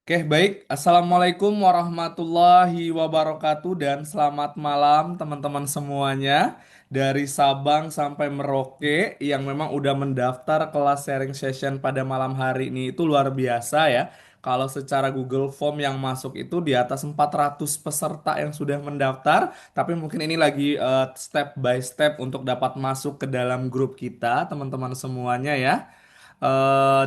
Oke, baik. Assalamualaikum warahmatullahi wabarakatuh dan selamat malam teman-teman semuanya. Dari Sabang sampai Merauke yang memang udah mendaftar kelas sharing session pada malam hari ini itu luar biasa ya. Kalau secara Google Form yang masuk itu di atas 400 peserta yang sudah mendaftar, tapi mungkin ini lagi step by step untuk dapat masuk ke dalam grup kita, teman-teman semuanya ya.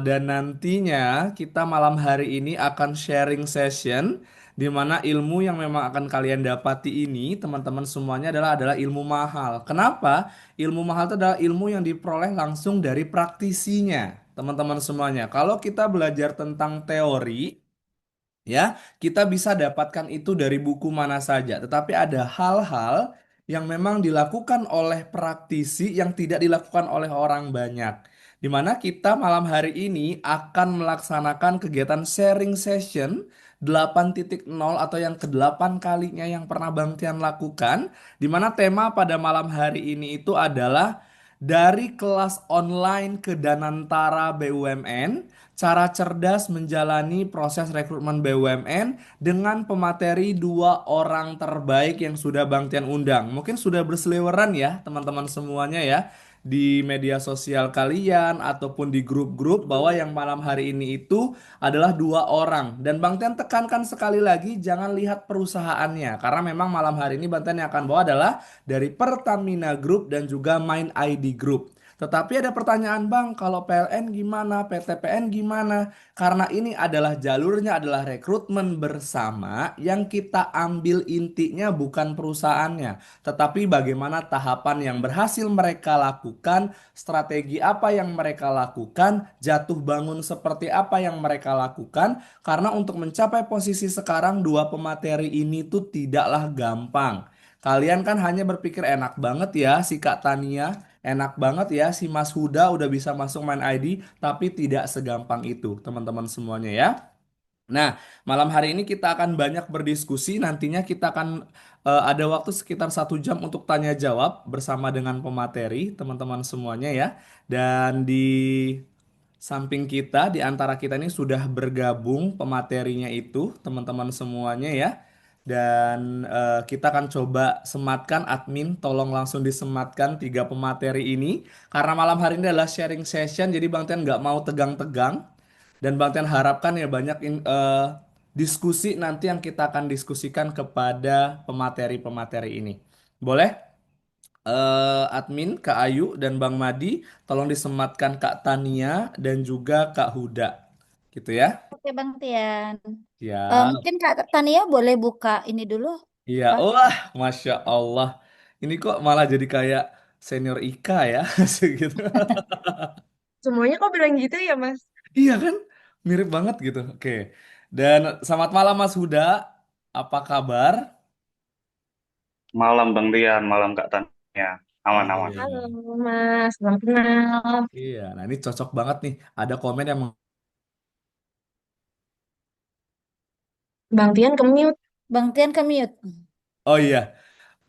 Dan nantinya kita malam hari ini akan sharing session di mana ilmu yang memang akan kalian dapati ini teman-teman semuanya adalah ilmu mahal. Kenapa? Ilmu mahal itu adalah ilmu yang diperoleh langsung dari praktisinya, teman-teman semuanya. Kalau kita belajar tentang teori, ya, kita bisa dapatkan itu dari buku mana saja, tetapi ada hal-hal yang memang dilakukan oleh praktisi yang tidak dilakukan oleh orang banyak. Di mana kita malam hari ini akan melaksanakan kegiatan sharing session 8.0 atau yang ke-8 kalinya yang pernah Bang Tian lakukan, di mana tema pada malam hari ini itu adalah dari kelas online ke Danantara BUMN, cara cerdas menjalani proses rekrutmen BUMN dengan pemateri dua orang terbaik yang sudah Bang Tian undang. Mungkin sudah berseliweran ya teman-teman semuanya ya di media sosial kalian ataupun di grup-grup bahwa yang malam hari ini itu adalah dua orang. Dan Bang Tian tekankan sekali lagi jangan lihat perusahaannya karena memang malam hari ini Bang Tian yang akan bawa adalah dari Pertamina Group dan juga Mind ID Group. Tetapi ada pertanyaan Bang, kalau PLN gimana, PTPN gimana? Karena ini adalah jalurnya adalah rekrutmen bersama yang kita ambil intinya bukan perusahaannya, tetapi bagaimana tahapan yang berhasil mereka lakukan, strategi apa yang mereka lakukan, jatuh bangun seperti apa yang mereka lakukan. Karena untuk mencapai posisi sekarang dua pemateri ini tuh tidaklah gampang. Kalian kan hanya berpikir enak banget ya si Kak Tania. Enak banget ya si Mas Huda udah bisa masuk main ID, tapi tidak segampang itu teman-teman semuanya ya. Nah, malam hari ini kita akan banyak berdiskusi. Nantinya kita akan ada waktu sekitar 1 jam untuk tanya jawab bersama dengan pemateri teman-teman semuanya ya. Dan di samping kita, di antara kita ini sudah bergabung pematerinya itu teman-teman semuanya ya. Dan kita akan coba sematkan admin, tolong langsung disematkan tiga pemateri ini. Karena malam hari ini adalah sharing session, jadi Bang Tian nggak mau tegang-tegang. Dan Bang Tian harapkan ya banyak diskusi nanti yang kita akan diskusikan kepada pemateri-pemateri ini. Boleh? Admin Kak Ayu dan Bang Madi, tolong disematkan Kak Tania dan juga Kak Huda. Gitu ya. Oke Bang Tian. Ya. Mungkin Kak Tania boleh buka ini dulu. Iya, Apa? wah, Masya Allah. Ini kok malah jadi kayak senior Ika ya, segitu. Semuanya kok bilang gitu ya, Mas? Iya kan? Mirip banget gitu. Oke. Dan selamat malam Mas Huda. Apa kabar? Malam Bang Rian, malam Kak Tania. Aman-aman. Halo, Iya. Mas. Salam kenal. Iya, nah ini cocok banget nih. Ada komen yang Bang Tian ke-mute. Bang Tian ke mute. Oh iya.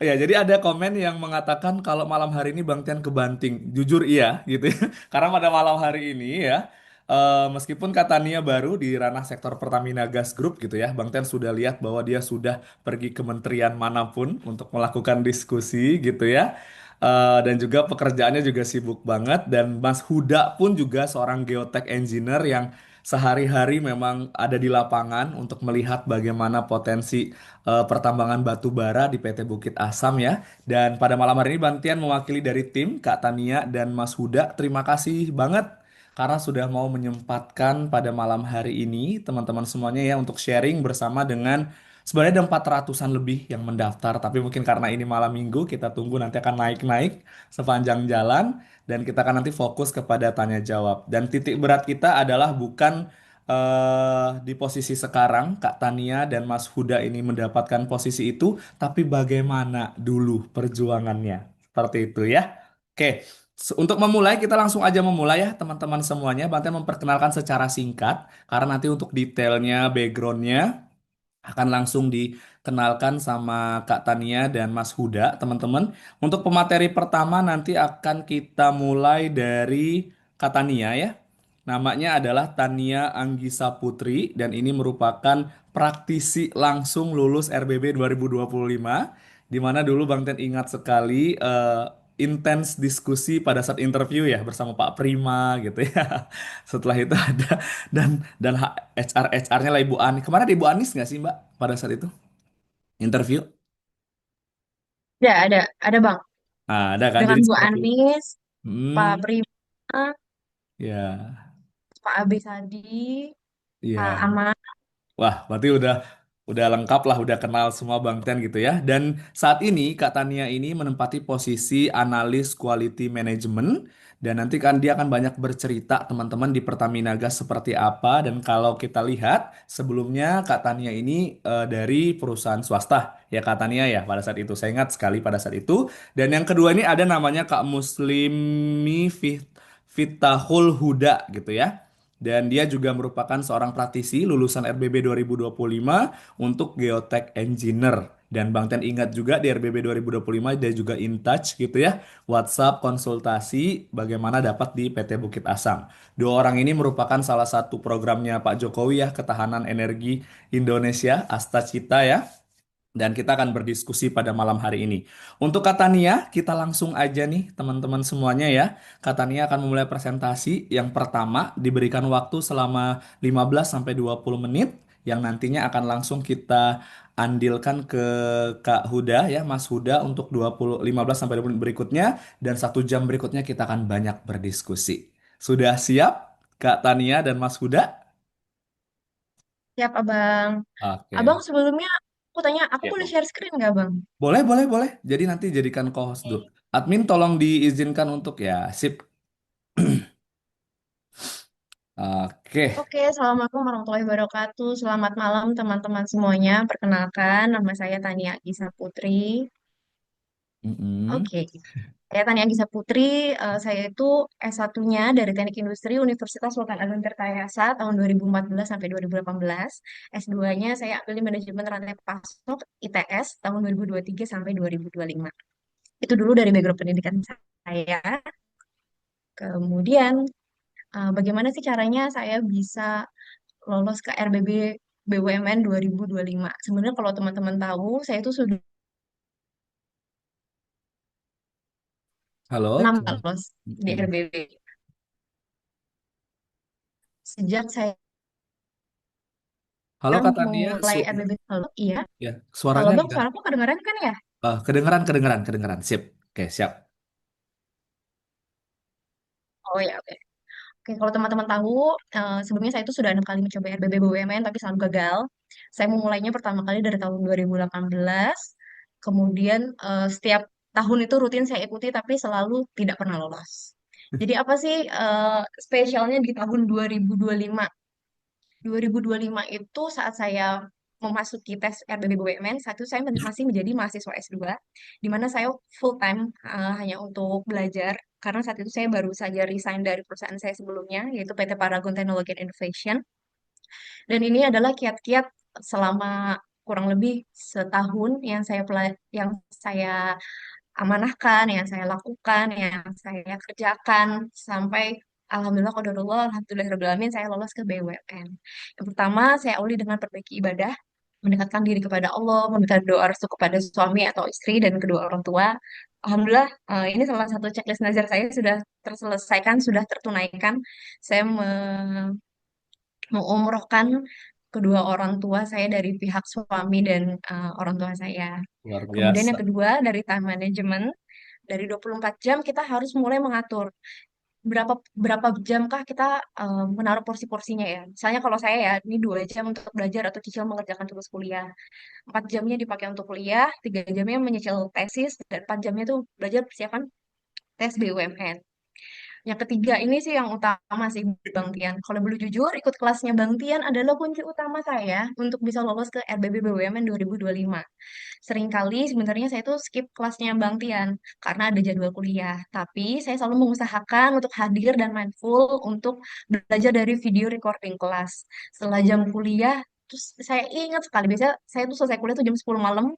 Iya, jadi ada komen yang mengatakan kalau malam hari ini Bang Tian kebanting. Jujur iya gitu ya. Karena pada malam hari ini ya, meskipun kata Nia baru di ranah sektor Pertamina Gas Group gitu ya, Bang Tian sudah lihat bahwa dia sudah pergi kementerian manapun untuk melakukan diskusi gitu ya. Dan juga pekerjaannya juga sibuk banget dan Mas Huda pun juga seorang geotech engineer yang sehari-hari memang ada di lapangan untuk melihat bagaimana potensi pertambangan batu bara di PT Bukit Asam ya. Dan pada malam hari ini Bantian mewakili dari tim Kak Tania dan Mas Huda. Terima kasih banget karena sudah mau menyempatkan pada malam hari ini teman-teman semuanya ya untuk sharing bersama dengan sebenarnya ada 400-an lebih yang mendaftar, tapi mungkin karena ini malam minggu kita tunggu nanti akan naik-naik sepanjang jalan dan kita akan nanti fokus kepada tanya jawab. Dan titik berat kita adalah bukan di posisi sekarang Kak Tania dan Mas Huda ini mendapatkan posisi itu, tapi bagaimana dulu perjuangannya. Seperti itu ya. Oke, untuk memulai kita langsung aja memulai ya teman-teman semuanya. Banten memperkenalkan secara singkat karena nanti untuk detailnya, backgroundnya akan langsung dikenalkan sama Kak Tania dan Mas Huda, teman-teman. Untuk pemateri pertama nanti akan kita mulai dari Kak Tania ya. Namanya adalah Tania Anggisa Putri dan ini merupakan praktisi langsung lulus RBB 2025 di mana dulu Bang Ten ingat sekali intens diskusi pada saat interview ya bersama Pak Prima gitu ya. Setelah itu ada dan HR-nya lah Ibu Anis. Kemarin ada Ibu Anis nggak sih Mbak pada saat itu interview? Ada Bang. Nah, ada kan Dengan jadi Bu seperti itu. Anis, Pak Hmm, Prima, ya, Pak Abe Sadi, Pak iya. Aman. Wah, berarti udah lengkap lah, udah kenal semua Bang Ten gitu ya. Dan saat ini Kak Tania ini menempati posisi analis quality management dan nanti kan dia akan banyak bercerita teman-teman di Pertamina Gas seperti apa dan kalau kita lihat sebelumnya Kak Tania ini dari perusahaan swasta ya Kak Tania ya pada saat itu saya ingat sekali pada saat itu dan yang kedua ini ada namanya Kak Fitahul Huda gitu ya. Dan dia juga merupakan seorang praktisi lulusan RBB 2025 untuk geotek engineer. Dan Bang Ten ingat juga di RBB 2025 dia juga in touch gitu ya. WhatsApp konsultasi bagaimana dapat di PT Bukit Asam. Dua orang ini merupakan salah satu programnya Pak Jokowi ya, Ketahanan Energi Indonesia, Asta Cita ya. Dan kita akan berdiskusi pada malam hari ini. Untuk Katania, kita langsung aja nih teman-teman semuanya ya. Katania akan memulai presentasi. Yang pertama diberikan waktu selama 15 sampai 20 menit yang nantinya akan langsung kita andilkan ke Kak Huda ya, Mas Huda untuk 15 sampai 20 menit berikutnya dan 1 jam berikutnya kita akan banyak berdiskusi. Sudah siap Kak Tania dan Mas Huda? Siap, Abang. Abang Oke. sebelumnya aku tanya, aku Siap, boleh Bang. share screen nggak, Bang? Boleh, boleh, boleh. Jadi nanti jadikan co-host dulu. Oke. Admin tolong diizinkan untuk ya, sip. Oke. Oke, Assalamualaikum warahmatullahi wabarakatuh. Selamat malam teman-teman semuanya. Perkenalkan, nama saya Tania Gisa Putri. Mm-mm. Oke, saya Tania Gisa Putri. Saya itu S1-nya dari Teknik Industri Universitas Sultan Agung Tirtayasa tahun 2014 sampai 2018. S2-nya saya ambil di Manajemen Rantai Pasok ITS tahun 2023 sampai 2025. Itu dulu dari background pendidikan saya. Kemudian, bagaimana sih caranya saya bisa lolos ke RBB BUMN 2025? Sebenarnya kalau teman-teman tahu, saya itu sudah Halo. 6 lolos di Mm-mm. RBB. Sejak saya Halo Kak Tania, mulai RBB, halo, iya. ya, Halo suaranya Bang, nggak? suaraku kedengaran kan ya? Kedengeran, kedengeran, kedengeran. Sip. Oke, siap. Oh ya, oke. Oke, kalau teman-teman tahu, sebelumnya saya itu sudah 6 kali mencoba RBB BUMN, tapi selalu gagal. Saya memulainya pertama kali dari tahun 2018, kemudian setiap tahun itu rutin saya ikuti, tapi selalu tidak pernah lolos. Jadi apa sih spesialnya di tahun 2025? 2025 itu saat saya memasuki tes RBB BUMN, saat itu saya masih menjadi mahasiswa S2, di mana saya full time hanya untuk belajar, karena saat itu saya baru saja resign dari perusahaan saya sebelumnya, yaitu PT Paragon Technology and Innovation. Dan ini adalah kiat-kiat selama kurang lebih setahun yang saya amanahkan, yang saya lakukan, yang saya kerjakan sampai alhamdulillah qadarullah alhamdulillahirabbil saya lolos ke BUMN. Yang pertama saya awali dengan perbaiki ibadah, mendekatkan diri kepada Allah, meminta doa restu kepada suami atau istri dan kedua orang tua. Alhamdulillah ini salah satu checklist nazar saya sudah terselesaikan, sudah tertunaikan. Saya mengumrohkan kedua orang tua saya dari pihak suami dan orang tua saya. Luar Kemudian yang biasa. kedua dari time management, dari 24 jam kita harus mulai mengatur berapa berapa jamkah kita menaruh porsi-porsinya ya. Misalnya kalau saya ya, ini 2 jam untuk belajar atau cicil mengerjakan tugas kuliah. 4 jamnya dipakai untuk kuliah, 3 jamnya menyicil tesis, dan 4 jamnya tuh belajar persiapan tes BUMN. Yang ketiga ini sih yang utama sih Bang Tian. Kalau boleh jujur, ikut kelasnya Bang Tian adalah kunci utama saya untuk bisa lolos ke RBB BUMN 2025. Seringkali sebenarnya saya tuh skip kelasnya Bang Tian karena ada jadwal kuliah. Tapi saya selalu mengusahakan untuk hadir dan mindful untuk belajar dari video recording kelas. Setelah jam kuliah, terus saya ingat sekali, biasanya saya tuh selesai kuliah tuh jam 10 malam,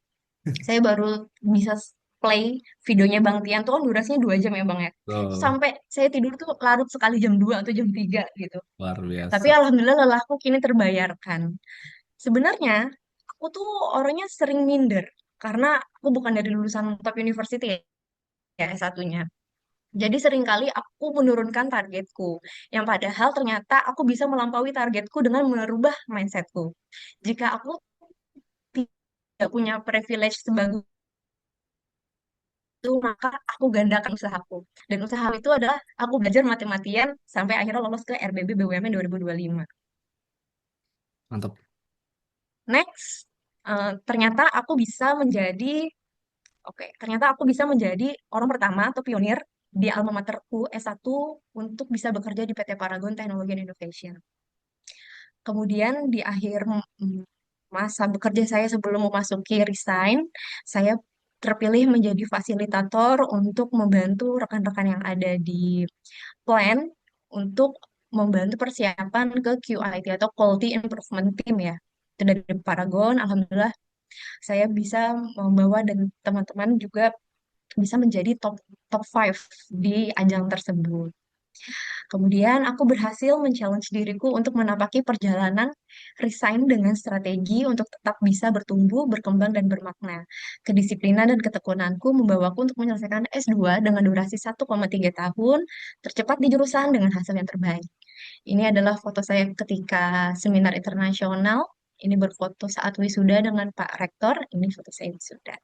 saya baru bisa play videonya Bang Tian tuh kan durasinya 2 jam ya Bang ya. Tuh, Sampai saya tidur tuh larut sekali jam 2 atau jam 3 gitu. luar Tapi biasa. alhamdulillah lelahku kini terbayarkan. Sebenarnya aku tuh orangnya sering minder karena aku bukan dari lulusan top university ya S1-nya. Jadi seringkali aku menurunkan targetku, yang padahal ternyata aku bisa melampaui targetku dengan merubah mindsetku. Jika aku tidak punya privilege sebagus itu, maka aku gandakan usahaku. Dan usaha itu adalah aku belajar mati-matian sampai akhirnya lolos ke RBB BUMN 2025. Mantap. Next, ternyata aku bisa menjadi, oke, ternyata aku bisa menjadi orang pertama atau pionir di alma materku S1 untuk bisa bekerja di PT Paragon Technology and Innovation. Kemudian di akhir masa bekerja saya sebelum memasuki resign, saya terpilih menjadi fasilitator untuk membantu rekan-rekan yang ada di plan untuk membantu persiapan ke QIT atau Quality Improvement Team ya. Itu dari Paragon, alhamdulillah saya bisa membawa dan teman-teman juga bisa menjadi top top 5 di ajang tersebut. Kemudian aku berhasil men-challenge diriku untuk menapaki perjalanan resign dengan strategi untuk tetap bisa bertumbuh, berkembang, dan bermakna. Kedisiplinan dan ketekunanku membawaku untuk menyelesaikan S2 dengan durasi 1,3 tahun, tercepat di jurusan dengan hasil yang terbaik. Ini adalah foto saya ketika seminar internasional. Ini berfoto saat wisuda dengan Pak Rektor. Ini foto saya wisuda.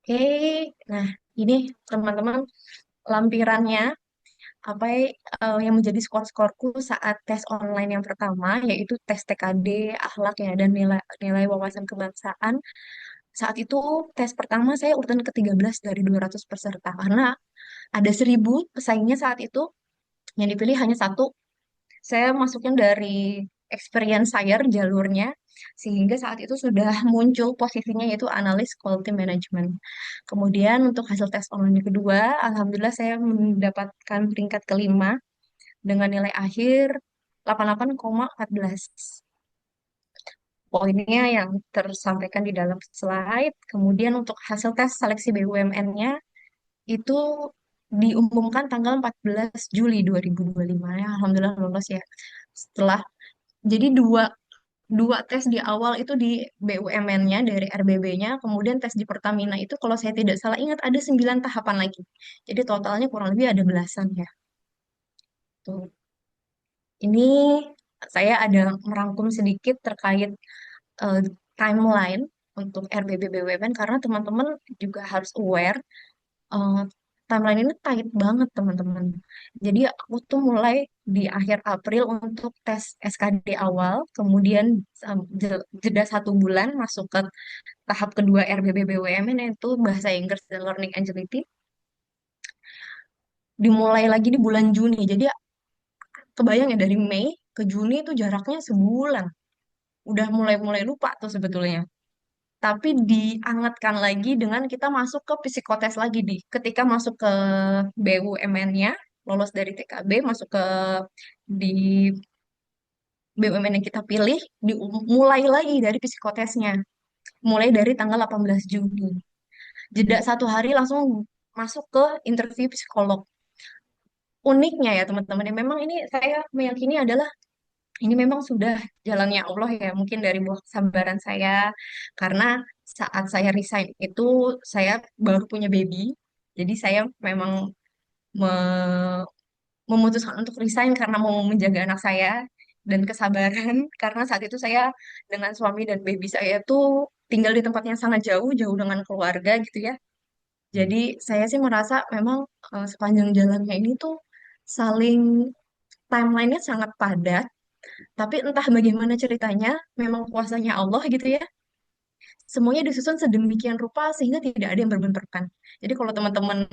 Oke, nah ini teman-teman lampirannya apa yang menjadi skor-skorku saat tes online yang pertama, yaitu tes TKD, akhlak ya, dan nilai nilai wawasan kebangsaan. Saat itu tes pertama saya urutan ke-13 dari 200 peserta karena ada 1.000 pesaingnya saat itu, yang dipilih hanya satu. Saya masuknya dari experience saya jalurnya, sehingga saat itu sudah muncul posisinya yaitu analis quality management. Kemudian untuk hasil tes online yang kedua, alhamdulillah saya mendapatkan peringkat kelima dengan nilai akhir 88,14. Poinnya yang tersampaikan di dalam slide. Kemudian untuk hasil tes seleksi BUMN-nya itu diumumkan tanggal 14 Juli 2025 ya. Alhamdulillah lolos ya. Setelah jadi dua dua tes di awal itu di BUMN-nya dari RBB-nya, kemudian tes di Pertamina itu kalau saya tidak salah ingat ada 9 tahapan lagi. Jadi totalnya kurang lebih ada belasan ya. Tuh. Ini saya ada merangkum sedikit terkait eh, timeline untuk RBB BUMN karena teman-teman juga harus aware eh, timeline ini tight banget teman-teman. Jadi aku tuh mulai di akhir April untuk tes SKD awal, kemudian jeda 1 bulan masuk ke tahap kedua RBB BUMN yaitu Bahasa Inggris dan Learning Agility. Dimulai lagi di bulan Juni. Jadi kebayang ya dari Mei ke Juni itu jaraknya sebulan. Udah mulai-mulai lupa tuh sebetulnya. Tapi diangatkan lagi dengan kita masuk ke psikotes lagi di ketika masuk ke BUMN-nya, lolos dari TKB, masuk ke di BUMN yang kita pilih, dimulai lagi dari psikotesnya, mulai dari tanggal 18 Juni. Jeda 1 hari langsung masuk ke interview psikolog. Uniknya ya teman-teman, ya memang ini saya meyakini adalah ini memang sudah jalannya Allah ya, mungkin dari buah kesabaran saya, karena saat saya resign itu saya baru punya baby, jadi saya memang me- memutuskan untuk resign karena mau menjaga anak saya dan kesabaran, karena saat itu saya dengan suami dan baby saya tuh tinggal di tempat yang sangat jauh, jauh dengan keluarga gitu ya. Jadi saya sih merasa memang sepanjang jalannya ini tuh saling timelinenya sangat padat, tapi entah bagaimana ceritanya, memang kuasanya Allah gitu ya. Semuanya disusun sedemikian rupa sehingga tidak ada yang berbentrokan. Jadi kalau teman-teman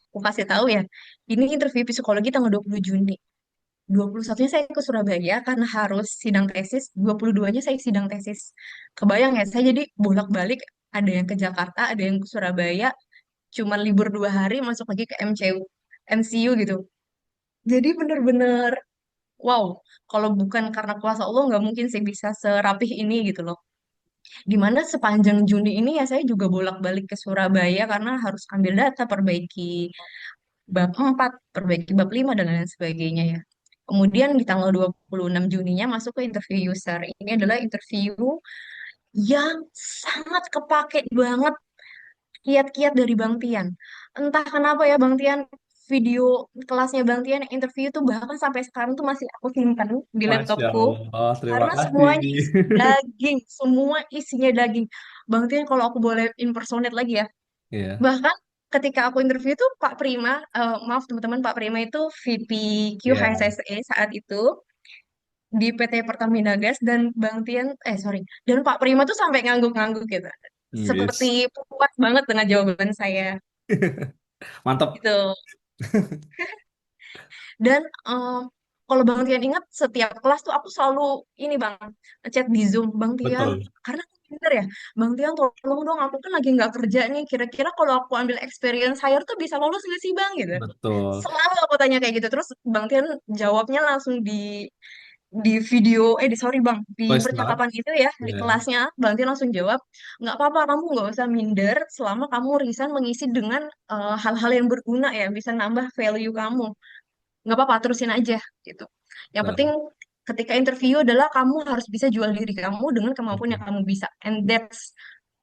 aku kasih tahu ya, ini interview psikologi tanggal 20 Juni. 21-nya saya ke Surabaya karena harus sidang tesis, 22-nya saya sidang tesis. Kebayang ya, saya jadi bolak-balik, ada yang ke Jakarta, ada yang ke Surabaya, cuman libur 2 hari, masuk lagi ke MCU gitu. Jadi bener-bener, wow, kalau bukan karena kuasa Allah, nggak mungkin sih bisa serapih ini gitu loh. Dimana sepanjang Juni ini ya saya juga bolak-balik ke Surabaya karena harus ambil data, perbaiki bab 4, perbaiki bab 5 dan lain sebagainya ya. Kemudian di tanggal 26 Juninya masuk ke interview user. Ini adalah interview yang sangat kepake banget kiat-kiat dari Bang Tian. Entah kenapa ya Bang Tian, video kelasnya Bang Tian interview tuh bahkan sampai sekarang tuh masih aku simpan di Masya laptopku Allah, terima karena kasih. semuanya isinya daging, semua isinya daging. Bang Tian kalau aku boleh impersonate lagi ya, Iya, bahkan ketika aku interview tuh Pak Prima, maaf teman-teman, Pak Prima itu VP Q iya, HSSE saat itu di PT Pertamina Gas, dan Bang Tian, sorry, dan Pak Prima tuh sampai ngangguk-ngangguk gitu. Seperti yes. puas banget dengan jawaban saya Mantap. gitu. Dan kalau Bang Tian ingat, setiap kelas tuh aku selalu ini Bang, chat di Zoom, Bang Tian, Betul, karena aku bener ya, Bang Tian tolong dong, aku kan lagi nggak kerja nih, kira-kira kalau aku ambil experience hire tuh bisa lolos nggak sih Bang gitu. betul. Selalu aku tanya kayak gitu, terus Bang Tian jawabnya langsung di video, sorry Bang, di Voice note. percakapan itu ya, di Iya, kelasnya, Bang Tian langsung jawab, nggak apa-apa, kamu nggak usah minder selama kamu resign mengisi dengan hal-hal yang berguna ya, bisa nambah value kamu, nggak apa-apa, terusin aja gitu. Yang penting betul. ketika interview adalah kamu harus bisa jual diri kamu dengan kemampuan yang Betul. kamu bisa, and that's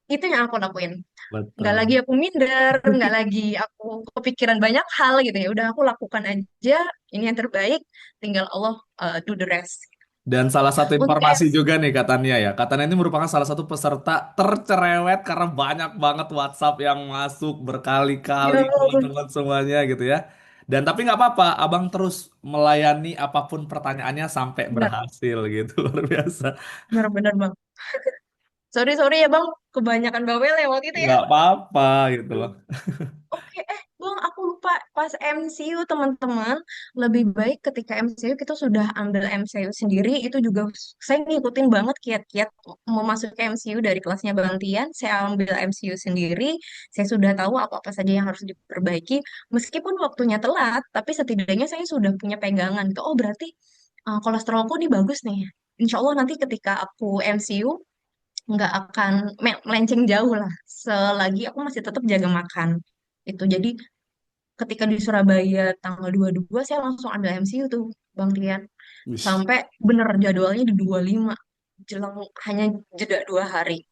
itu yang aku lakuin. Nggak lagi Betul. aku minder, nggak lagi aku kepikiran banyak hal gitu ya. Udah, aku lakukan aja, ini yang terbaik, tinggal Allah do the rest. Dan salah satu Untuk informasi juga nih katanya ya. Katanya ini merupakan salah satu peserta tercerewet karena banyak banget WhatsApp yang masuk berkali-kali ya, teman-teman semuanya gitu ya. Dan tapi nggak apa-apa, abang terus melayani apapun pertanyaannya sampai benar, berhasil gitu. Luar biasa. benar bang. Sorry sorry ya bang, kebanyakan bawel ya waktu itu ya. Nggak apa-apa gitu loh. Oke, Bang, aku lupa pas MCU teman-teman, lebih baik ketika MCU kita sudah ambil MCU sendiri, itu juga saya ngikutin banget kiat-kiat memasuki MCU dari kelasnya Bang Tian, saya ambil MCU sendiri, saya sudah tahu apa-apa saja yang harus diperbaiki, meskipun waktunya telat, tapi setidaknya saya sudah punya pegangan, gitu. Oh, berarti kolesterolku ini bagus nih. Insya Allah nanti ketika aku MCU, nggak akan melenceng jauh lah, selagi aku masih tetap jaga makan itu. Jadi ketika di Surabaya tanggal 22 saya langsung ambil MCU tuh Bang Tian. Wis. Sampai bener jadwalnya di 25, jelang hanya jeda 2 hari.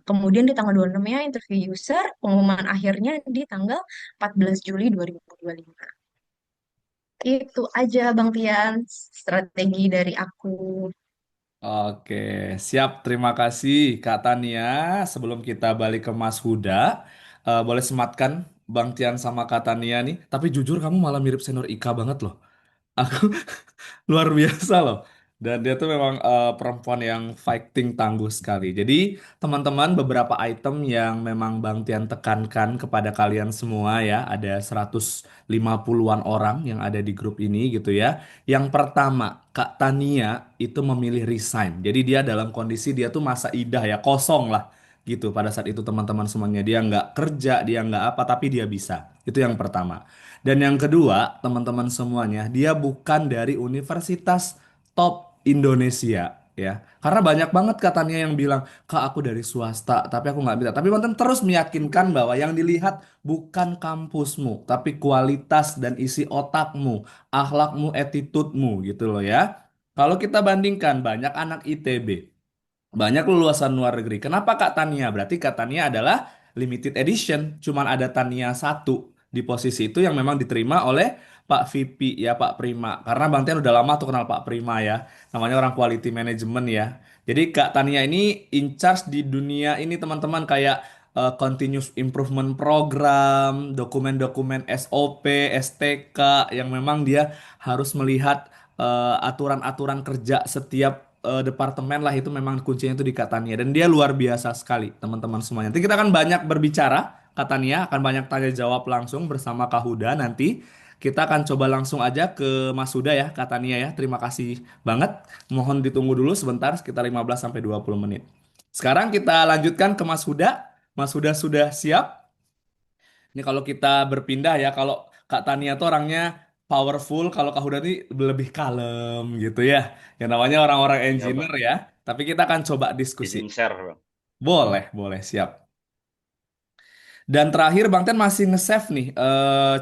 Kemudian di tanggal 26-nya interview user, pengumuman akhirnya di tanggal 14 Juli 2025. Itu aja Bang Tian, strategi dari aku. Oke, siap. Terima kasih Kak Tania. Sebelum kita balik ke Mas Huda, boleh sematkan Bang Tian sama Kak Tania nih. Tapi jujur kamu malah mirip senior Ika banget loh. Aku luar biasa loh. Dan dia tuh memang perempuan yang fighting tangguh sekali. Jadi teman-teman beberapa item yang memang Bang Tian tekankan kepada kalian semua ya. Ada 150-an orang yang ada di grup ini gitu ya. Yang pertama, Kak Tania itu memilih resign. Jadi dia dalam kondisi dia tuh masa idah ya, kosong lah gitu pada saat itu teman-teman semuanya. Dia nggak kerja, dia nggak apa, tapi dia bisa. Itu yang pertama. Dan yang kedua, teman-teman semuanya, dia bukan dari universitas top Indonesia, ya. Karena banyak banget katanya yang bilang, Kak aku dari swasta, tapi aku nggak bisa. Tapi mantan terus meyakinkan bahwa yang dilihat bukan kampusmu, tapi kualitas dan isi otakmu, akhlakmu, attitude-mu gitu loh ya. Kalau kita bandingkan banyak anak ITB, banyak lulusan luar negeri. Kenapa Kak Tania? Berarti Kak Tania adalah limited edition. Cuman ada Tania satu di posisi itu yang memang diterima oleh Pak VP ya Pak Prima. Karena Bang Tian udah lama tuh kenal Pak Prima ya. Namanya orang quality management ya. Jadi Kak Tania ini in charge di dunia ini teman-teman kayak continuous improvement program, dokumen-dokumen SOP, STK yang memang dia harus melihat aturan-aturan kerja setiap departemen lah itu memang kuncinya itu di Katania dan dia luar biasa sekali teman-teman semuanya. Nanti kita akan banyak berbicara Katania akan banyak tanya jawab langsung bersama Kak Huda nanti. Kita akan coba langsung aja ke Mas Huda ya Katania ya. Terima kasih banget. Mohon ditunggu dulu sebentar sekitar 15 sampai 20 menit. Sekarang kita lanjutkan ke Mas Huda. Mas Huda sudah siap? Ini kalau kita berpindah ya, kalau Kak Tania tuh orangnya powerful, kalau Kak Huda nih lebih kalem gitu ya. Yang namanya orang-orang Ya engineer bang, ya. Tapi kita akan coba diskusi. leading share bang. Boleh, boleh, siap. Dan terakhir Bang Ten masih nge-save nih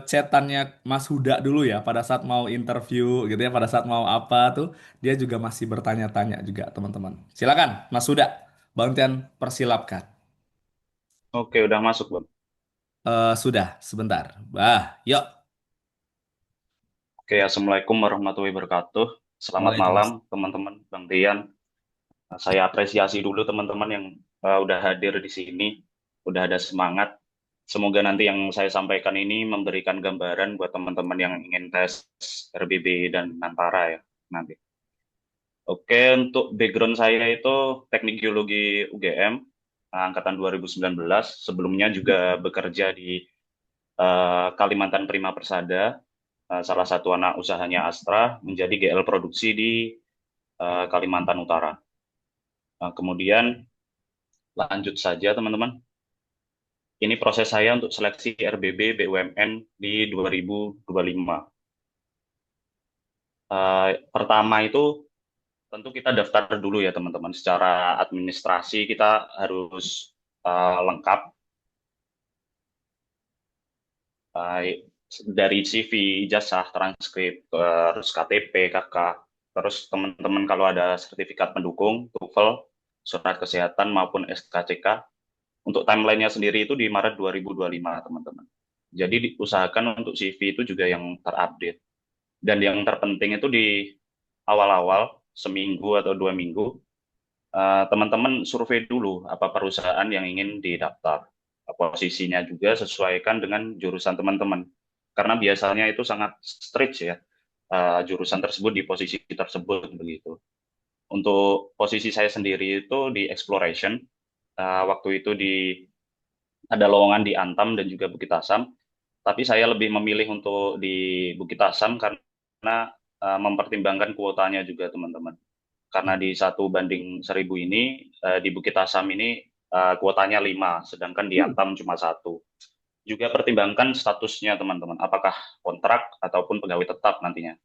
chatannya Mas Huda dulu ya pada saat mau interview gitu ya, pada saat mau apa tuh dia juga masih bertanya-tanya juga teman-teman. Silakan Mas Huda, Bang Ten persilapkan. Oke, udah masuk, Bang. Sudah, sebentar. Yuk. Oke, Assalamualaikum warahmatullahi wabarakatuh. Selamat malam, Waalaikumsalam. teman-teman. Bang Dian, saya apresiasi dulu teman-teman yang udah hadir di sini, udah ada semangat. Semoga nanti yang saya sampaikan ini memberikan gambaran buat teman-teman yang ingin tes RBB dan Nantara ya nanti. Oke, untuk background saya itu Teknik Geologi UGM, angkatan 2019. Sebelumnya juga bekerja di Kalimantan Prima Persada, salah satu anak usahanya Astra, menjadi GL produksi di Kalimantan Utara. Kemudian lanjut saja teman-teman. Ini proses saya untuk seleksi RBB BUMN di 2025. Pertama itu tentu kita daftar dulu ya teman-teman. Secara administrasi kita harus lengkap, dari CV, ijazah, transkrip, terus KTP, KK, terus teman-teman kalau ada sertifikat pendukung, TOEFL, surat kesehatan maupun SKCK. Untuk timelinenya sendiri itu di Maret 2025 teman-teman. Jadi diusahakan untuk CV itu juga yang terupdate. Dan yang terpenting itu di awal-awal, seminggu atau 2 minggu, teman-teman survei dulu apa perusahaan yang ingin didaftar. Posisinya juga sesuaikan dengan jurusan teman-teman. Karena biasanya itu sangat strict ya, jurusan tersebut di posisi tersebut begitu. Untuk posisi saya sendiri itu di exploration, waktu itu ada lowongan di Antam dan juga Bukit Asam, tapi saya lebih memilih untuk di Bukit Asam karena mempertimbangkan kuotanya juga teman-teman. Karena di 1:1000 ini, di Bukit Asam ini kuotanya 5, sedangkan di Antam cuma 1. Juga pertimbangkan statusnya teman-teman, apakah kontrak ataupun pegawai tetap nantinya.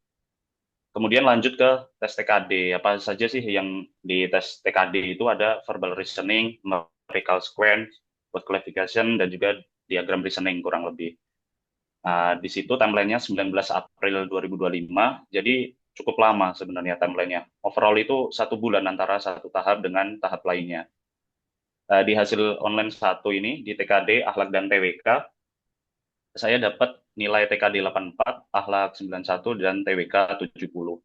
Kemudian lanjut ke tes TKD. Apa saja sih yang di tes TKD itu ada verbal reasoning, numerical sequence, word classification, dan juga diagram reasoning kurang lebih. Di situ timelinenya 19 April 2025, jadi cukup lama sebenarnya timelinenya. Overall itu 1 bulan antara satu tahap dengan tahap lainnya. Di hasil online 1 ini, di TKD, akhlak, dan TWK, saya dapat nilai TKD 84, akhlak 91, dan TWK 70.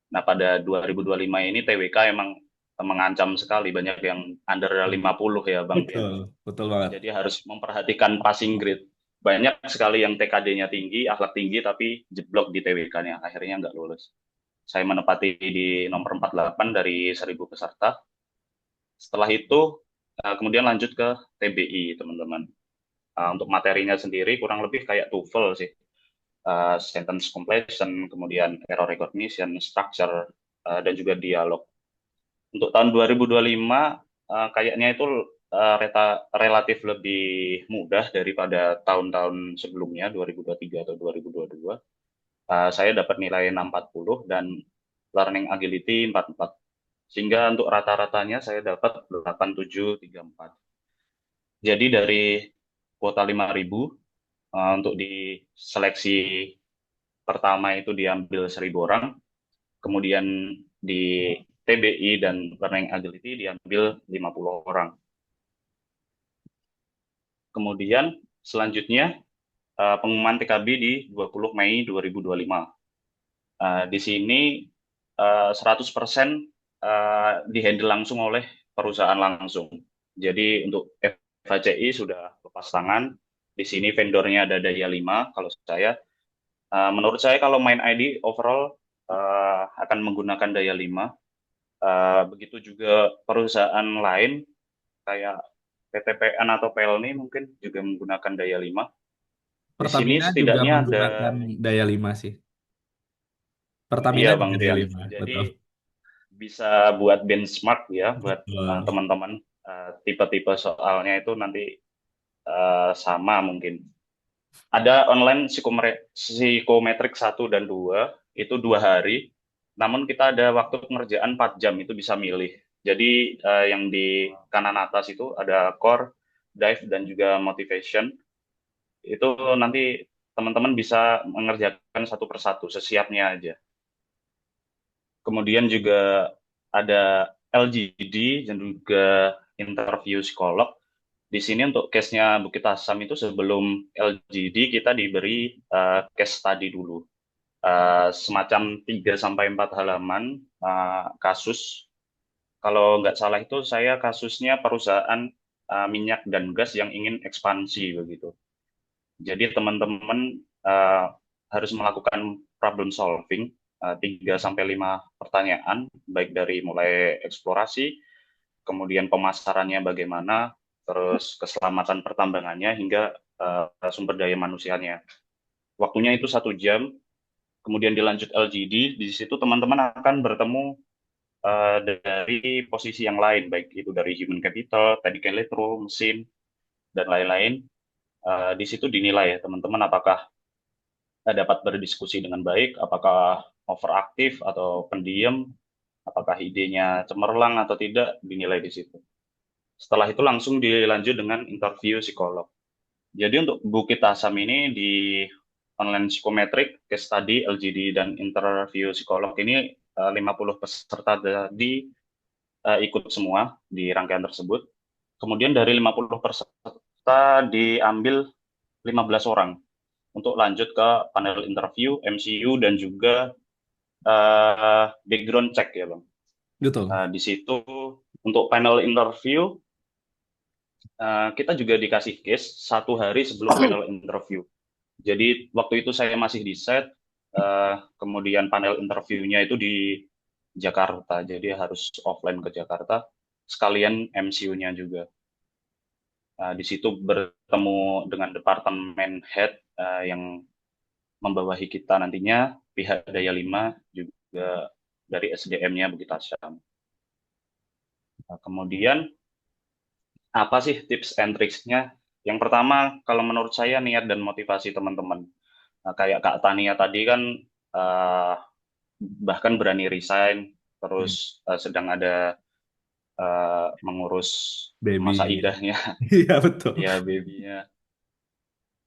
Nah, pada 2025 ini TWK emang mengancam sekali, banyak yang under 50 ya Bang Dian. Betul, betul banget. Jadi harus memperhatikan passing grade. Banyak sekali yang TKD-nya tinggi, akhlak tinggi, tapi jeblok di TWK-nya, akhirnya nggak lulus. Saya menempati di nomor 48 dari 1.000 peserta. Setelah itu, kemudian lanjut ke TBI, teman-teman. Untuk materinya sendiri kurang lebih kayak TOEFL sih. Sentence completion, kemudian error recognition, structure, dan juga dialog. Untuk tahun 2025, kayaknya itu relatif lebih mudah daripada tahun-tahun sebelumnya, 2023 atau 2022. Saya dapat nilai 640 dan learning agility 44. Sehingga untuk rata-ratanya saya dapat 8734. Jadi dari kuota 5.000, untuk di seleksi pertama itu diambil 1.000 orang, kemudian di TBI dan learning agility diambil 50 orang. Kemudian selanjutnya pengumuman TKB di 20 Mei 2025. Di sini 100% dihandle langsung oleh perusahaan langsung. Jadi untuk FHCI sudah lepas tangan. Di sini vendornya ada Daya 5 kalau saya. Menurut saya kalau main ID overall akan menggunakan Daya 5. Begitu juga perusahaan lain kayak PTPN atau PLNI mungkin juga menggunakan Daya 5. Di sini Pertamina juga setidaknya ada, menggunakan daya 5 sih. Pertamina iya Bang juga daya Dian. 5, Jadi betul. bisa buat benchmark ya buat Betul. teman-teman. Tipe-tipe soalnya itu nanti sama mungkin. Ada online psikometrik 1 dan 2, itu 2 hari. Namun kita ada waktu pengerjaan 4 jam, itu bisa milih. Jadi yang di kanan atas itu ada core, dive, dan juga motivation. Itu nanti teman-teman bisa mengerjakan satu persatu, sesiapnya aja. Kemudian juga ada LGD dan juga interview psikolog. Di sini untuk case-nya Bukit Asam itu sebelum LGD kita diberi case study dulu. Semacam 3 sampai 4 halaman kasus. Kalau nggak salah itu saya kasusnya perusahaan minyak dan gas yang ingin ekspansi begitu. Jadi teman-teman harus melakukan problem solving 3 sampai 5 pertanyaan, baik dari mulai eksplorasi, kemudian pemasarannya bagaimana, terus keselamatan pertambangannya hingga sumber daya manusianya. Waktunya itu 1 jam, kemudian dilanjut LGD. Di situ teman-teman akan bertemu dari posisi yang lain, baik itu dari human capital, teknik elektro, mesin, dan lain-lain. Di situ dinilai ya teman-teman apakah dapat berdiskusi dengan baik, apakah overaktif atau pendiam, apakah idenya cemerlang atau tidak, dinilai di situ. Setelah itu langsung dilanjut dengan interview psikolog. Jadi untuk Bukit Asam ini di online psikometrik, case study, LGD, dan interview psikolog ini 50 peserta tadi ikut semua di rangkaian tersebut. Kemudian dari 50 peserta diambil 15 orang untuk lanjut ke panel interview, MCU, dan juga background check ya Bang. Betul. Di situ untuk panel interview, kita juga dikasih case 1 hari sebelum panel interview. Jadi waktu itu saya masih di set, kemudian panel interviewnya itu di Jakarta, jadi harus offline ke Jakarta, sekalian MCU-nya juga. Di situ bertemu dengan departemen head yang membawahi kita nantinya, pihak Daya 5, juga dari SDM-nya Bukit Asam. Kemudian, apa sih tips and tricks-nya? Yang pertama, kalau menurut saya niat dan motivasi teman-teman. Kayak Kak Tania tadi kan bahkan berani resign, terus sedang ada mengurus masa Baby. idahnya, Iya, betul. ya babynya.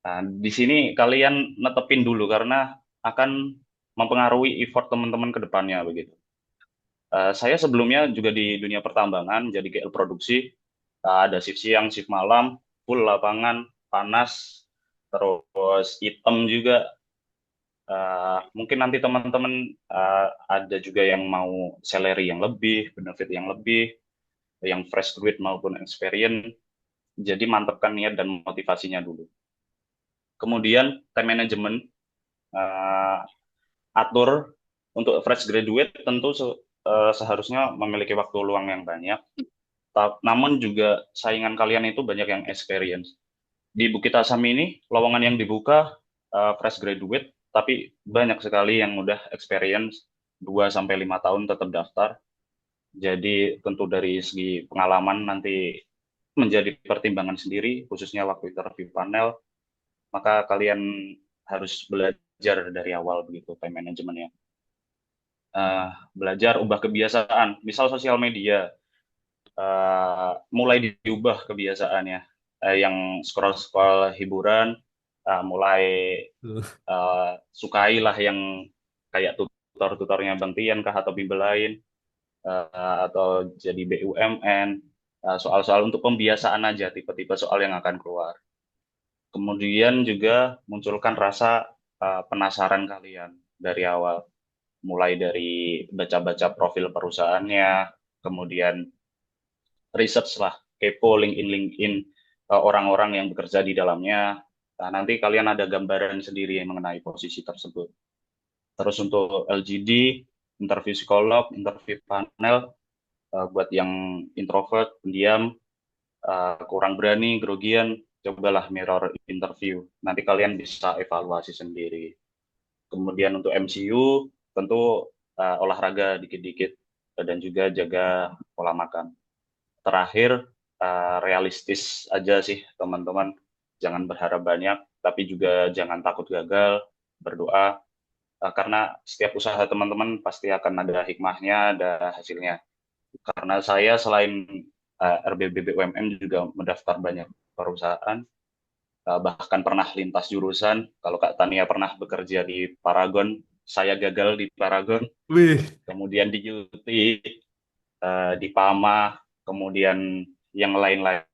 Nah, di sini kalian netepin dulu karena akan mempengaruhi effort teman-teman ke depannya begitu. Saya sebelumnya juga di dunia pertambangan jadi GL produksi, ada shift siang, shift malam, full lapangan, panas, terus hitam juga. Mungkin nanti teman-teman ada juga yang mau salary yang lebih, benefit yang lebih, yang fresh graduate maupun experience. Jadi mantapkan niat dan motivasinya dulu. Kemudian time management, atur untuk fresh graduate tentu seharusnya memiliki waktu luang yang banyak. Namun juga saingan kalian itu banyak yang experience. Di Bukit Asam ini lowongan yang dibuka fresh graduate, tapi banyak sekali yang udah experience 2 sampai 5 tahun tetap daftar. Jadi tentu dari segi pengalaman nanti menjadi pertimbangan sendiri, khususnya waktu interview panel, maka kalian harus belajar dari awal begitu time managementnya. Belajar ubah kebiasaan, misal sosial media, mulai diubah kebiasaannya, yang scroll-scroll hiburan, mulai sukailah yang kayak tutor-tutornya Bang Tian kah atau bimbel lain, atau jadi BUMN, soal-soal untuk pembiasaan aja, tipe-tipe soal yang akan keluar. Kemudian juga munculkan rasa penasaran kalian dari awal, mulai dari baca-baca profil perusahaannya, kemudian research lah, kepo LinkedIn orang-orang yang bekerja di dalamnya. Nah, nanti kalian ada gambaran sendiri yang mengenai posisi tersebut. Terus untuk LGD, interview psikolog, interview panel, buat yang introvert, pendiam, kurang berani, grogian, cobalah mirror interview. Nanti kalian bisa evaluasi sendiri. Kemudian untuk MCU, tentu olahraga dikit-dikit dan juga jaga pola makan. Terakhir, realistis aja sih teman-teman. Jangan berharap banyak, tapi juga jangan takut gagal, berdoa, karena setiap usaha teman-teman pasti akan ada hikmahnya, ada hasilnya. karena saya selain RBB BUMN juga mendaftar banyak perusahaan, bahkan pernah lintas jurusan. Kalau Kak Tania pernah bekerja di Paragon, saya gagal di Paragon, Wih, kemudian di UT, di PAMA, kemudian yang lain-lain.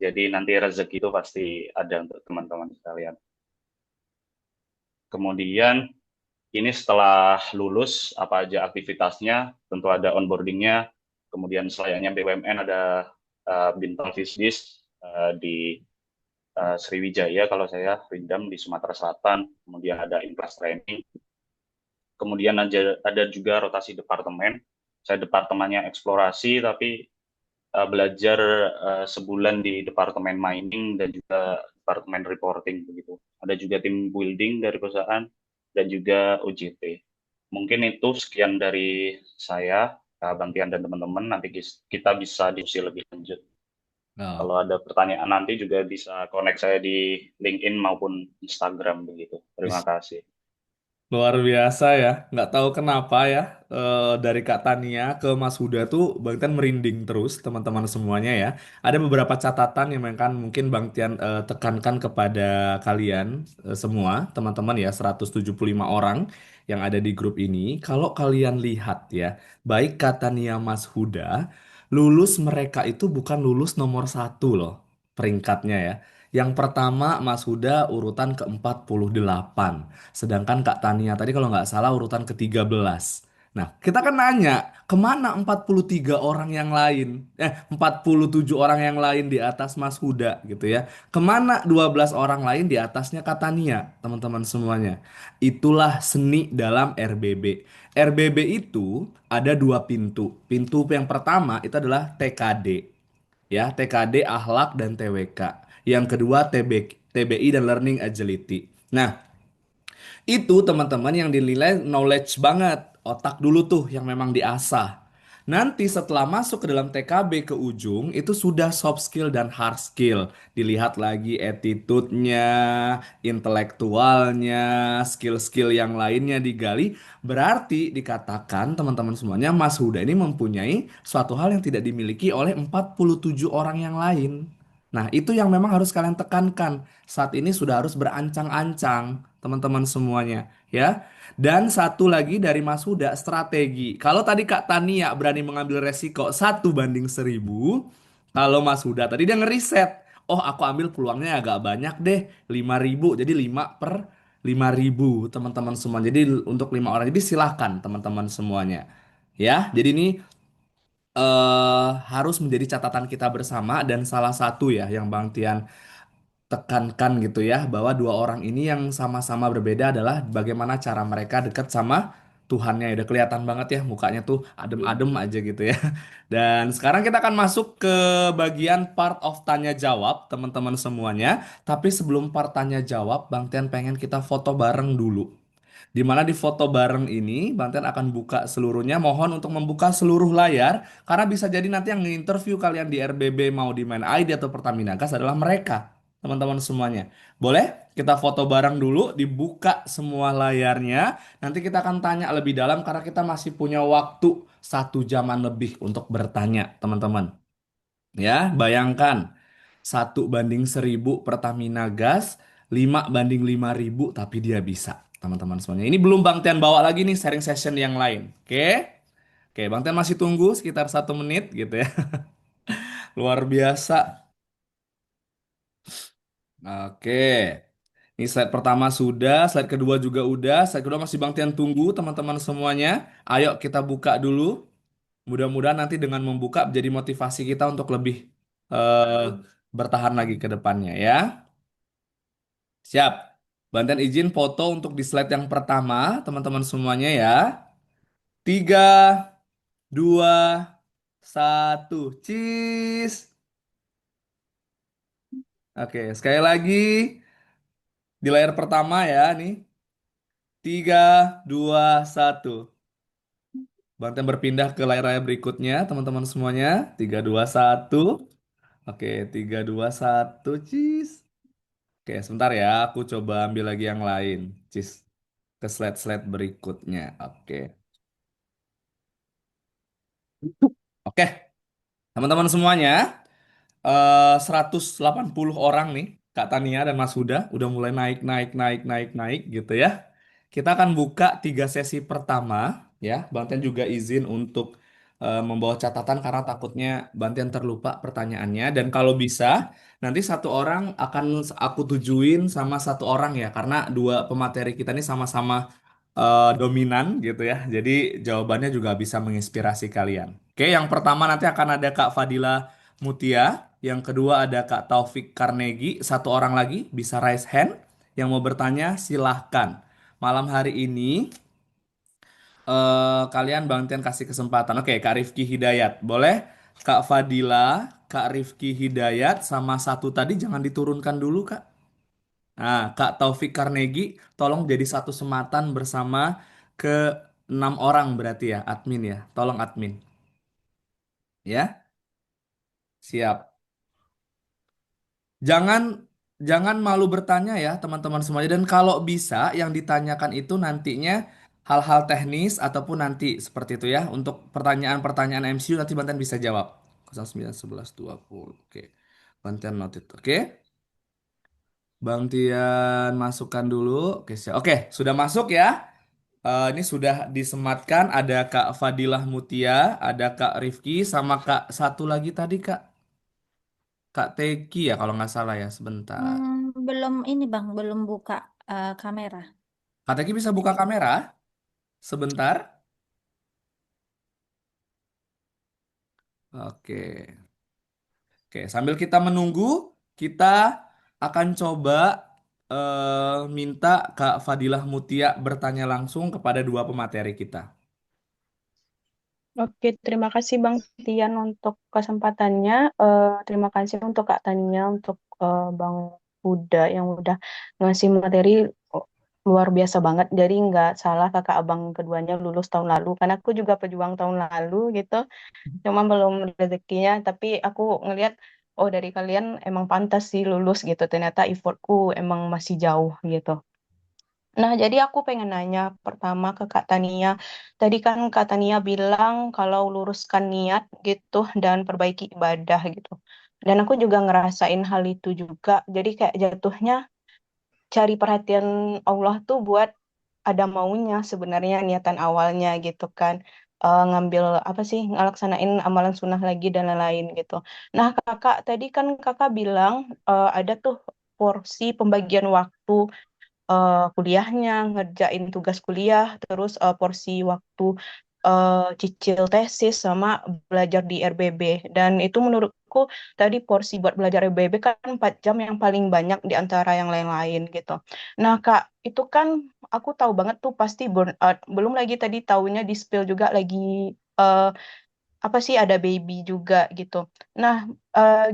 Jadi nanti rezeki itu pasti ada untuk teman-teman sekalian. Kemudian ini setelah lulus, apa aja aktivitasnya, tentu ada onboardingnya, kemudian selayaknya BUMN ada Bintang Fisdis di Sriwijaya, kalau saya Rindam di Sumatera Selatan, kemudian ada Impras Training, kemudian ada juga rotasi departemen. Saya departemennya eksplorasi, tapi belajar sebulan di departemen mining dan juga departemen reporting begitu. Ada juga tim building dari perusahaan dan juga OJT. Mungkin itu sekian dari saya, Bang Tian dan teman-teman. Nanti kita bisa diskusi lebih lanjut. oh. Kalau ada pertanyaan nanti juga bisa connect saya di LinkedIn maupun Instagram begitu. Terima kasih. Luar biasa ya, nggak tahu kenapa ya, dari Kak Tania ke Mas Huda tuh Bang Tian merinding terus teman-teman semuanya ya. Ada beberapa catatan yang kan mungkin Bang Tian tekankan kepada kalian semua teman-teman ya, 175 orang yang ada di grup ini. Kalau kalian lihat ya, baik Kak Tania Mas Huda, lulus mereka itu bukan lulus nomor satu loh peringkatnya ya. Yang pertama Mas Huda urutan ke-48. Sedangkan Kak Tania tadi kalau nggak salah urutan ke-13. Nah, kita kan nanya, kemana 43 orang yang lain? 47 orang yang lain di atas Mas Huda gitu ya. Kemana 12 orang lain di atasnya Kak Tania, teman-teman semuanya? Itulah seni dalam RBB. RBB itu ada dua pintu. Pintu yang pertama itu adalah TKD. Ya, TKD, Akhlak, dan TWK. Yang kedua TBI dan Learning Agility. Nah, itu teman-teman yang dinilai knowledge banget. Otak dulu tuh yang memang diasah. Nanti setelah masuk ke dalam TKB ke ujung itu sudah soft skill dan hard skill. Dilihat lagi attitude-nya, intelektualnya, skill-skill yang lainnya digali. Berarti dikatakan teman-teman semuanya Mas Huda ini mempunyai suatu hal yang tidak dimiliki oleh 47 orang yang lain. Nah, itu yang memang harus kalian tekankan. Saat ini sudah harus berancang-ancang, teman-teman semuanya, ya. Dan satu lagi dari Mas Huda, strategi. Kalau tadi Kak Tania berani mengambil resiko 1 banding 1000, kalau Mas Huda tadi dia ngeriset. Oh, aku ambil peluangnya agak banyak deh, 5.000. Jadi 5 per 5.000, teman-teman semua. Jadi untuk 5 orang. Jadi silahkan, teman-teman semuanya. Ya, jadi ini harus menjadi catatan kita bersama dan salah satu ya yang Bang Tian tekankan gitu ya bahwa dua orang ini yang sama-sama berbeda adalah bagaimana cara mereka dekat sama Tuhannya. Udah kelihatan banget ya mukanya tuh adem-adem aja gitu ya. Dan sekarang kita akan masuk ke bagian part of tanya jawab teman-teman semuanya. Tapi sebelum part tanya jawab, Bang Tian pengen kita foto bareng dulu. Di mana di foto bareng ini, Bang Tian akan buka seluruhnya. Mohon untuk membuka seluruh layar, karena bisa jadi nanti yang nge-interview kalian di RBB mau di Main ID atau Pertamina Gas adalah mereka, teman-teman semuanya. Boleh? Kita foto bareng dulu, dibuka semua layarnya. Nanti kita akan tanya lebih dalam karena kita masih punya waktu 1 jaman lebih untuk bertanya, teman-teman. Ya, bayangkan 1 banding 1000 Pertamina Gas, 5 banding 5.000 tapi dia bisa, teman-teman semuanya. Ini belum Bang Tian bawa lagi nih sharing session yang lain. Oke? Oke, Bang Tian masih tunggu sekitar 1 menit gitu ya. Luar biasa. Oke. Ini slide pertama sudah, slide kedua juga udah, slide kedua masih Bang Tian tunggu, teman-teman semuanya. Ayo kita buka dulu. Mudah-mudahan nanti dengan membuka menjadi motivasi kita untuk lebih eh, bertahan lagi ke depannya ya. Siap. Banten izin foto untuk di slide yang pertama, teman-teman semuanya ya. 3, 2, 1, cheese. Oke, sekali lagi di layar pertama ya nih. 3, 2, 1. Banten berpindah ke layar-layar berikutnya, teman-teman semuanya. 3, 2, 1. Oke, 3, 2, 1, cheese. Oke, sebentar ya, aku coba ambil lagi yang lain. Cheese. ke slide-slide berikutnya. Oke. Oke, teman-teman semuanya, 180 orang nih, Kak Tania dan Mas Huda, udah mulai naik, naik, naik, naik, naik gitu ya. Kita akan buka 3 sesi pertama, ya. Bang Tian juga izin untuk membawa catatan karena takutnya Bang Tian terlupa pertanyaannya. Dan kalau bisa, nanti satu orang akan aku tujuin sama satu orang ya, karena dua pemateri kita ini sama-sama dominan gitu ya. Jadi jawabannya juga bisa menginspirasi kalian. Oke, yang pertama nanti akan ada Kak Fadila Mutia, yang kedua ada Kak Taufik Karnegi, satu orang lagi bisa raise hand. Yang mau bertanya silahkan. Malam hari ini kalian Bang Tian kasih kesempatan. Oke, Kak Rifki Hidayat, boleh? Kak Fadila, Kak Rifki Hidayat, sama satu tadi jangan diturunkan dulu Kak. Nah, Kak Taufik Karnegi, tolong jadi satu sematan bersama ke 6 orang berarti ya, admin ya. Tolong admin. Ya, siap. Jangan jangan malu bertanya ya teman-teman semuanya. Dan kalau bisa yang ditanyakan itu nantinya hal-hal teknis ataupun nanti seperti itu ya. Untuk pertanyaan-pertanyaan MCU nanti Banten bisa jawab. 09 11 20. Oke. Banten noted. Oke. Bang Tian masukkan dulu. Oke, siap. Oke, sudah masuk ya. Ini sudah disematkan. Ada Kak Fadilah Mutia, ada Kak Rifki, sama Kak satu lagi tadi Kak Teki ya kalau nggak salah ya. Sebentar. Belum ini Bang, belum buka kamera. Kak Teki bisa buka kamera? Sebentar. Oke. Oke, sambil kita menunggu, kita akan coba minta Kak Fadilah Mutia bertanya langsung kepada dua pemateri kita. Oke, terima kasih Bang Tian untuk kesempatannya. Terima kasih untuk Kak Tania, untuk Bang Huda yang udah ngasih materi oh, luar biasa banget. Jadi nggak salah kakak abang keduanya lulus tahun lalu. Karena aku juga pejuang tahun lalu gitu. Cuma belum rezekinya. Tapi aku ngelihat, oh dari kalian emang pantas sih lulus gitu. Ternyata effortku emang masih jauh gitu. Nah, jadi aku pengen nanya pertama ke Kak Tania. Tadi kan Kak Tania bilang kalau luruskan niat gitu dan perbaiki ibadah gitu. Dan aku juga ngerasain hal itu juga. Jadi kayak jatuhnya cari perhatian Allah tuh buat ada maunya sebenarnya niatan awalnya gitu kan. Ngambil apa sih ngelaksanain amalan sunnah lagi dan lain-lain gitu. Nah, Kakak tadi kan Kakak bilang ada tuh porsi pembagian waktu kuliahnya, ngerjain tugas kuliah, terus porsi waktu cicil tesis sama belajar di RBB. Dan itu menurutku tadi porsi buat belajar RBB kan 4 jam yang paling banyak di antara yang lain-lain gitu. Nah, Kak, itu kan aku tahu banget tuh pasti burn out. Belum lagi tadi tahunya di spill juga lagi eh, apa sih ada baby juga gitu. Nah,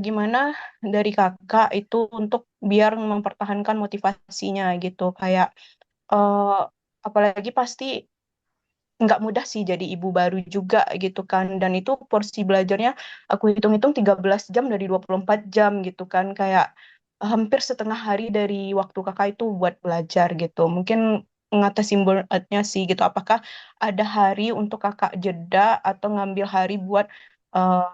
gimana dari kakak itu untuk biar mempertahankan motivasinya gitu, kayak eh, apalagi pasti nggak mudah sih jadi ibu baru juga gitu kan, dan itu porsi belajarnya aku hitung-hitung 13 jam dari 24 jam gitu kan, kayak hampir setengah hari dari waktu kakak itu buat belajar gitu. Mungkin ngatasin burnout-nya sih gitu. Apakah ada hari untuk kakak jeda atau ngambil hari buat uh,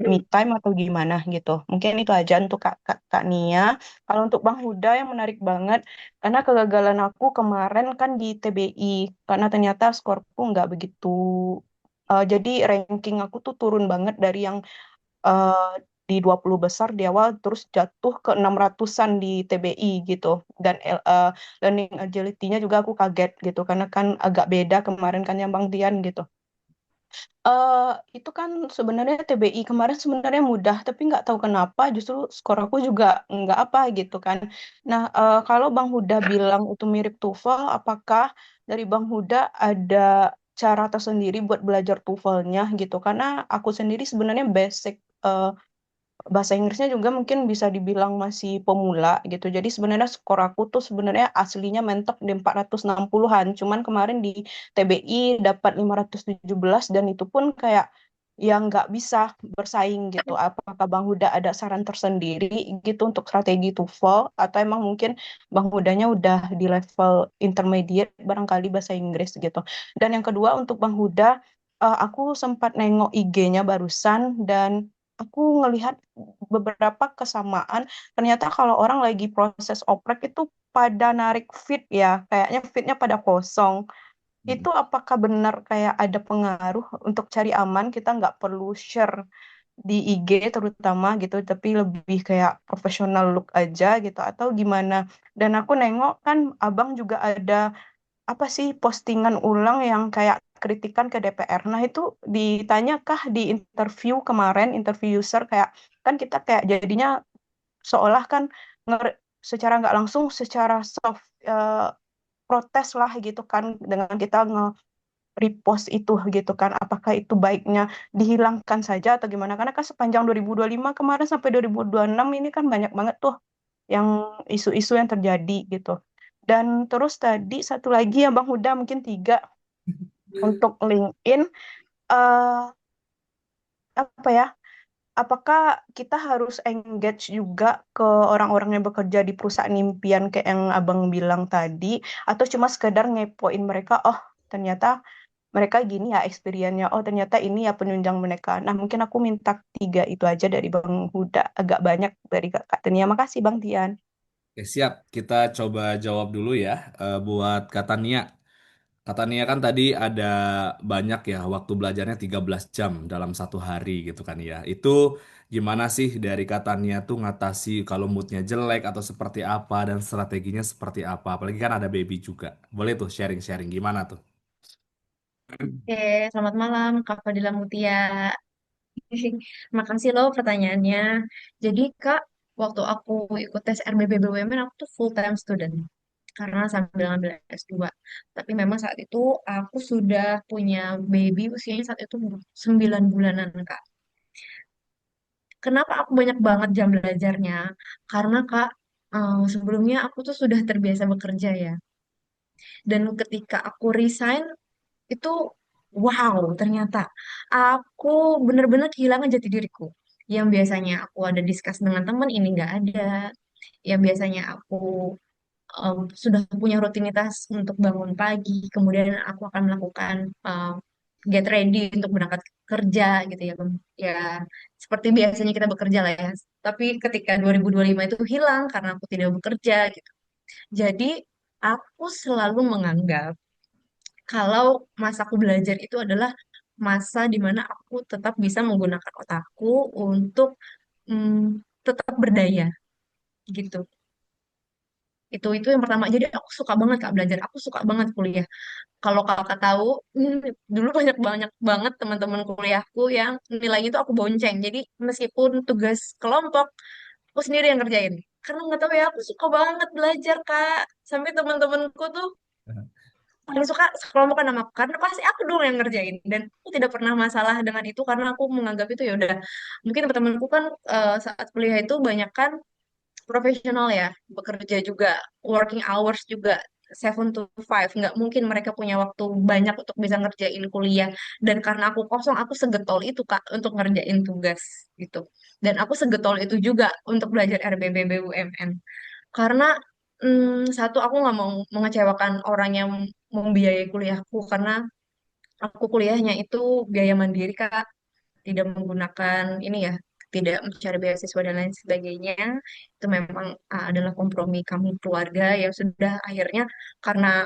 me time atau gimana gitu. Mungkin itu aja untuk Kak Nia. Kalau untuk Bang Huda yang menarik banget, karena kegagalan aku kemarin kan di TBI, karena ternyata skorku nggak begitu. Jadi ranking aku tuh turun banget dari yang eh, di 20 besar di awal terus jatuh ke 600-an di TBI gitu. Dan learning agility-nya juga aku kaget gitu karena kan agak beda kemarin kan yang Bang Dian gitu. eh itu kan sebenarnya TBI kemarin sebenarnya mudah, tapi nggak tahu kenapa justru skor aku juga nggak apa gitu kan. Nah, kalau Bang Huda bilang itu mirip TOEFL, apakah dari Bang Huda ada cara tersendiri buat belajar TOEFL-nya gitu? Karena aku sendiri sebenarnya basic eh, bahasa Inggrisnya juga mungkin bisa dibilang masih pemula gitu. Jadi sebenarnya skor aku tuh sebenarnya aslinya mentok di 460-an. Cuman kemarin di TBI dapat 517 dan itu pun kayak yang nggak bisa bersaing gitu. Apakah Bang Huda ada saran tersendiri gitu untuk strategi TOEFL atau emang mungkin Bang Hudanya udah di level intermediate barangkali bahasa Inggris gitu. Dan yang kedua untuk Bang Huda, aku sempat nengok IG-nya barusan dan aku ngelihat beberapa kesamaan. Ternyata kalau orang lagi proses oprek itu pada narik feed ya, kayaknya feednya pada kosong. Mm. Itu apakah benar kayak ada pengaruh untuk cari aman kita nggak perlu share di IG terutama gitu, tapi lebih kayak professional look aja gitu atau gimana? Dan aku nengok kan abang juga ada apa sih postingan ulang yang kayak kritikan ke DPR. Nah itu ditanyakah di interview kemarin, interview user kayak kan kita kayak jadinya seolah kan secara nggak langsung, secara soft protes lah gitu kan dengan kita repost itu gitu kan. Apakah itu baiknya dihilangkan saja atau gimana? Karena kan sepanjang 2025 kemarin sampai 2026 ini kan banyak banget tuh yang isu-isu yang terjadi gitu. Dan terus tadi satu lagi ya Bang Huda mungkin tiga untuk LinkedIn eh apa ya? Apakah kita harus engage juga ke orang-orang yang bekerja di perusahaan impian kayak yang Abang bilang tadi atau cuma sekedar ngepoin mereka, oh ternyata mereka gini ya experience-nya. Oh, ternyata ini ya penunjang mereka. Nah, mungkin aku minta tiga itu aja dari Bang Huda. Agak banyak dari Kak Tania. Makasih, Bang Tian. Oke, siap. Kita coba jawab dulu ya buat Kak Tania. Kata Nia kan tadi ada banyak ya waktu belajarnya 13 jam dalam satu hari gitu kan ya. Itu gimana sih dari Kata Nia tuh ngatasi kalau moodnya jelek atau seperti apa dan strateginya seperti apa. Apalagi kan ada baby juga. Boleh tuh sharing-sharing gimana tuh? Oke, selamat malam Kak Fadila Mutia. Makasih loh pertanyaannya. Jadi Kak, waktu aku ikut tes RBB BUMN, aku tuh full time student karena sambil ngambil S2. Tapi memang saat itu aku sudah punya baby usianya saat itu 9 bulanan Kak. Kenapa aku banyak banget jam belajarnya? Karena Kak, sebelumnya aku tuh sudah terbiasa bekerja ya. Dan ketika aku resign, itu wow, ternyata aku bener-bener kehilangan jati diriku. Yang biasanya aku ada discuss dengan teman, ini nggak ada. Yang biasanya aku sudah punya rutinitas untuk bangun pagi, kemudian aku akan melakukan get ready untuk berangkat kerja gitu ya, Bang. Ya, seperti biasanya kita bekerja lah ya. Tapi ketika 2025 itu hilang karena aku tidak bekerja gitu. Jadi aku selalu menganggap kalau masaku belajar itu adalah masa di mana aku tetap bisa menggunakan otakku untuk tetap berdaya gitu. Itu yang pertama. Jadi aku suka banget Kak belajar. Aku suka banget kuliah. Kalau Kakak tahu, dulu banyak banyak banget teman-teman kuliahku yang nilainya itu aku bonceng. Jadi meskipun tugas kelompok, aku sendiri yang ngerjain. Karena nggak tahu ya, aku suka banget belajar Kak. Sampai teman-temanku tuh paling suka sekelompok sama aku karena pasti aku dulu yang ngerjain dan aku tidak pernah masalah dengan itu karena aku menganggap itu ya udah mungkin teman-temanku kan saat kuliah itu banyak kan profesional ya bekerja juga working hours juga 7 to 5 nggak mungkin mereka punya waktu banyak untuk bisa ngerjain kuliah dan karena aku kosong aku segetol itu Kak untuk ngerjain tugas gitu dan aku segetol itu juga untuk belajar RBB BUMN karena satu aku nggak mau mengecewakan orang yang membiayai kuliahku karena aku kuliahnya itu biaya mandiri Kak, tidak menggunakan ini ya, tidak mencari beasiswa dan lain sebagainya. Itu memang adalah kompromi kami keluarga yang sudah akhirnya karena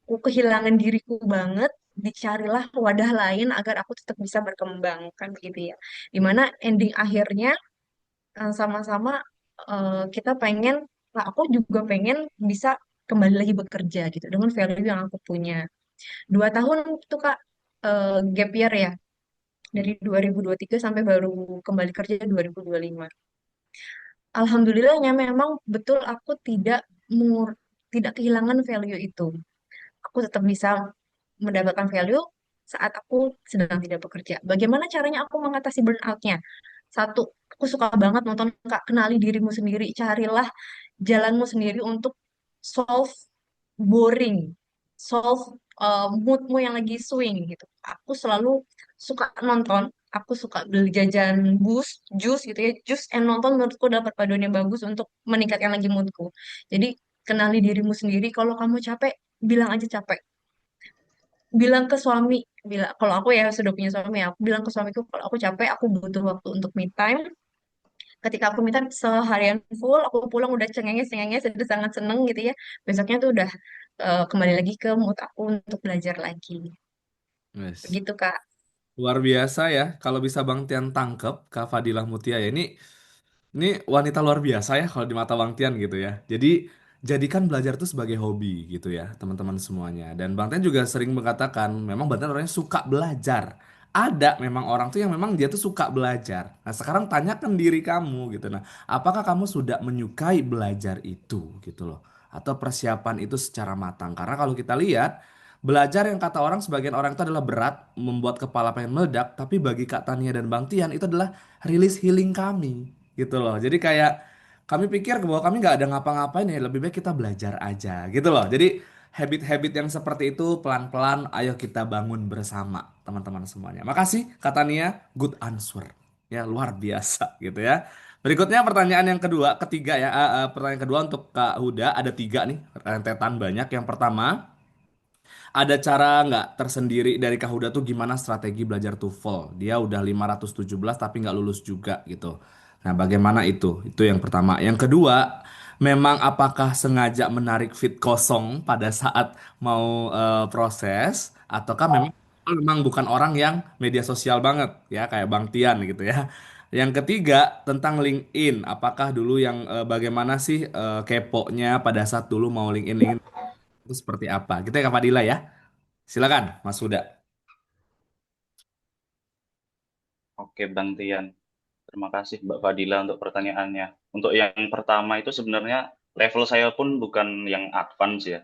aku kehilangan diriku banget, dicarilah wadah lain agar aku tetap bisa berkembang kan begitu ya. Dimana ending akhirnya sama-sama kita pengen, nah aku juga pengen bisa kembali lagi bekerja gitu dengan value yang aku punya. 2 tahun itu Kak gap year ya dari 2023 sampai baru kembali kerja 2025. Alhamdulillahnya memang betul aku tidak kehilangan value itu. Aku tetap bisa mendapatkan value saat aku sedang tidak bekerja. Bagaimana caranya aku mengatasi burnout-nya? Satu, aku suka banget nonton Kak, kenali dirimu sendiri, carilah jalanmu sendiri untuk solve boring, solve moodmu yang lagi swing gitu. Aku selalu suka nonton aku suka beli jajan bus, jus gitu ya. Jus and nonton menurutku adalah perpaduan yang bagus untuk meningkatkan lagi moodku. Jadi kenali dirimu sendiri. Kalau kamu capek, bilang aja capek. Bilang ke suami, bilang kalau aku ya sudah punya suami, aku bilang ke suamiku kalau aku capek, aku butuh waktu untuk me time. Ketika aku me time seharian full, aku pulang udah cengenges-cengenges, udah sangat seneng gitu ya. Besoknya tuh udah kembali lagi ke mood aku untuk belajar lagi. Wes. Begitu, Kak. Luar biasa ya, kalau bisa Bang Tian tangkep Kak Fadilah Mutia ya. Ini wanita luar biasa ya kalau di mata Bang Tian gitu ya. Jadi jadikan belajar itu sebagai hobi gitu ya teman-teman semuanya. Dan Bang Tian juga sering mengatakan memang Bang Tian orangnya suka belajar. Ada memang orang tuh yang memang dia tuh suka belajar. Nah sekarang tanyakan diri kamu gitu. Nah apakah kamu sudah menyukai belajar itu gitu loh. Atau persiapan itu secara matang. Karena kalau kita lihat belajar yang kata orang sebagian orang itu adalah berat, membuat kepala pengen meledak, tapi bagi Kak Tania dan Bang Tian itu adalah rilis healing kami gitu loh. Jadi kayak kami pikir bahwa kami nggak ada ngapa-ngapain ya, lebih baik kita belajar aja gitu loh. Jadi habit-habit yang seperti itu pelan-pelan ayo kita bangun bersama teman-teman semuanya. Makasih Kak Tania, good answer. Ya luar biasa gitu ya. Berikutnya pertanyaan yang kedua, ketiga ya. Pertanyaan kedua untuk Kak Huda ada tiga nih rentetan banyak. Yang pertama, ada cara nggak tersendiri dari Kak Huda tuh gimana strategi belajar TOEFL? Dia udah 517 tapi nggak lulus juga gitu. Nah, bagaimana itu? Itu yang pertama. Yang kedua, memang apakah sengaja menarik fit kosong pada saat mau proses ataukah memang bukan orang yang media sosial banget ya kayak Bang Tian gitu ya. Yang ketiga tentang LinkedIn, apakah dulu yang bagaimana sih keponya pada saat dulu mau LinkedIn itu seperti apa? Kita ya Kak Fadila ya. Silakan, Mas Huda. Oke, Bang Tian. Terima kasih Mbak Fadila untuk pertanyaannya. Untuk yang pertama itu sebenarnya level saya pun bukan yang advance ya.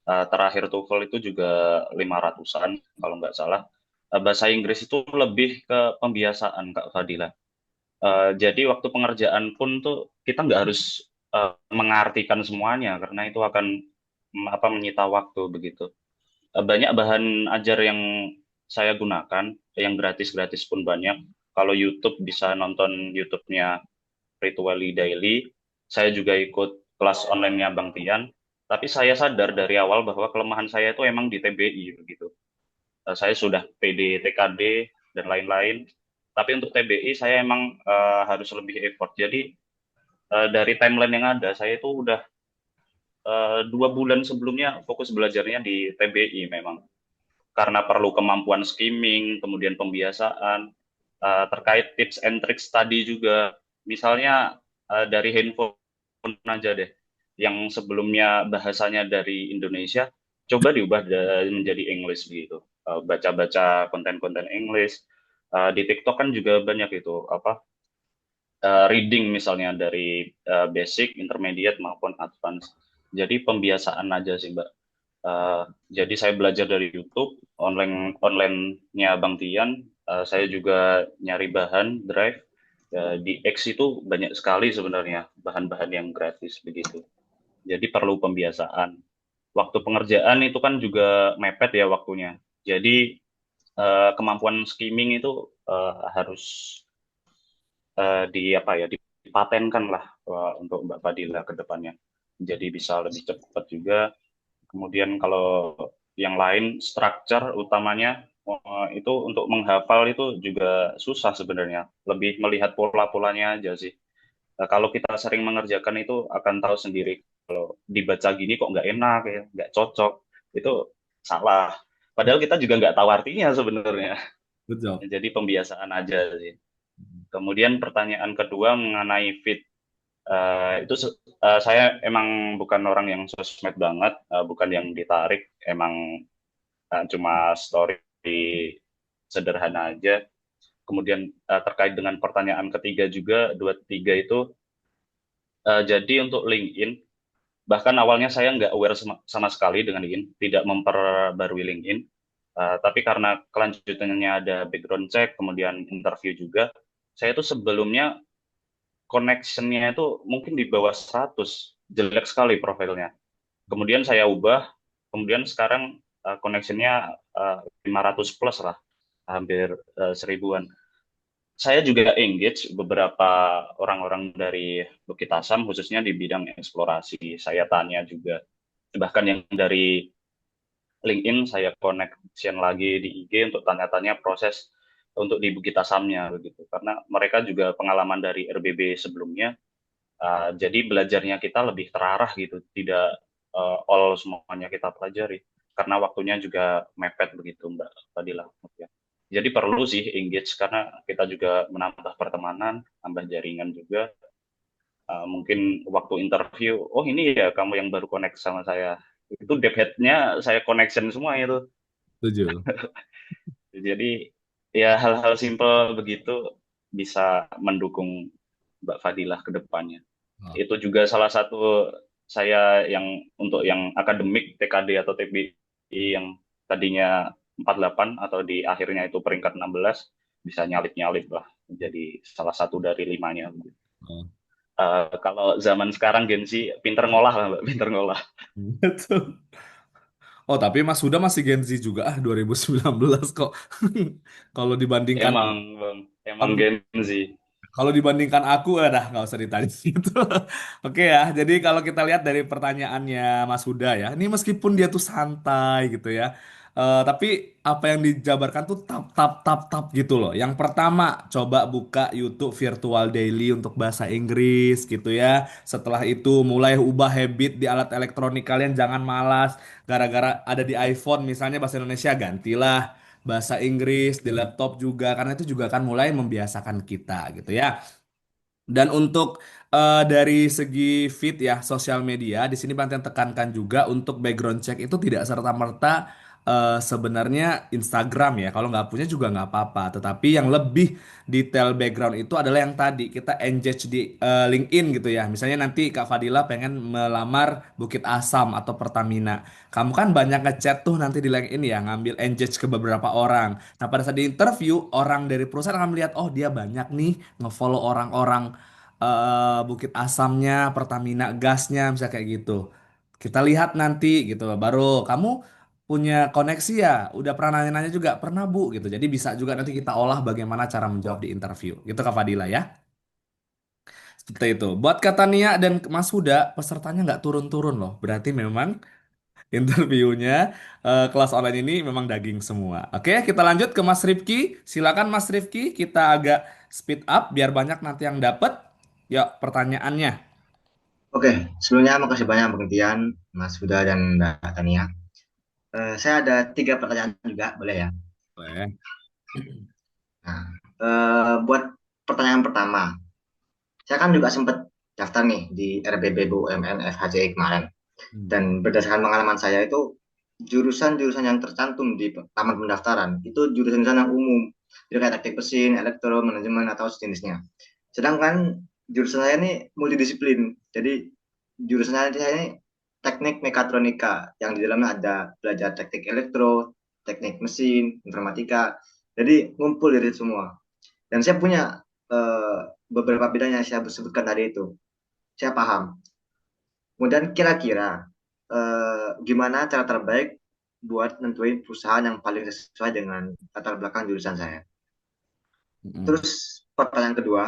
Terakhir TOEFL itu juga 500-an kalau nggak salah. Bahasa Inggris itu lebih ke pembiasaan Kak Fadila. Jadi waktu pengerjaan pun tuh kita nggak harus mengartikan semuanya karena itu akan menyita waktu begitu. Banyak bahan ajar yang saya gunakan, yang gratis-gratis pun banyak. Kalau YouTube bisa nonton YouTube-nya Ritually Daily. Saya juga ikut kelas online-nya Bang Tian. Tapi saya sadar dari awal bahwa kelemahan saya itu emang di TBI begitu. Saya sudah PD, TKD, dan lain-lain. Tapi untuk TBI saya emang harus lebih effort. Jadi dari timeline yang ada, saya itu udah 2 bulan sebelumnya fokus belajarnya di TBI memang. Karena perlu kemampuan skimming, kemudian pembiasaan, terkait tips and tricks tadi juga. Misalnya dari handphone aja deh, yang sebelumnya bahasanya dari Indonesia, coba diubah menjadi English gitu. Baca-baca konten-konten English. Di TikTok kan juga banyak itu apa reading misalnya dari basic, intermediate maupun advance. Jadi pembiasaan aja sih Mbak. Jadi saya belajar dari YouTube, online-nya Bang Tian. Saya juga nyari bahan drive. Di X itu banyak sekali sebenarnya bahan-bahan yang gratis begitu. Jadi perlu pembiasaan. Waktu pengerjaan itu kan juga mepet ya waktunya. Jadi kemampuan skimming itu harus di apa ya dipatenkan lah untuk Mbak Fadila ke depannya. Jadi bisa lebih cepat juga. Kemudian kalau yang lain structure utamanya itu untuk menghafal itu juga susah sebenarnya. Lebih melihat pola-polanya aja sih. Kalau kita sering mengerjakan itu akan tahu sendiri kalau dibaca gini kok nggak enak ya, nggak cocok. Itu salah. Padahal kita juga nggak tahu artinya sebenarnya. Good job. Jadi pembiasaan aja sih. Kemudian pertanyaan kedua mengenai fit. Saya emang bukan orang yang sosmed banget, bukan yang ditarik, emang cuma story sederhana aja. Kemudian terkait dengan pertanyaan ketiga juga, dua tiga itu, jadi untuk LinkedIn, bahkan awalnya saya nggak aware sama sekali dengan LinkedIn, tidak memperbarui LinkedIn, tapi karena kelanjutannya ada background check, kemudian interview juga, saya itu sebelumnya connection-nya itu mungkin di bawah 100, jelek sekali profilnya. Kemudian saya ubah, kemudian sekarang connection-nya 500 plus lah, hampir 1000-an. saya juga engage beberapa orang-orang dari Bukit Asam, khususnya di bidang eksplorasi. Saya tanya juga, bahkan yang dari LinkedIn saya connection lagi di IG untuk tanya-tanya proses untuk di Bukit Asamnya begitu. Karena mereka juga pengalaman dari RBB sebelumnya, jadi belajarnya kita lebih terarah gitu, tidak all semuanya kita pelajari. Karena waktunya juga mepet begitu, Mbak Fadila. Ya. Jadi perlu sih engage karena kita juga menambah pertemanan, tambah jaringan juga. Mungkin waktu interview, oh ini ya kamu yang baru connect sama saya. Itu dev head-nya saya connection semua itu. Setuju. Jadi ya hal-hal simple begitu bisa mendukung Mbak Fadilah ke depannya. Oh, Itu juga salah satu saya yang untuk yang akademik TKD atau TBI yang tadinya 48 atau di akhirnya itu peringkat 16 bisa nyalip-nyalip lah menjadi salah satu dari limanya. oh. Kalau zaman sekarang Gen Z pinter ngolah lah Mbak, pinter ngolah. Betul. Oh, tapi Mas Huda masih Gen Z juga 2019 kok. Kalau dibandingkan Emang Bang, emang Gen Z. Kalau dibandingkan aku, dah nggak usah ditanya gitu. Oke ya, jadi kalau kita lihat dari pertanyaannya Mas Huda ya, ini meskipun dia tuh santai gitu ya, tapi apa yang dijabarkan tuh tap tap tap tap gitu loh. Yang pertama, coba buka YouTube Virtual Daily untuk bahasa Inggris gitu ya. Setelah itu mulai ubah habit di alat elektronik kalian, jangan malas. Gara-gara ada di iPhone misalnya bahasa Indonesia, gantilah bahasa Inggris di laptop juga karena itu juga akan mulai membiasakan kita gitu ya. Dan untuk dari segi feed ya sosial media di sini Banten tekankan juga untuk background check itu tidak serta-merta sebenarnya Instagram ya. Kalau nggak punya juga nggak apa-apa. Tetapi yang lebih detail background itu adalah yang tadi kita engage di LinkedIn gitu ya. Misalnya nanti Kak Fadila pengen melamar Bukit Asam atau Pertamina. Kamu kan banyak ngechat tuh nanti di LinkedIn ya, ngambil engage ke beberapa orang. Nah pada saat di interview orang dari perusahaan akan melihat oh dia banyak nih ngefollow orang-orang Bukit Asamnya, Pertamina gasnya, misalnya kayak gitu. Kita lihat nanti gitu, baru kamu punya koneksi ya, udah pernah nanya-nanya juga, pernah Bu gitu. Jadi bisa juga nanti kita olah bagaimana cara menjawab di interview. Gitu Kak Fadila ya. Seperti itu. Buat kata Nia dan Mas Huda, pesertanya nggak turun-turun loh. Berarti memang interviewnya kelas online ini memang daging semua. Oke, kita lanjut ke Mas Rifki. Silakan Mas Rifki, kita agak speed up biar banyak nanti yang dapat. Yuk, pertanyaannya. Oke, sebelumnya makasih banyak pengertian Mas Huda dan Mbak Tania. Saya ada 3 pertanyaan juga, boleh ya? Boleh. Nah, buat pertanyaan pertama, saya kan juga sempat daftar nih di RBB BUMN FHCI kemarin. Hmm. Dan berdasarkan pengalaman saya itu, jurusan-jurusan yang tercantum di taman pendaftaran itu jurusan-jurusan yang umum. Jadi kayak teknik mesin, elektro, manajemen, atau sejenisnya. Sedangkan jurusan saya ini multidisiplin. Jadi jurusan saya ini teknik mekatronika yang di dalamnya ada belajar teknik elektro, teknik mesin, informatika. Jadi ngumpul dari semua. Dan saya punya beberapa bidang yang saya sebutkan tadi itu. Saya paham. Kemudian kira-kira gimana cara terbaik buat nentuin perusahaan yang paling sesuai dengan latar belakang jurusan saya. Mm-mm. Terus pertanyaan kedua,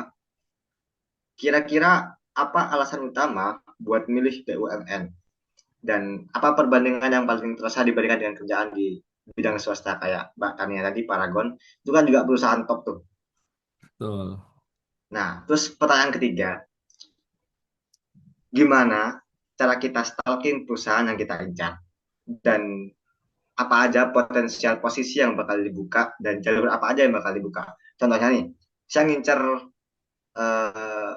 kira-kira apa alasan utama buat milih BUMN? Dan apa perbandingan yang paling terasa dibandingkan dengan kerjaan di bidang swasta kayak Mbak Tania tadi, Paragon, itu kan juga perusahaan top tuh. Betul. Nah, terus pertanyaan ketiga, gimana cara kita stalking perusahaan yang kita incar? Dan apa aja potensial posisi yang bakal dibuka dan jalur apa aja yang bakal dibuka? Contohnya nih, saya ngincer eh,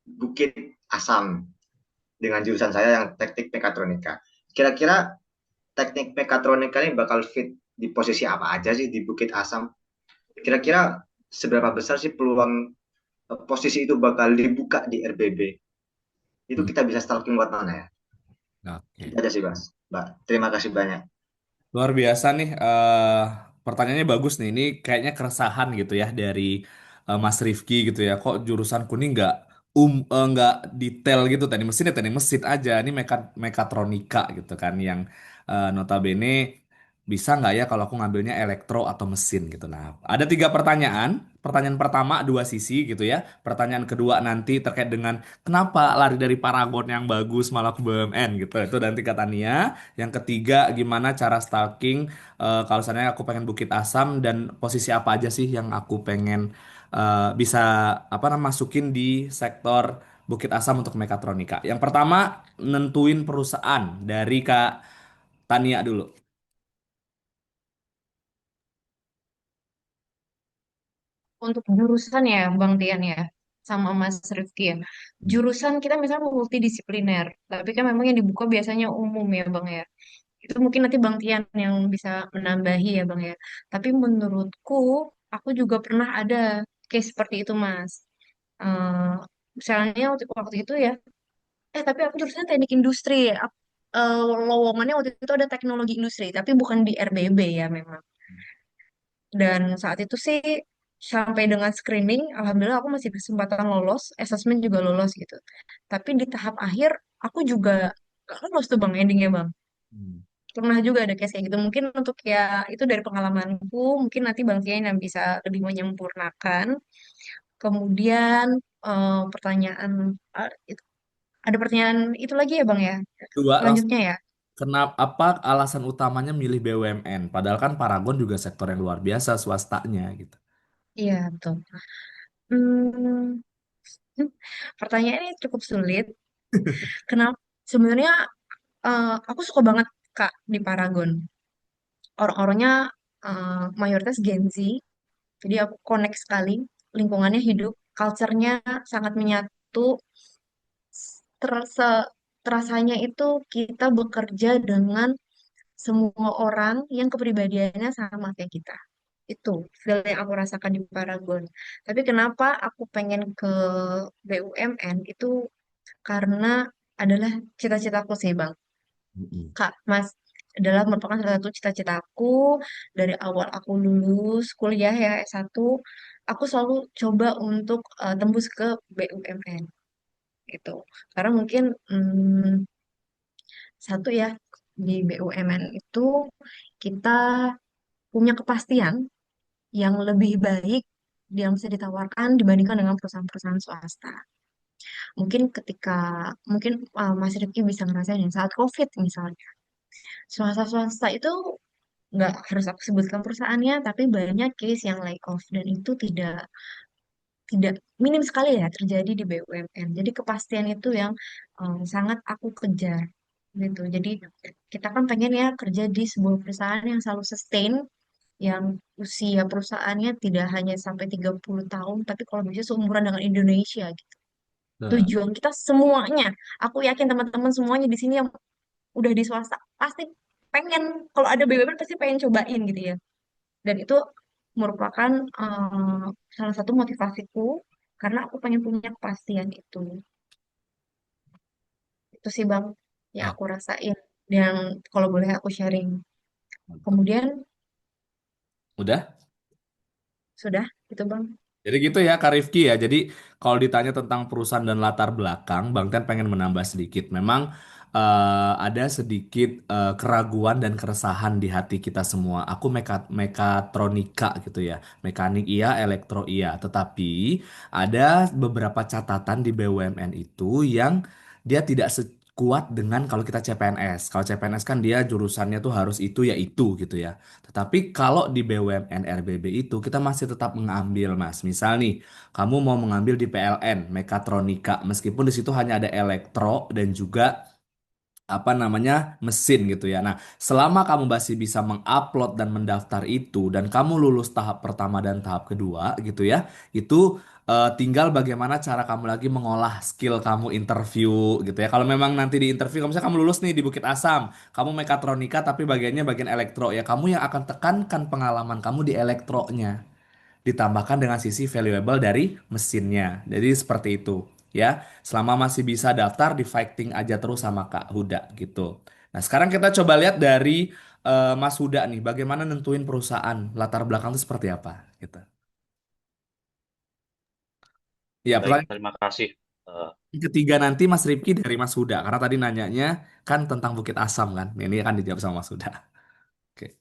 Bukit Asam dengan jurusan saya yang teknik mekatronika. Kira-kira teknik mekatronika ini bakal fit di posisi apa aja sih di Bukit Asam? Kira-kira seberapa besar sih peluang posisi itu bakal dibuka di RBB? Itu Hmm. kita bisa stalking buat mana ya? Oke. Itu aja sih, Mas. Mbak, terima kasih banyak. Luar biasa nih. Pertanyaannya bagus nih. Ini kayaknya keresahan gitu ya dari Mas Rifki gitu ya. Kok jurusanku ini nggak detail gitu. Teknik mesin ya teknik mesin aja. Ini mekatronika gitu kan yang notabene bisa nggak ya kalau aku ngambilnya elektro atau mesin gitu. Nah, ada 3 pertanyaan. pertanyaan pertama dua sisi gitu ya. Pertanyaan kedua nanti terkait dengan kenapa lari dari Paragon yang bagus malah ke BUMN gitu. Itu nanti kata Nia. Yang ketiga gimana cara stalking kalau misalnya aku pengen Bukit Asam dan posisi apa aja sih yang aku pengen bisa apa namanya masukin di sektor Bukit Asam untuk mekatronika. Yang pertama nentuin perusahaan dari Kak Tania dulu. Untuk jurusan ya, Bang Tian ya, sama Mas Rifki ya. Jurusan kita misalnya multidisipliner, tapi kan memang yang dibuka biasanya umum ya, Bang ya. Itu mungkin nanti Bang Tian yang bisa menambahi ya, Bang ya. Tapi menurutku, aku juga pernah ada case seperti itu, Mas. Eh, Misalnya waktu itu ya, tapi aku jurusan teknik industri ya. Lowongannya waktu itu ada teknologi industri, tapi bukan di RBB ya memang. Dan saat itu sih sampai dengan screening, alhamdulillah aku masih kesempatan lolos, asesmen juga lolos gitu. Tapi di tahap akhir aku juga gak lolos tuh bang endingnya bang. Hmm. Pernah juga ada case kayak gitu. Mungkin untuk ya itu dari pengalamanku, mungkin nanti bang Tian yang bisa lebih menyempurnakan. Kemudian pertanyaan ada pertanyaan itu lagi ya bang ya, Dua, langsung selanjutnya ya. kenapa apa alasan utamanya milih BUMN? Padahal kan Paragon juga sektor yang luar biasa swastanya gitu. Iya betul. Hmm, pertanyaannya cukup sulit. Kenapa? Sebenarnya aku suka banget Kak di Paragon. Orang-orangnya mayoritas Gen Z, jadi aku connect sekali. Lingkungannya hidup, culture-nya sangat menyatu. Terasa terasanya itu kita bekerja dengan semua orang yang kepribadiannya sama kayak kita. Itu feel yang aku rasakan di Paragon. Tapi kenapa aku pengen ke BUMN itu karena adalah cita-citaku sih Bang. Mm-mm. Kak, Mas, adalah merupakan salah satu cita-citaku dari awal aku lulus kuliah ya S1, aku selalu coba untuk tembus ke BUMN gitu. Karena mungkin satu ya di BUMN itu kita punya kepastian yang lebih baik yang bisa ditawarkan dibandingkan dengan perusahaan-perusahaan swasta. Mungkin mungkin Mas Rifki bisa ngerasain ya saat COVID misalnya. Swasta-swasta itu nggak harus aku sebutkan perusahaannya, tapi banyak case yang layoff dan itu tidak tidak minim sekali ya terjadi di BUMN. Jadi kepastian itu yang sangat aku kejar gitu. Jadi kita kan pengen ya kerja di sebuah perusahaan yang selalu sustain, yang usia perusahaannya tidak hanya sampai 30 tahun, tapi kalau bisa seumuran dengan Indonesia gitu. Nah, Tujuan kita semuanya, aku yakin teman-teman semuanya di sini yang udah di swasta pasti pengen kalau ada BUMN pasti pengen cobain gitu ya. Dan itu merupakan salah satu motivasiku karena aku pengen punya kepastian itu. Itu sih Bang yang ah, aku rasain. Yang kalau boleh aku sharing. mantap. Kemudian Udah? sudah itu Bang. Jadi gitu ya Kak Rifki ya. Jadi kalau ditanya tentang perusahaan dan latar belakang, Bang Ten pengen menambah sedikit. Memang ada sedikit keraguan dan keresahan di hati kita semua. Aku mekatronika gitu ya. Mekanik iya, elektro iya. Tetapi ada beberapa catatan di BUMN itu yang dia tidak sekuat dengan kalau kita CPNS. Kalau CPNS kan dia jurusannya tuh harus itu ya itu gitu ya. Tetapi kalau di BUMN RBB itu kita masih tetap mengambil Mas. Misal nih, kamu mau mengambil di PLN, Mekatronika, meskipun di situ hanya ada elektro dan juga apa namanya mesin gitu ya. Nah, selama kamu masih bisa mengupload dan mendaftar itu dan kamu lulus tahap pertama dan tahap kedua gitu ya, itu tinggal bagaimana cara kamu lagi mengolah skill kamu interview gitu ya. Kalau memang nanti di interview, kalau misalnya kamu lulus nih di Bukit Asam, kamu mekatronika tapi bagiannya bagian elektro ya, kamu yang akan tekankan pengalaman kamu di elektronya ditambahkan dengan sisi valuable dari mesinnya. Jadi seperti itu ya. Selama masih bisa daftar di fighting aja terus sama Kak Huda gitu. Nah, sekarang kita coba lihat dari Mas Huda nih, bagaimana nentuin perusahaan latar belakang itu seperti apa gitu. Ya, Baik, pertanyaan terima kasih. Eh, ketiga nanti Mas Rifki dari Mas Huda karena tadi nanyanya kan tentang Bukit Asam kan. Ini akan dijawab sama Mas Huda. Oke.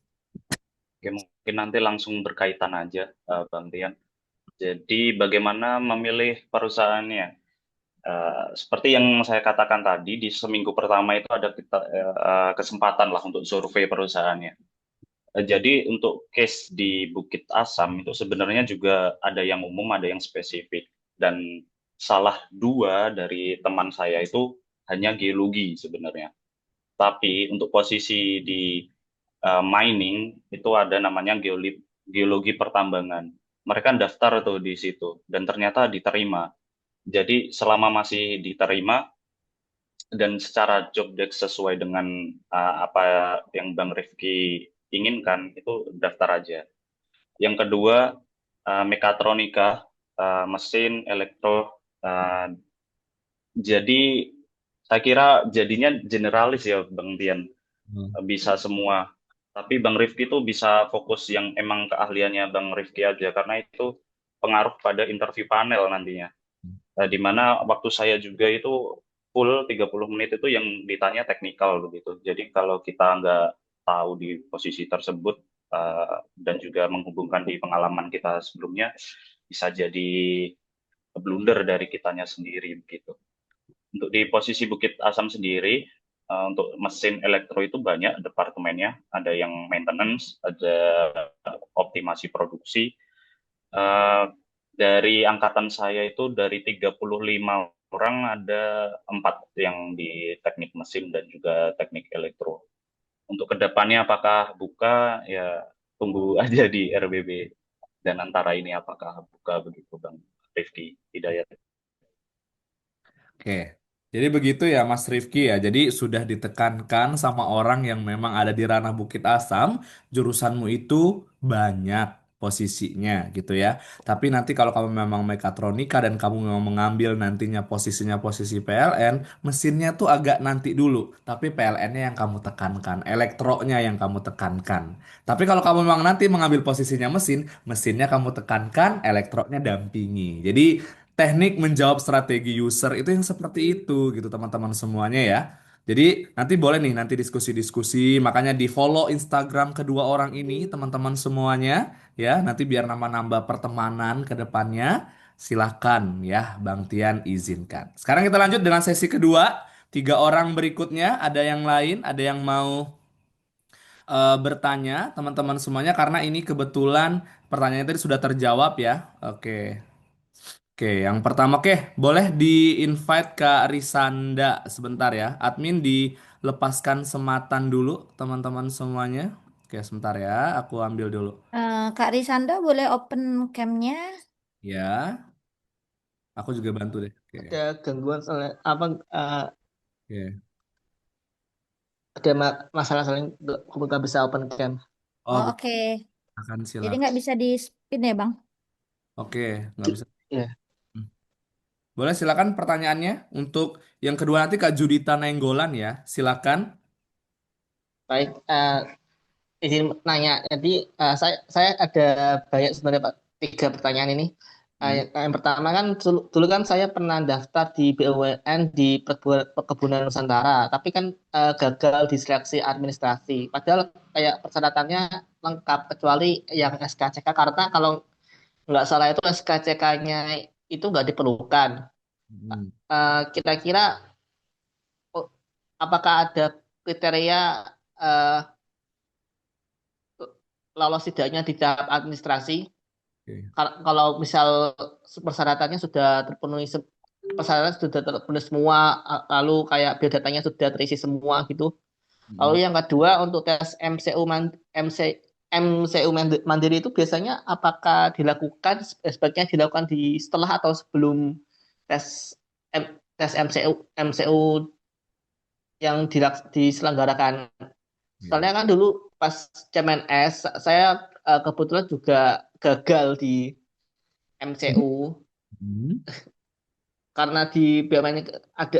Oke, mungkin nanti langsung berkaitan aja, Bang Tian. Jadi bagaimana memilih perusahaannya? Seperti yang saya katakan tadi, di seminggu pertama itu ada kesempatan lah untuk survei perusahaannya. Jadi untuk case di Bukit Asam itu sebenarnya juga ada yang umum, ada yang spesifik. Dan salah dua dari teman saya itu hanya geologi sebenarnya. Tapi untuk posisi di mining itu ada namanya geologi pertambangan. Mereka daftar tuh di situ dan ternyata diterima. Jadi selama masih diterima dan secara job desk sesuai dengan apa yang Bang Rifki inginkan, itu daftar aja. Yang kedua, mekatronika, mesin, elektro. Jadi saya kira jadinya generalis ya Bang Tian, bisa semua. Tapi Bang Rifki itu bisa fokus yang emang keahliannya Bang Rifki aja, karena itu pengaruh pada interview panel nantinya. Di mana waktu saya juga itu full 30 menit itu yang ditanya teknikal begitu. Jadi kalau kita nggak tahu di posisi tersebut dan juga menghubungkan di pengalaman kita sebelumnya, bisa jadi blunder dari kitanya sendiri begitu. Untuk di posisi Bukit Asam sendiri, untuk mesin elektro itu banyak departemennya. Ada yang maintenance, ada optimasi produksi. Dari angkatan saya itu dari 35 orang ada 4 yang di teknik mesin dan juga teknik elektro. Untuk kedepannya apakah buka, ya tunggu aja di RBB. Dan antara ini apakah buka begitu Bang Rifki Hidayat. Oke, jadi begitu ya Mas Rifki ya. Jadi sudah ditekankan sama orang yang memang ada di ranah Bukit Asam, jurusanmu itu banyak posisinya gitu ya. Tapi nanti kalau kamu memang mekatronika dan kamu memang mengambil nantinya posisinya posisi PLN, mesinnya tuh agak nanti dulu. Tapi PLN-nya yang kamu tekankan, elektronya yang kamu tekankan. Tapi kalau kamu memang nanti mengambil posisinya mesin, mesinnya kamu tekankan, elektronya dampingi. Jadi teknik menjawab strategi user itu yang seperti itu gitu teman-teman semuanya ya. Jadi nanti boleh nih nanti diskusi-diskusi, makanya di follow Instagram kedua orang ini teman-teman semuanya ya. Nanti biar nambah-nambah pertemanan ke depannya. Silahkan ya Bang Tian izinkan. Sekarang kita lanjut dengan sesi kedua. Tiga orang berikutnya ada yang lain, ada yang mau bertanya teman-teman semuanya karena ini kebetulan pertanyaannya tadi sudah terjawab ya. Oke. Oke, yang pertama, oke, boleh di-invite Kak Risanda sebentar ya. Admin dilepaskan sematan dulu, teman-teman semuanya. Oke, sebentar ya, aku ambil dulu. Kak Risanda boleh open cam-nya? Ya, aku juga bantu deh. Oke, Ada gangguan soalnya apa oke. ada masalah soalnya nggak bisa open cam. Oh, Oh, oke. akan Jadi silakan. nggak bisa di-spin ya, Bang? Oke, nggak bisa. Ya, Hmm. Boleh silakan pertanyaannya untuk yang kedua nanti Kak Judita Nainggolan ya. Silakan. baik. Izin nanya. Jadi saya ada banyak sebenarnya Pak, 3 pertanyaan ini. Hmm. Yang pertama kan dulu kan saya pernah daftar di BUMN di Perkebunan Nusantara, tapi kan gagal di seleksi administrasi. Padahal kayak persyaratannya lengkap kecuali yang SKCK karena kalau nggak salah itu SKCK-nya itu nggak diperlukan. Hmm. Kira-kira oh, apakah ada kriteria eh, lolos tidaknya di tahap administrasi? Oke. Kalau misal persyaratannya sudah terpenuhi, persyaratan sudah terpenuhi semua, lalu kayak biodatanya sudah terisi semua gitu. Lalu Hmm. yang kedua untuk tes MCU mandiri itu biasanya apakah dilakukan sebaiknya dilakukan di setelah atau sebelum tes tes MCU yang diselenggarakan. Ya. Soalnya kan dulu pas CMNS saya kebetulan juga gagal di MCU Hmm. karena di BUMN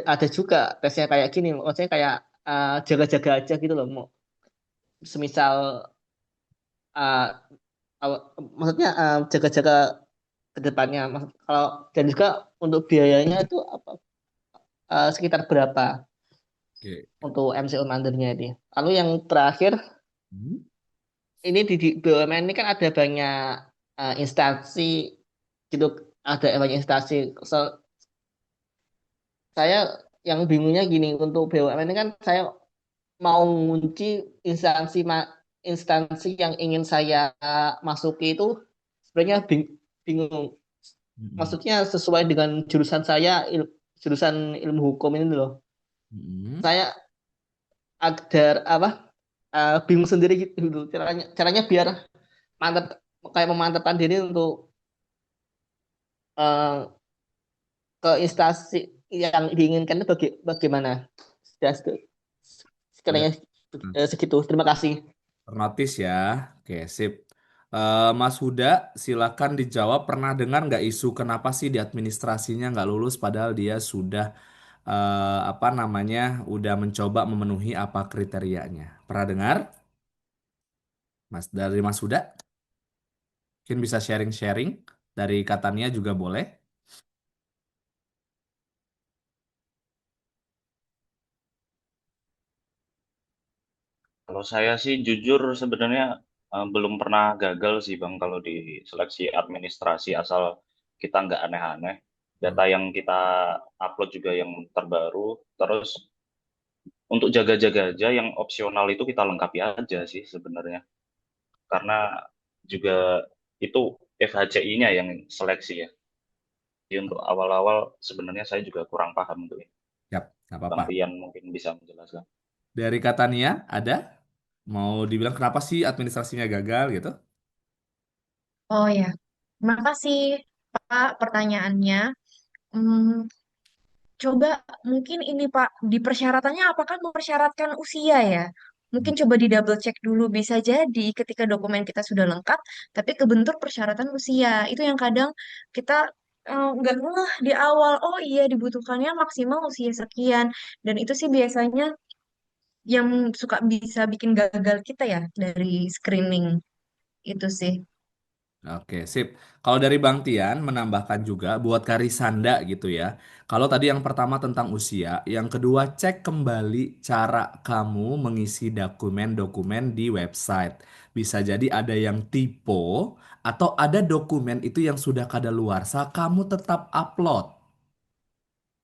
ada juga tesnya kayak gini, maksudnya kayak jaga-jaga aja gitu loh, mau semisal uh, maksudnya jaga-jaga ke depannya. Kalau dan juga untuk biayanya itu apa sekitar berapa Oke. untuk MCU mandirnya ini. Lalu yang terakhir Hmm. ini di BUMN ini kan ada banyak instansi gitu ada banyak instansi. Saya yang bingungnya gini untuk BUMN ini kan saya mau ngunci instansi instansi yang ingin saya masuki itu sebenarnya bingung. Mm-mm. Maksudnya sesuai dengan jurusan saya jurusan ilmu hukum ini loh. Mm-mm. Saya agar apa bingung sendiri gitu caranya biar mantap kayak memantapkan diri untuk eh, ke instansi yang diinginkan itu bagaimana? Sudah Udah. sekiranya Nah, segitu. Terima kasih. ternotis ya. Oke, sip. Mas Huda, silakan dijawab. Pernah dengar nggak isu kenapa sih di administrasinya nggak lulus padahal dia sudah apa namanya, udah mencoba memenuhi apa kriterianya? Pernah dengar? Mas dari Mas Huda, mungkin bisa sharing-sharing dari katanya juga boleh. Kalau saya sih jujur sebenarnya belum pernah gagal sih Bang kalau di seleksi administrasi asal kita nggak aneh-aneh. Hmm. Data yang kita upload juga yang terbaru. Terus untuk jaga-jaga aja yang opsional itu kita lengkapi aja sih sebenarnya. Karena juga itu FHCI-nya yang seleksi ya. Jadi untuk awal-awal sebenarnya saya juga kurang paham tuh. Yap, nggak apa-apa. Bang Tian mungkin bisa menjelaskan. Dari katanya ada mau dibilang kenapa sih administrasinya gagal gitu? Oh ya, terima kasih Pak pertanyaannya. Hmm, Coba mungkin ini Pak, di persyaratannya apakah mempersyaratkan usia ya? Mungkin coba di double check dulu, bisa jadi ketika dokumen kita sudah lengkap, tapi kebentur persyaratan usia. Itu yang kadang kita nggak ngeh di awal, oh iya dibutuhkannya maksimal usia sekian. Dan itu sih biasanya yang suka bisa bikin gagal kita ya dari screening itu sih. Oke, sip. Kalau dari Bang Tian menambahkan juga buat Karisanda gitu ya. Kalau tadi yang pertama tentang usia, yang kedua cek kembali cara kamu mengisi dokumen-dokumen di website. Bisa jadi ada yang typo atau ada dokumen itu yang sudah kadaluarsa, kamu tetap upload.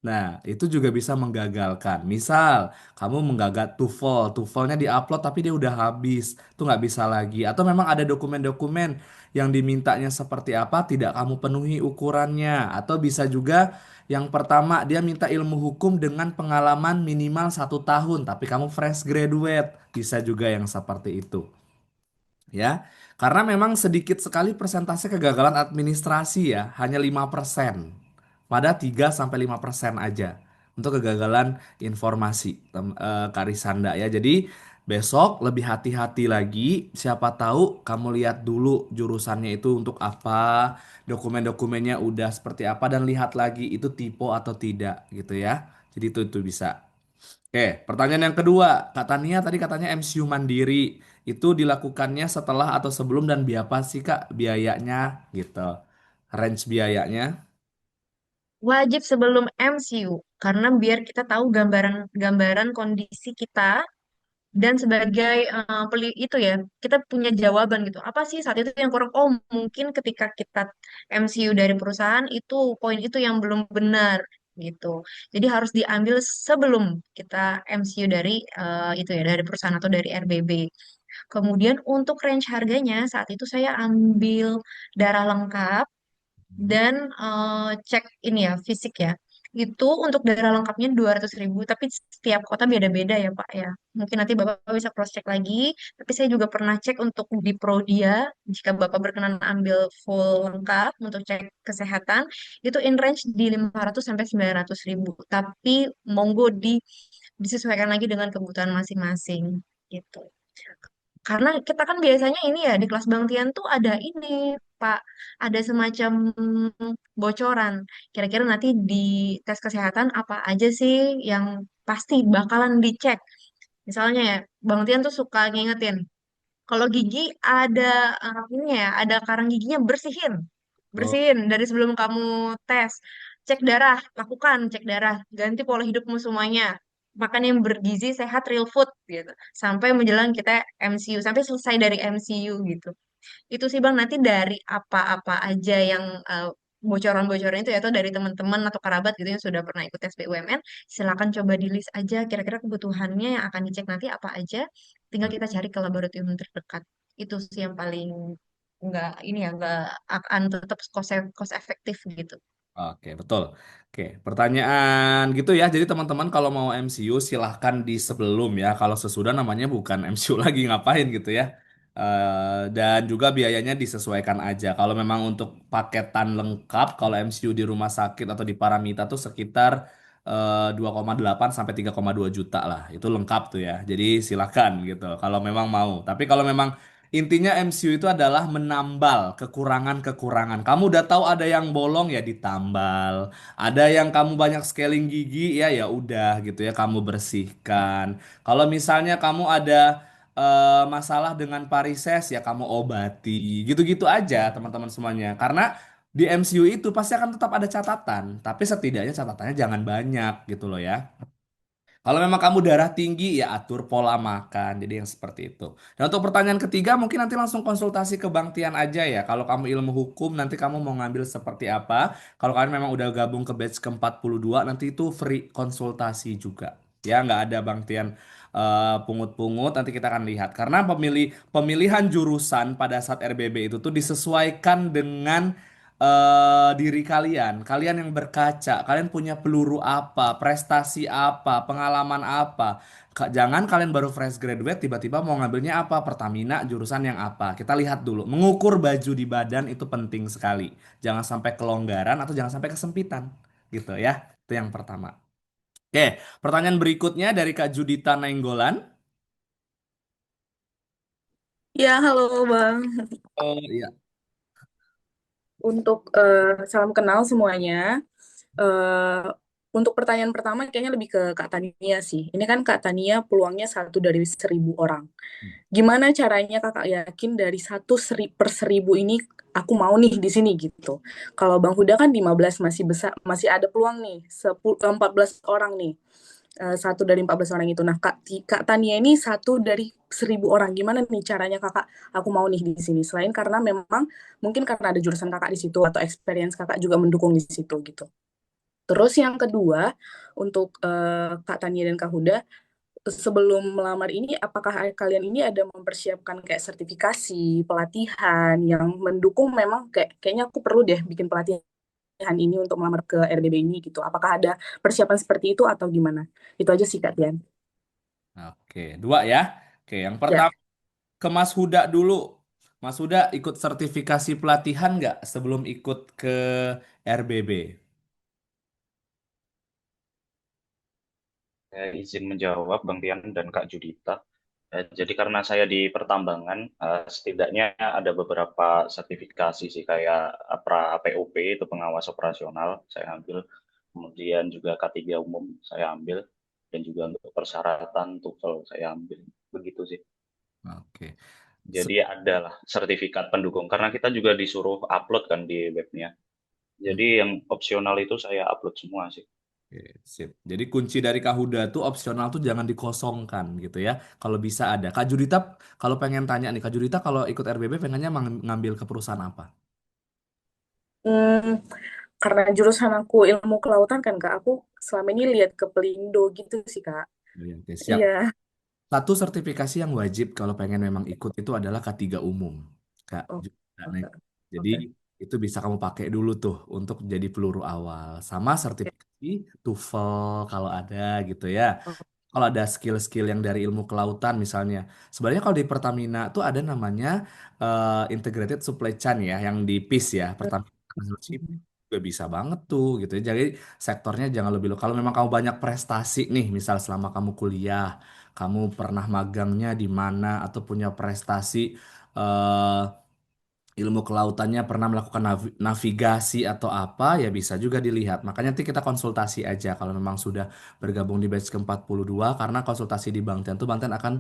Nah, itu juga bisa menggagalkan. Misal, kamu menggagat TOEFL-nya diupload tapi dia udah habis, itu nggak bisa lagi. Atau memang ada dokumen-dokumen yang dimintanya seperti apa, tidak kamu penuhi ukurannya. Atau bisa juga yang pertama, dia minta ilmu hukum dengan pengalaman minimal 1 tahun, tapi kamu fresh graduate. Bisa juga yang seperti itu. Ya, karena memang sedikit sekali persentase kegagalan administrasi ya, hanya 5%. Pada 3-5% aja untuk kegagalan informasi Karisanda ya. Jadi besok lebih hati-hati lagi. Siapa tahu kamu lihat dulu jurusannya itu untuk apa, dokumen-dokumennya udah seperti apa dan lihat lagi itu tipe atau tidak gitu ya. Jadi itu bisa. Oke, pertanyaan yang kedua, Kak Tania tadi katanya MCU mandiri itu dilakukannya setelah atau sebelum dan berapa sih Kak biayanya gitu. Range biayanya. Wajib sebelum MCU karena biar kita tahu gambaran gambaran kondisi kita dan sebagai itu ya kita punya jawaban gitu apa sih saat itu yang kurang, oh mungkin ketika kita MCU dari perusahaan itu poin itu yang belum benar gitu, jadi harus diambil sebelum kita MCU dari itu ya dari perusahaan atau dari RBB. Kemudian untuk range harganya saat itu saya ambil darah lengkap dan cek ini ya fisik ya. Itu untuk darah lengkapnya 200.000, tapi setiap kota beda-beda ya Pak ya. Mungkin nanti Bapak bisa cross check lagi, tapi saya juga pernah cek untuk di Prodia, jika Bapak berkenan ambil full lengkap untuk cek kesehatan, itu in range di 500 sampai 900.000. Tapi monggo disesuaikan lagi dengan kebutuhan masing-masing gitu. Karena kita kan biasanya ini ya di kelas Bang Tian tuh ada ini, Pak, ada semacam bocoran. Kira-kira nanti di tes kesehatan apa aja sih yang pasti bakalan dicek. Misalnya ya, Bang Tian tuh suka ngingetin, kalau gigi ada ini ya, ada karang giginya bersihin. Oh, Bersihin dari sebelum kamu tes. Cek darah, lakukan cek darah. Ganti pola hidupmu semuanya. Makan yang bergizi, sehat, real food gitu. Sampai menjelang kita MCU, sampai selesai dari MCU gitu. Itu sih Bang, nanti dari apa-apa aja yang bocoran-bocoran itu ya, atau dari teman-teman atau kerabat gitu yang sudah pernah ikut tes BUMN, silakan coba di list aja kira-kira kebutuhannya yang akan dicek nanti apa aja, tinggal kita cari ke laboratorium terdekat. Itu sih yang paling nggak ini ya, nggak akan tetap cost efektif gitu. Oke, betul. Oke, pertanyaan gitu ya. Jadi teman-teman kalau mau MCU silahkan di sebelum ya. Kalau sesudah namanya bukan MCU lagi ngapain gitu ya. Dan juga biayanya disesuaikan aja. Kalau memang untuk paketan lengkap, kalau MCU di rumah sakit atau di Paramita tuh sekitar 2,8 sampai 3,2 juta lah. Itu lengkap tuh ya. Jadi silahkan gitu. Kalau memang mau. Tapi kalau memang intinya MCU itu adalah menambal kekurangan-kekurangan. Kamu udah tahu ada yang bolong ya ditambal. Ada yang kamu banyak scaling gigi ya ya udah gitu ya kamu bersihkan. Kalau misalnya kamu ada masalah dengan varises ya kamu obati. Gitu-gitu aja teman-teman semuanya. Karena di MCU itu pasti akan tetap ada catatan, tapi setidaknya catatannya jangan banyak gitu loh ya. Kalau memang kamu darah tinggi, ya atur pola makan. Jadi yang seperti itu. Dan untuk pertanyaan ketiga, mungkin nanti langsung konsultasi ke Bang Tian aja ya. Kalau kamu ilmu hukum, nanti kamu mau ngambil seperti apa. Kalau kalian memang udah gabung ke batch ke-42, nanti itu free konsultasi juga. Ya, nggak ada Bang Tian pungut-pungut, nanti kita akan lihat. Karena pemilihan jurusan pada saat RBB itu tuh disesuaikan dengan diri kalian, kalian yang berkaca, kalian punya peluru apa, prestasi apa, pengalaman apa. Jangan kalian baru fresh graduate tiba-tiba mau ngambilnya apa, Pertamina jurusan yang apa. Kita lihat dulu, mengukur baju di badan itu penting sekali. Jangan sampai kelonggaran atau jangan sampai kesempitan, gitu ya. Itu yang pertama. Oke, pertanyaan berikutnya dari Kak Judita Nainggolan. Ya, halo Bang. Oh iya. Untuk salam kenal semuanya. Eh, untuk pertanyaan pertama kayaknya lebih ke Kak Tania sih. Ini kan Kak Tania peluangnya 1 dari 1.000 orang. Gimana caranya Kakak yakin dari per 1.000 ini aku mau nih di sini gitu. Kalau Bang Huda kan 15 masih besar, masih ada peluang nih. 14 orang nih. 1 dari 14 orang itu. Nah, Kak Tania ini 1 dari 1.000 orang. Gimana nih caranya Kakak? Aku mau nih di sini. Selain karena memang mungkin karena ada jurusan Kakak di situ atau experience Kakak juga mendukung di situ gitu. Terus yang kedua, untuk Kak Tania dan Kak Huda, sebelum melamar ini, apakah kalian ini ada mempersiapkan kayak sertifikasi, pelatihan yang mendukung memang kayaknya aku perlu deh bikin pelatihan ini untuk melamar ke RBB ini gitu. Apakah ada persiapan seperti itu atau gimana? Itu aja sih Kak Tian. Oke, dua ya. Oke, yang Ya. pertama ke Mas Huda dulu. Mas Huda ikut sertifikasi pelatihan nggak sebelum ikut ke RBB? Saya izin menjawab Bang Tian dan Kak Judita. Jadi karena saya di pertambangan, setidaknya ada beberapa sertifikasi sih kayak POP itu pengawas operasional saya ambil, kemudian juga K3 umum saya ambil, dan juga untuk persyaratan TOEFL saya ambil. Begitu sih. Oke. Se- Jadi adalah sertifikat pendukung karena kita juga disuruh upload kan di webnya. Hmm, Jadi yang opsional itu saya upload semua sih. Oke, sip. Jadi kunci dari Kak Huda tuh opsional tuh jangan dikosongkan gitu ya. Kalau bisa ada. Kak Judita kalau pengen tanya nih, Kak Judita kalau ikut RBB pengennya ngambil ke perusahaan apa? Hmm, karena jurusan aku ilmu kelautan kan Kak, aku selama ini lihat ke Pelindo gitu sih Kak. Iya, oke, siap. Iya. Satu sertifikasi yang wajib kalau pengen memang ikut itu adalah K3 umum. Kak Oh, Judita. Nah, oke. jadi Oke. itu bisa kamu pakai dulu tuh untuk jadi peluru awal. Sama sertifikasi TOEFL kalau ada gitu ya. Kalau ada skill-skill yang dari ilmu kelautan misalnya. Sebenarnya kalau di Pertamina tuh ada namanya Integrated Supply Chain ya, yang di PIS ya, Pertamina Partnership juga bisa banget tuh gitu ya. Jadi sektornya jangan lebih lo. Kalau memang kamu banyak prestasi nih, misal selama kamu kuliah, kamu pernah magangnya di mana atau punya prestasi eh, ilmu kelautannya pernah melakukan navigasi atau apa ya bisa juga dilihat. Makanya nanti kita konsultasi aja kalau memang sudah bergabung di batch ke-42 karena konsultasi di Bang Tian tuh Bang Tian akan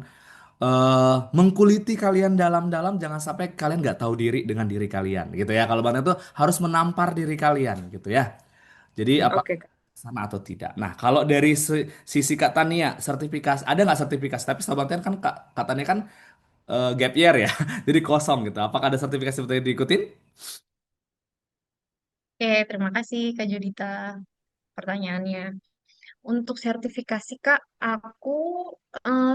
mengkuliti kalian dalam-dalam jangan sampai kalian nggak tahu diri dengan diri kalian gitu ya. Kalau Bang Tian tuh harus menampar diri kalian gitu ya. Jadi apa Oke, Kak. sama atau tidak. Nah, kalau dari sisi Kak Tania, sertifikasi ada nggak sertifikasi? Tapi setahu Bang Tian kan Kak Tania kan gap year ya, jadi kosong gitu. Apakah ada sertifikasi seperti itu diikutin? Oke, terima kasih Kak Judita pertanyaannya. Untuk sertifikasi Kak, aku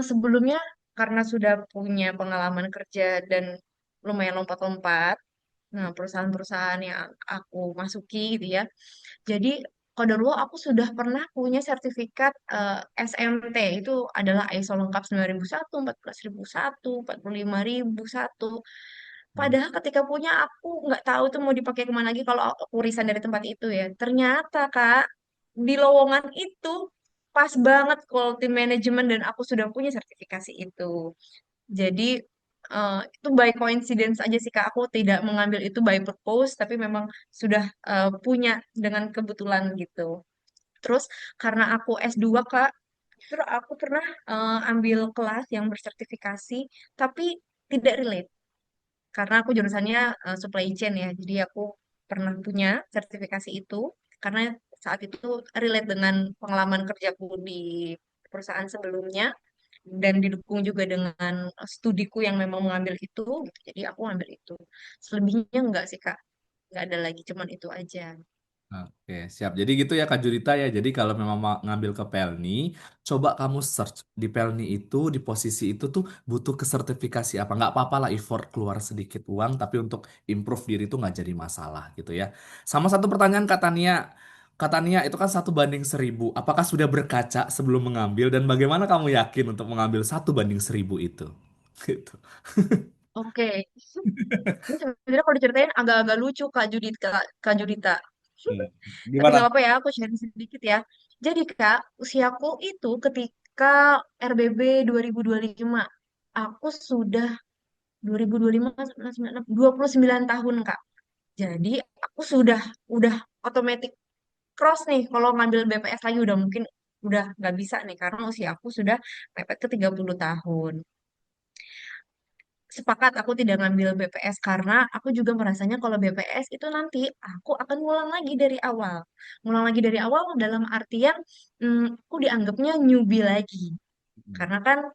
sebelumnya karena sudah punya pengalaman kerja dan lumayan lompat-lompat, nah perusahaan-perusahaan yang aku masuki gitu ya. Jadi Kodarwo aku sudah pernah punya sertifikat SMT, itu adalah ISO lengkap 9001, 14001, 45001. Hmm. Padahal ketika punya aku nggak tahu tuh mau dipakai kemana lagi kalau aku resign dari tempat itu ya. Ternyata Kak, di lowongan itu pas banget quality management dan aku sudah punya sertifikasi itu. Jadi itu by coincidence aja sih Kak. Aku tidak mengambil itu by purpose, tapi memang sudah punya dengan kebetulan gitu. Terus karena aku S2 Kak, justru aku pernah ambil kelas yang bersertifikasi, tapi tidak relate. Karena aku jurusannya supply chain ya, jadi aku pernah punya sertifikasi itu karena saat itu relate dengan pengalaman kerjaku di perusahaan sebelumnya dan didukung juga dengan studiku yang memang mengambil itu, gitu. Jadi aku ambil itu. Selebihnya enggak sih Kak, enggak ada lagi, cuman itu aja. Oke, siap. Jadi gitu ya Kak Jurita ya. Jadi kalau memang mau ngambil ke Pelni, coba kamu search di Pelni itu, di posisi itu tuh butuh kesertifikasi apa. Nggak apa-apa lah effort keluar sedikit uang, tapi untuk improve diri itu nggak jadi masalah gitu ya. Sama satu pertanyaan Kak Tania. Kak Tania itu kan 1 banding 1000. Apakah sudah berkaca sebelum mengambil dan bagaimana kamu yakin untuk mengambil 1 banding 1000 itu? Gitu. Oke, ini sebenarnya kalau diceritain agak-agak lucu Kak Judita. Hmm. Tapi nggak Gimana? apa-apa ya, aku sharing sedikit ya. Jadi Kak, usiaku itu ketika RBB 2025, aku sudah 2025, 29 tahun Kak. Jadi aku udah otomatis cross nih kalau ngambil BPS lagi udah mungkin udah nggak bisa nih karena usia aku sudah mepet ke 30 tahun. Sepakat aku tidak ngambil BPS karena aku juga merasanya kalau BPS itu nanti aku akan ngulang lagi dari awal. Ngulang lagi dari awal dalam artian aku dianggapnya newbie lagi. Karena kan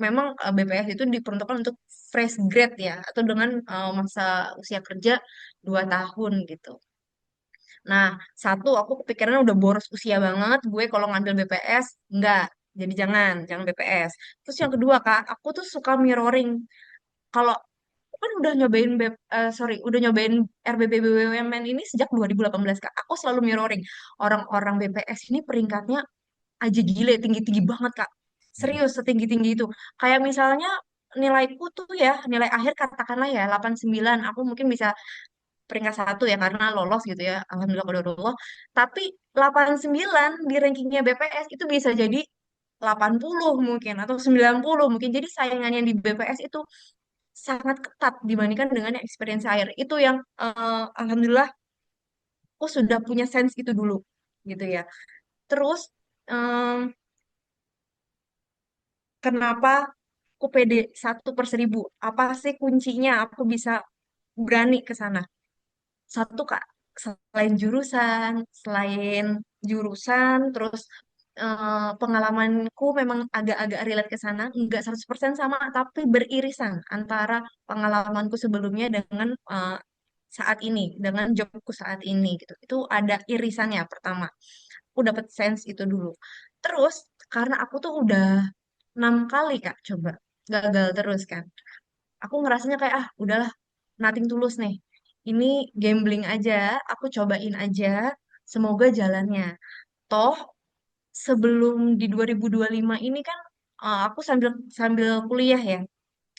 memang BPS itu diperuntukkan untuk fresh grade ya atau dengan masa usia kerja 2 tahun gitu. Nah, satu aku kepikirannya udah boros usia banget gue kalau ngambil BPS, enggak. Jadi jangan BPS. Terus yang kedua Kak, aku tuh suka mirroring. Kalau aku kan udah nyobain RBB BUMN ini sejak 2018 Kak. Aku selalu mirroring. Orang-orang BPS ini peringkatnya aja gile, tinggi-tinggi banget Kak. Serius, setinggi-tinggi itu. Kayak misalnya nilaiku tuh ya, nilai akhir katakanlah ya 89. Aku mungkin bisa peringkat 1 ya karena lolos gitu ya. Alhamdulillah qadarullah. Tapi 89 di rankingnya BPS itu bisa jadi 80 mungkin atau 90 mungkin. Jadi saingannya di BPS itu sangat ketat dibandingkan dengan yang experience air. Itu yang alhamdulillah aku sudah punya sense itu dulu gitu ya. Terus em, kenapa aku pede 1/1000? Apa sih kuncinya aku bisa berani ke sana? Satu Kak, selain jurusan, terus pengalamanku memang agak-agak relate ke sana, nggak 100% sama, tapi beririsan antara pengalamanku sebelumnya dengan saat ini, dengan jobku saat ini gitu. Itu ada irisannya pertama. Aku dapat sense itu dulu. Terus karena aku tuh udah 6 kali Kak coba gagal terus kan. Aku ngerasanya kayak udahlah nothing tulus nih. Ini gambling aja, aku cobain aja, semoga jalannya. Toh sebelum di 2025 ini kan aku sambil sambil kuliah ya.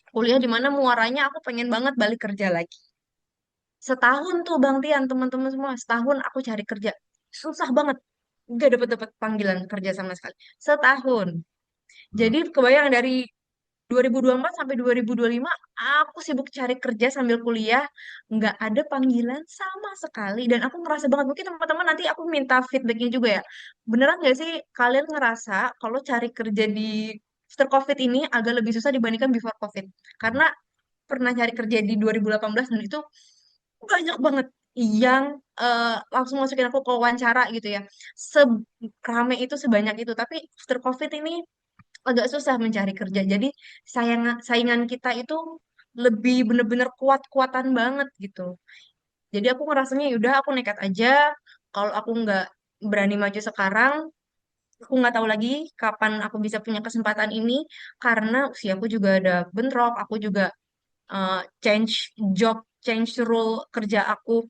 Kuliah di mana muaranya aku pengen banget balik kerja lagi. Setahun tuh Bang Tian, teman-teman semua, setahun aku cari kerja. Susah banget. Gak dapet-dapet panggilan kerja sama sekali. Setahun. Hmm. Jadi kebayang dari 2024 sampai 2025 aku sibuk cari kerja sambil kuliah, nggak ada panggilan sama sekali dan aku ngerasa banget mungkin teman-teman nanti aku minta feedbacknya juga ya, beneran nggak sih kalian ngerasa kalau cari kerja di after COVID ini agak lebih susah dibandingkan before COVID? Karena pernah cari kerja di 2018 dan itu banyak banget yang langsung masukin aku ke wawancara gitu ya, serame itu sebanyak itu, tapi after COVID ini agak susah mencari kerja. Jadi saingan kita itu lebih bener-bener kuat-kuatan banget gitu. Jadi aku ngerasanya yaudah aku nekat aja. Kalau aku nggak berani maju sekarang, aku nggak tahu lagi kapan aku bisa punya kesempatan ini karena usiaku juga ada bentrok. Aku juga change job, change role kerja aku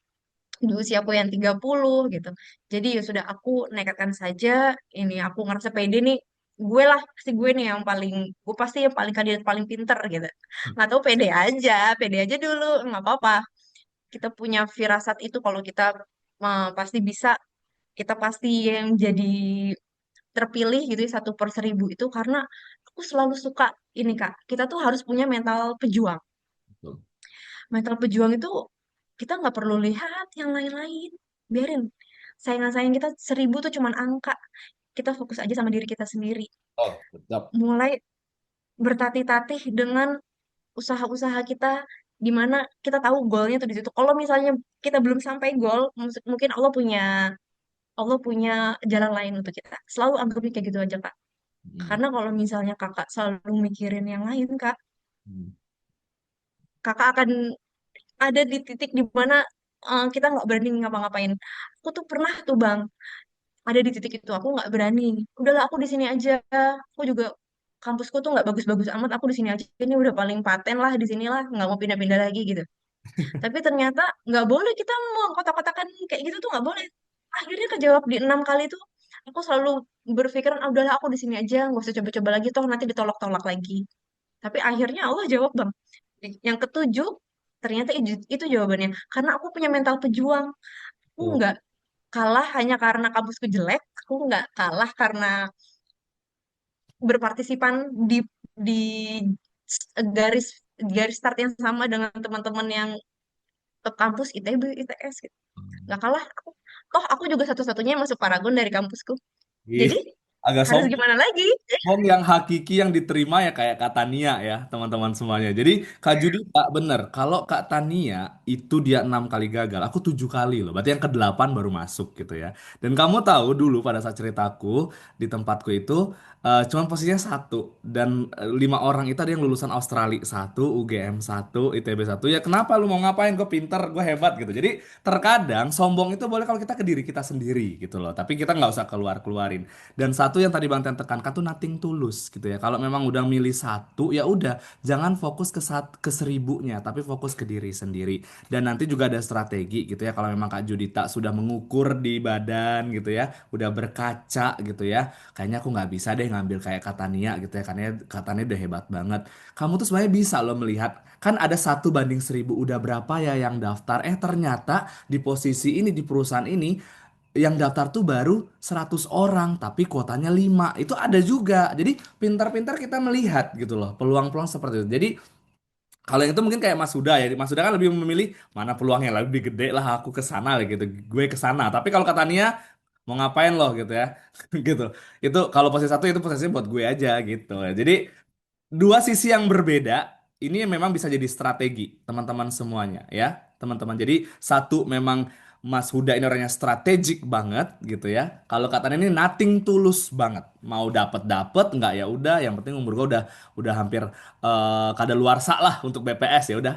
di usiaku yang 30 gitu. Jadi ya sudah aku nekatkan saja. Ini aku ngerasa pede nih. Gue lah, pasti gue nih yang paling, gue pasti yang paling kandidat paling pinter gitu. Nggak tahu pede aja dulu, nggak apa-apa. Kita punya firasat itu kalau kita pasti bisa, kita pasti yang jadi terpilih gitu ya 1/1000 itu karena aku selalu suka ini Kak, kita tuh harus punya mental pejuang. Betul. Mental pejuang itu kita nggak perlu lihat yang lain-lain, biarin. Saingan-saingan kita 1000 tuh cuman angka. Kita fokus aja sama diri kita sendiri. Oh, tetap. Mulai bertatih-tatih dengan usaha-usaha kita di mana kita tahu goalnya tuh di situ. Kalau misalnya kita belum sampai goal, mungkin Allah punya jalan lain untuk kita. Selalu anggapnya kayak gitu aja, Kak. Hmm. Karena kalau misalnya kakak selalu mikirin yang lain, Kak, Hmm. kakak akan ada di titik di mana kita nggak berani ngapa-ngapain. Aku tuh pernah tuh, Bang, ada di titik itu. Aku nggak berani. Udahlah, aku di sini aja. Aku juga kampusku tuh nggak bagus-bagus amat. Aku di sini aja. Ini udah paling paten lah di sini lah. Nggak mau pindah-pindah lagi gitu. Tapi ternyata nggak boleh kita mau kotak-kotakan kayak gitu tuh nggak boleh. Akhirnya kejawab di 6 kali tuh. Aku selalu berpikiran, ah, udahlah aku di sini aja, nggak usah coba-coba lagi, toh nanti ditolak-tolak lagi. Tapi akhirnya Allah jawab, Bang. Yang ketujuh, ternyata itu jawabannya. Karena aku punya mental pejuang. Aku Tuh. nggak kalah hanya karena kampusku jelek. Aku nggak kalah karena berpartisipan di garis garis start yang sama dengan teman-teman yang ke kampus ITB, ITS gitu. Nggak kalah aku. Toh aku juga satu-satunya yang masuk Paragon dari kampusku. Ih, Jadi agak harus sombong. gimana lagi? Home yang hakiki yang diterima ya kayak Kak Tania ya teman-teman semuanya. Jadi Kak Judi tak bener. Kalau Kak Tania itu dia 6 kali gagal, aku 7 kali loh. Berarti yang ke-8 baru masuk gitu ya. Dan kamu tahu dulu pada saat ceritaku di tempatku itu cuman posisinya satu dan 5 orang itu ada yang lulusan Australia satu, UGM satu, ITB satu. Ya kenapa lu mau ngapain? Gue pinter, gue hebat gitu. Jadi terkadang sombong itu boleh kalau kita ke diri kita sendiri gitu loh. Tapi kita nggak usah keluarin. Dan satu yang tadi Bang Ten tekankan tuh nothing tulus gitu ya. Kalau memang udah milih satu ya udah jangan fokus ke 1000-nya tapi fokus ke diri sendiri. Dan nanti juga ada strategi gitu ya. Kalau memang Kak Judita sudah mengukur di badan gitu ya, udah berkaca gitu ya. Kayaknya aku nggak bisa deh ngambil kayak Katania gitu ya. Karena Katania udah hebat banget. Kamu tuh sebenarnya bisa loh melihat kan ada 1 banding 1000 udah berapa ya yang daftar. Ternyata di posisi ini di perusahaan ini yang daftar tuh baru 100 orang tapi kuotanya 5 itu ada juga jadi pintar-pintar kita melihat gitu loh peluang-peluang seperti itu jadi kalau yang itu mungkin kayak Mas Huda ya Mas Huda kan lebih memilih mana peluangnya lebih gede lah aku ke sana lah gitu gue ke sana tapi kalau kata Nia mau ngapain loh gitu ya gitu itu kalau posisi satu itu posisinya buat gue aja gitu jadi dua sisi yang berbeda ini memang bisa jadi strategi teman-teman semuanya ya teman-teman jadi satu memang Mas Huda ini orangnya strategik banget gitu ya kalau katanya ini nothing tulus banget mau dapet nggak ya udah yang penting umur gue udah hampir kadaluarsa lah untuk BPS ya udah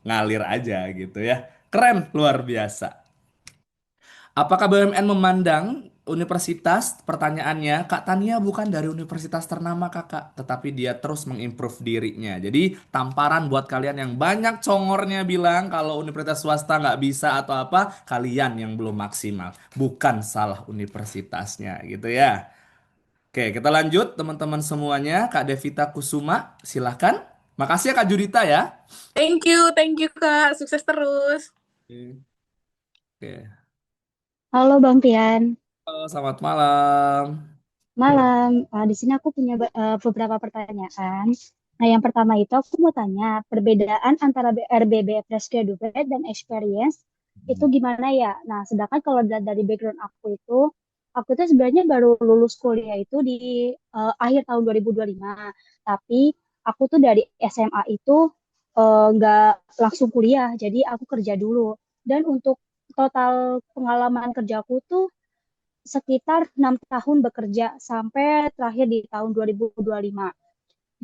ngalir aja gitu ya keren luar biasa. Apakah BUMN memandang universitas? Pertanyaannya, Kak Tania bukan dari universitas ternama kakak, tetapi dia terus mengimprove dirinya. Jadi tamparan buat kalian yang banyak congornya bilang kalau universitas swasta nggak bisa atau apa, kalian yang belum maksimal. Bukan salah universitasnya gitu ya. Oke, kita lanjut teman-teman semuanya. Kak Devita Kusuma, silahkan. Makasih ya Kak Judita ya. Thank you Kak. Sukses terus. Oke. Halo Bang Tian, Halo, selamat malam. malam. Di sini aku punya beberapa pertanyaan. Nah, yang pertama itu aku mau tanya perbedaan antara RBB Fresh Graduate dan Experience itu gimana ya? Nah, sedangkan kalau dari background aku tuh sebenarnya baru lulus kuliah itu di akhir tahun 2025. Tapi aku tuh dari SMA itu nggak langsung kuliah, jadi aku kerja dulu. Dan untuk total pengalaman kerjaku tuh sekitar 6 tahun bekerja sampai terakhir di tahun 2025.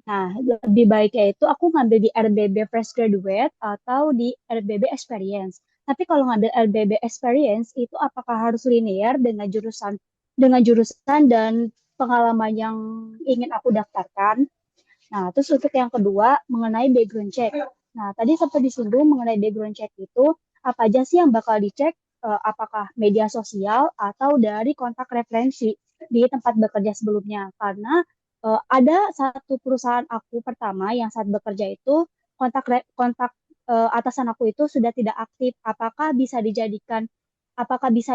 Nah, lebih baiknya itu aku ngambil di RBB Fresh Graduate atau di RBB Experience. Tapi kalau ngambil LBB Experience itu apakah harus linear dengan jurusan dan pengalaman yang ingin aku daftarkan? Nah, terus untuk yang kedua mengenai background check. Nah, tadi sempat disinggung mengenai background check itu apa aja sih yang bakal dicek? Apakah media sosial atau dari kontak referensi di tempat bekerja sebelumnya? Karena ada satu perusahaan aku pertama yang saat bekerja itu kontak atasan aku itu sudah tidak aktif. Apakah bisa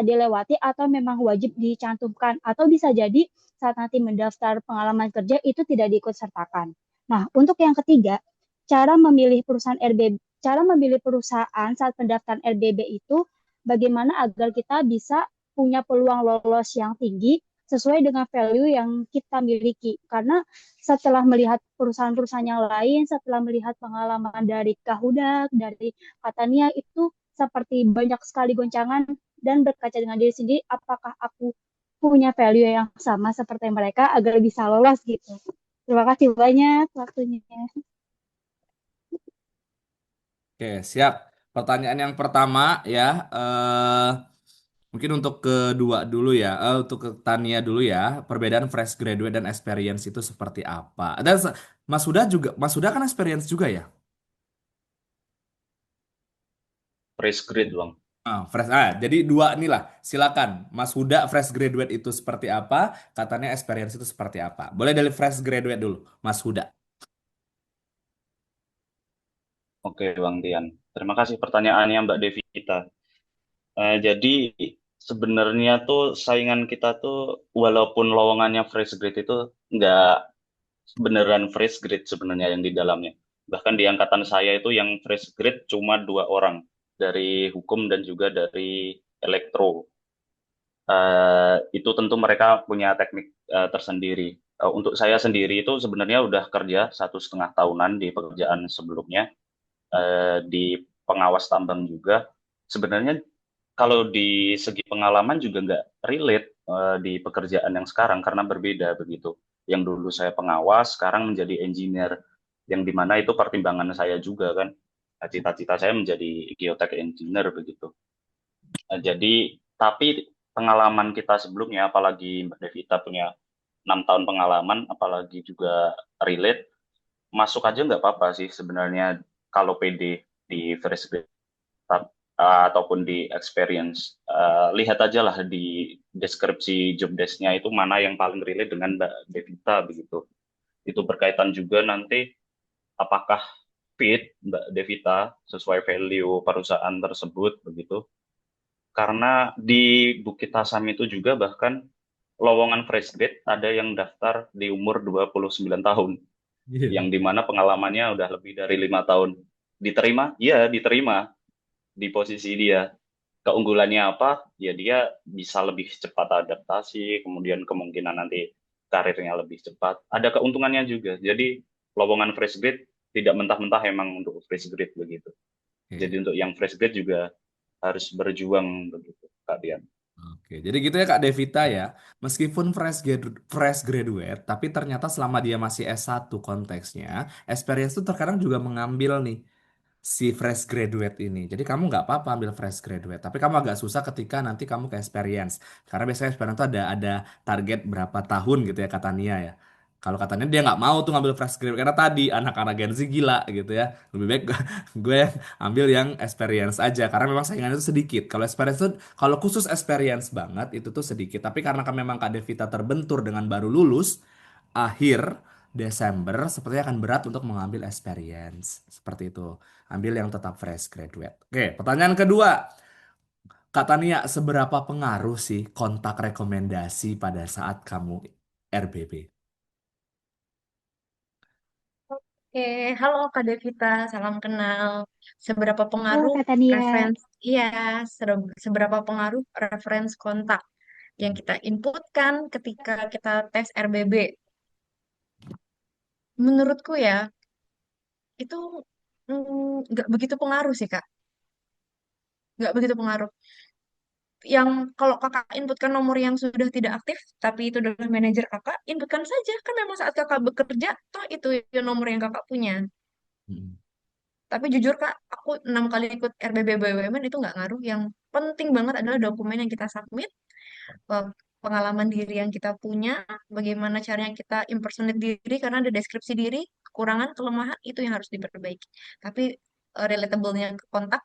dilewati atau memang wajib dicantumkan atau bisa jadi saat nanti mendaftar pengalaman kerja itu tidak diikut sertakan. Nah, untuk yang ketiga, cara memilih perusahaan saat pendaftaran RBB itu bagaimana agar kita bisa punya peluang lolos yang tinggi sesuai dengan value yang kita miliki. Karena setelah melihat perusahaan-perusahaan yang lain, setelah melihat pengalaman dari Kahudak, dari Katania itu seperti banyak sekali goncangan dan berkaca dengan diri sendiri, apakah aku punya value yang sama seperti mereka agar bisa lolos gitu. Terima kasih banyak waktunya. Oke, siap. Pertanyaan yang pertama ya, mungkin untuk kedua dulu ya, untuk ke Tania dulu ya, perbedaan fresh graduate dan experience itu seperti apa? Dan Mas Huda kan experience juga ya? Fresh grade, Bang. Jadi dua inilah, silakan. Mas Huda fresh graduate itu seperti apa? Katanya experience itu seperti apa? Boleh dari fresh graduate dulu, Mas Huda. Oke, Bang Tian. Terima kasih pertanyaannya Mbak Devita. Jadi sebenarnya tuh saingan kita tuh walaupun lowongannya fresh grade itu nggak beneran fresh grade sebenarnya yang di dalamnya. Bahkan di angkatan saya itu yang fresh grade cuma 2 orang, dari hukum dan juga dari elektro. Itu tentu mereka punya teknik tersendiri. Untuk saya sendiri itu sebenarnya udah kerja 1,5 tahunan di pekerjaan sebelumnya, di pengawas tambang juga. Sebenarnya kalau di segi pengalaman juga nggak relate di pekerjaan yang sekarang karena berbeda begitu. Yang dulu saya pengawas, sekarang menjadi engineer, yang dimana itu pertimbangan saya juga kan. Cita-cita saya menjadi geotech engineer begitu. Jadi, tapi pengalaman kita sebelumnya, apalagi Mbak Devita punya 6 tahun pengalaman, apalagi juga relate, masuk aja nggak apa-apa sih sebenarnya kalau PD di fresh grade ataupun di experience. Lihat aja lah di deskripsi job desk-nya itu mana yang paling relate dengan Mbak Devita begitu. Itu berkaitan juga nanti apakah fit Mbak Devita sesuai value perusahaan tersebut begitu. Karena di Bukit Asam itu juga bahkan lowongan fresh grade ada yang daftar di umur 29 tahun, yang dimana pengalamannya udah lebih dari 5 tahun. Diterima? Iya, diterima di posisi dia. Keunggulannya apa? Ya dia bisa lebih cepat adaptasi, kemudian kemungkinan nanti karirnya lebih cepat. Ada keuntungannya juga. Jadi lowongan fresh grade tidak mentah-mentah emang untuk fresh grade begitu. Jadi untuk yang fresh grade juga harus berjuang begitu, Kak Dian. Oke, jadi gitu ya Kak Devita ya. Meskipun fresh graduate, tapi ternyata selama dia masih S1 konteksnya, experience itu terkadang juga mengambil nih si fresh graduate ini. Jadi kamu nggak apa-apa ambil fresh graduate, tapi kamu agak susah ketika nanti kamu ke experience. Karena biasanya experience itu ada target berapa tahun gitu ya kata Nia ya. Kalau katanya dia nggak mau tuh ngambil fresh graduate karena tadi anak-anak Gen Z gila gitu ya. Lebih baik gue ambil yang experience aja karena memang saingannya itu sedikit. Kalau experience itu kalau khusus experience banget itu tuh sedikit. Tapi karena memang Kak Devita terbentur dengan baru lulus akhir Desember sepertinya akan berat untuk mengambil experience. Seperti itu. Ambil yang tetap fresh graduate. Oke, pertanyaan kedua. Kak Tania, seberapa pengaruh sih kontak rekomendasi pada saat kamu RBB? Oke, halo Kak Devita, salam kenal. Seberapa Halo pengaruh Kak Tania. referensi, iya, seberapa pengaruh referensi kontak yang kita inputkan ketika kita tes RBB? Menurutku ya, itu nggak begitu pengaruh sih, Kak. Nggak begitu pengaruh. Yang kalau kakak inputkan nomor yang sudah tidak aktif, tapi itu adalah manajer kakak, inputkan saja. Kan memang saat kakak bekerja, toh itu ya nomor yang kakak punya. Hmm. Tapi jujur Kak, aku 6 kali ikut RBB BUMN itu nggak ngaruh. Yang penting banget adalah dokumen yang kita submit, eh, pengalaman diri yang kita punya, bagaimana caranya kita impersonate diri, karena ada deskripsi diri, kekurangan, kelemahan, itu yang harus diperbaiki. Tapi relatable-nya ke kontak,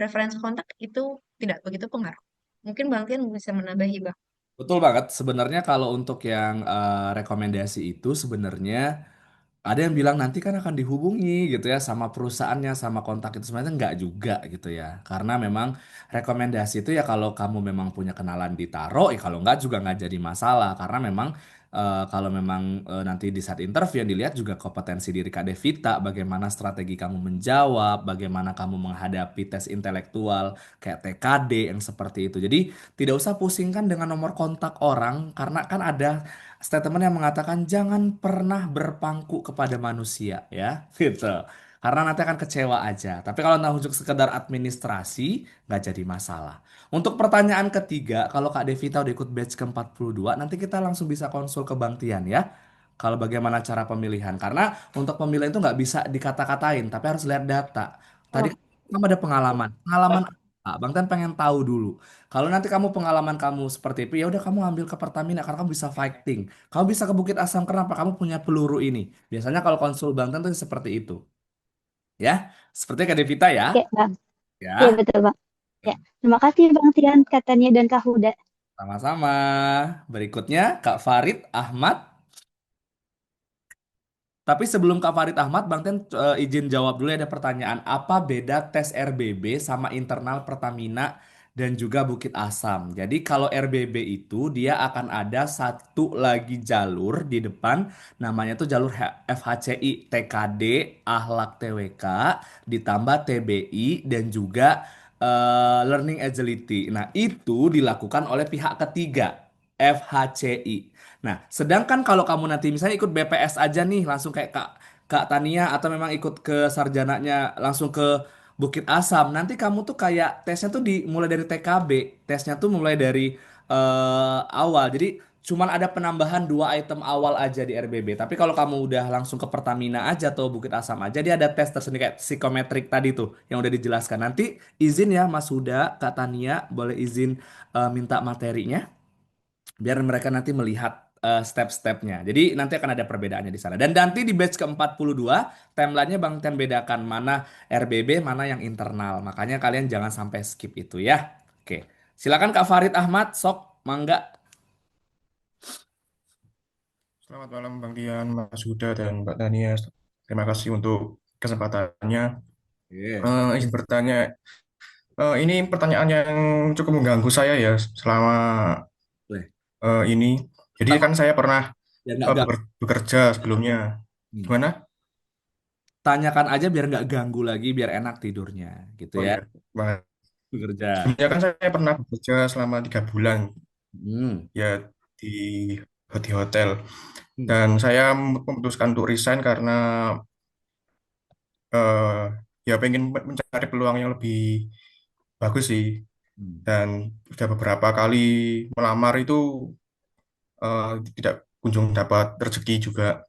referensi kontak itu tidak begitu pengaruh. Mungkin Bang Tian bisa menambahi, Bang. Betul banget. Sebenarnya kalau untuk yang rekomendasi itu sebenarnya ada yang bilang nanti kan akan dihubungi gitu ya sama perusahaannya sama kontak itu sebenarnya nggak juga gitu ya. Karena memang rekomendasi itu ya kalau kamu memang punya kenalan ditaruh ya kalau nggak juga nggak jadi masalah karena memang kalau memang nanti di saat interview yang dilihat juga kompetensi diri Kak Devita, bagaimana strategi kamu menjawab, bagaimana kamu menghadapi tes intelektual kayak TKD yang seperti itu. Jadi tidak usah pusingkan dengan nomor kontak orang karena kan ada statement yang mengatakan jangan pernah berpangku kepada manusia ya gitu. Karena nanti akan kecewa aja. Tapi kalau untuk sekedar administrasi nggak jadi masalah. Untuk pertanyaan ketiga, kalau Kak Devita udah ikut batch ke-42, nanti kita langsung bisa konsul ke Bang Tian ya. Kalau bagaimana cara pemilihan. Karena untuk pemilihan itu nggak bisa dikata-katain, tapi harus lihat data. Tadi Oh, kamu ada pengalaman. Pengalaman apa? Bang Tian pengen tahu dulu. Kalau nanti kamu pengalaman kamu seperti itu, ya udah kamu ambil ke Pertamina karena kamu bisa fighting. Kamu bisa ke Bukit Asam kenapa? Kamu punya peluru ini. Biasanya kalau konsul Bang Tian tuh seperti itu. Ya, seperti Kak Devita ya. oke Bang. Iya Ya, betul Bang. Ya, terima kasih Bang Tian katanya dan Kak Huda. sama-sama. Berikutnya Kak Farid Ahmad. Tapi sebelum Kak Farid Ahmad, Bang Ten izin jawab dulu ya, ada pertanyaan. Apa beda tes RBB sama internal Pertamina dan juga Bukit Asam? Jadi kalau RBB itu dia akan ada satu lagi jalur di depan, namanya tuh jalur FHCI, TKD, Ahlak TWK, ditambah TBI dan juga Learning Agility. Nah itu dilakukan oleh pihak ketiga, FHCI. Nah, sedangkan kalau kamu nanti misalnya ikut BPS aja nih, langsung kayak Kak Tania atau memang ikut ke sarjananya langsung ke Bukit Asam, nanti kamu tuh kayak tesnya tuh dimulai dari TKB, tesnya tuh mulai dari awal. Jadi cuman ada penambahan 2 item awal aja di RBB. Tapi kalau kamu udah langsung ke Pertamina aja atau Bukit Asam aja, dia ada tes tersendiri kayak psikometrik tadi tuh yang udah dijelaskan. Nanti izin ya Mas Huda, Kak Tania, boleh izin minta materinya biar mereka nanti melihat step-stepnya. Jadi nanti akan ada perbedaannya di sana. Dan nanti di batch ke-42 timelinenya Bang Tian bedakan mana RBB, mana yang internal. Makanya kalian jangan sampai skip itu ya. Oke. Silakan Kak Farid Ahmad, sok mangga. Selamat malam Bang Dian, Mas Huda, dan Mbak Dania. Terima kasih untuk kesempatannya. Oke. Izin bertanya, ini pertanyaan yang cukup mengganggu saya ya selama Boleh. ini. Jadi Tanya kan saya pernah biar nggak ganggu. bekerja sebelumnya. Hmm. Gimana? Tanyakan aja biar nggak ganggu lagi, biar enak tidurnya, gitu Oh ya. ya, Bang. Bekerja. Sebelumnya kan saya pernah bekerja selama 3 bulan Hmm. ya di hotel. Hmm. Dan saya memutuskan untuk resign karena eh, ya pengen mencari peluang yang lebih bagus sih. Hmm. Dan sudah beberapa kali melamar itu tidak kunjung dapat rezeki juga.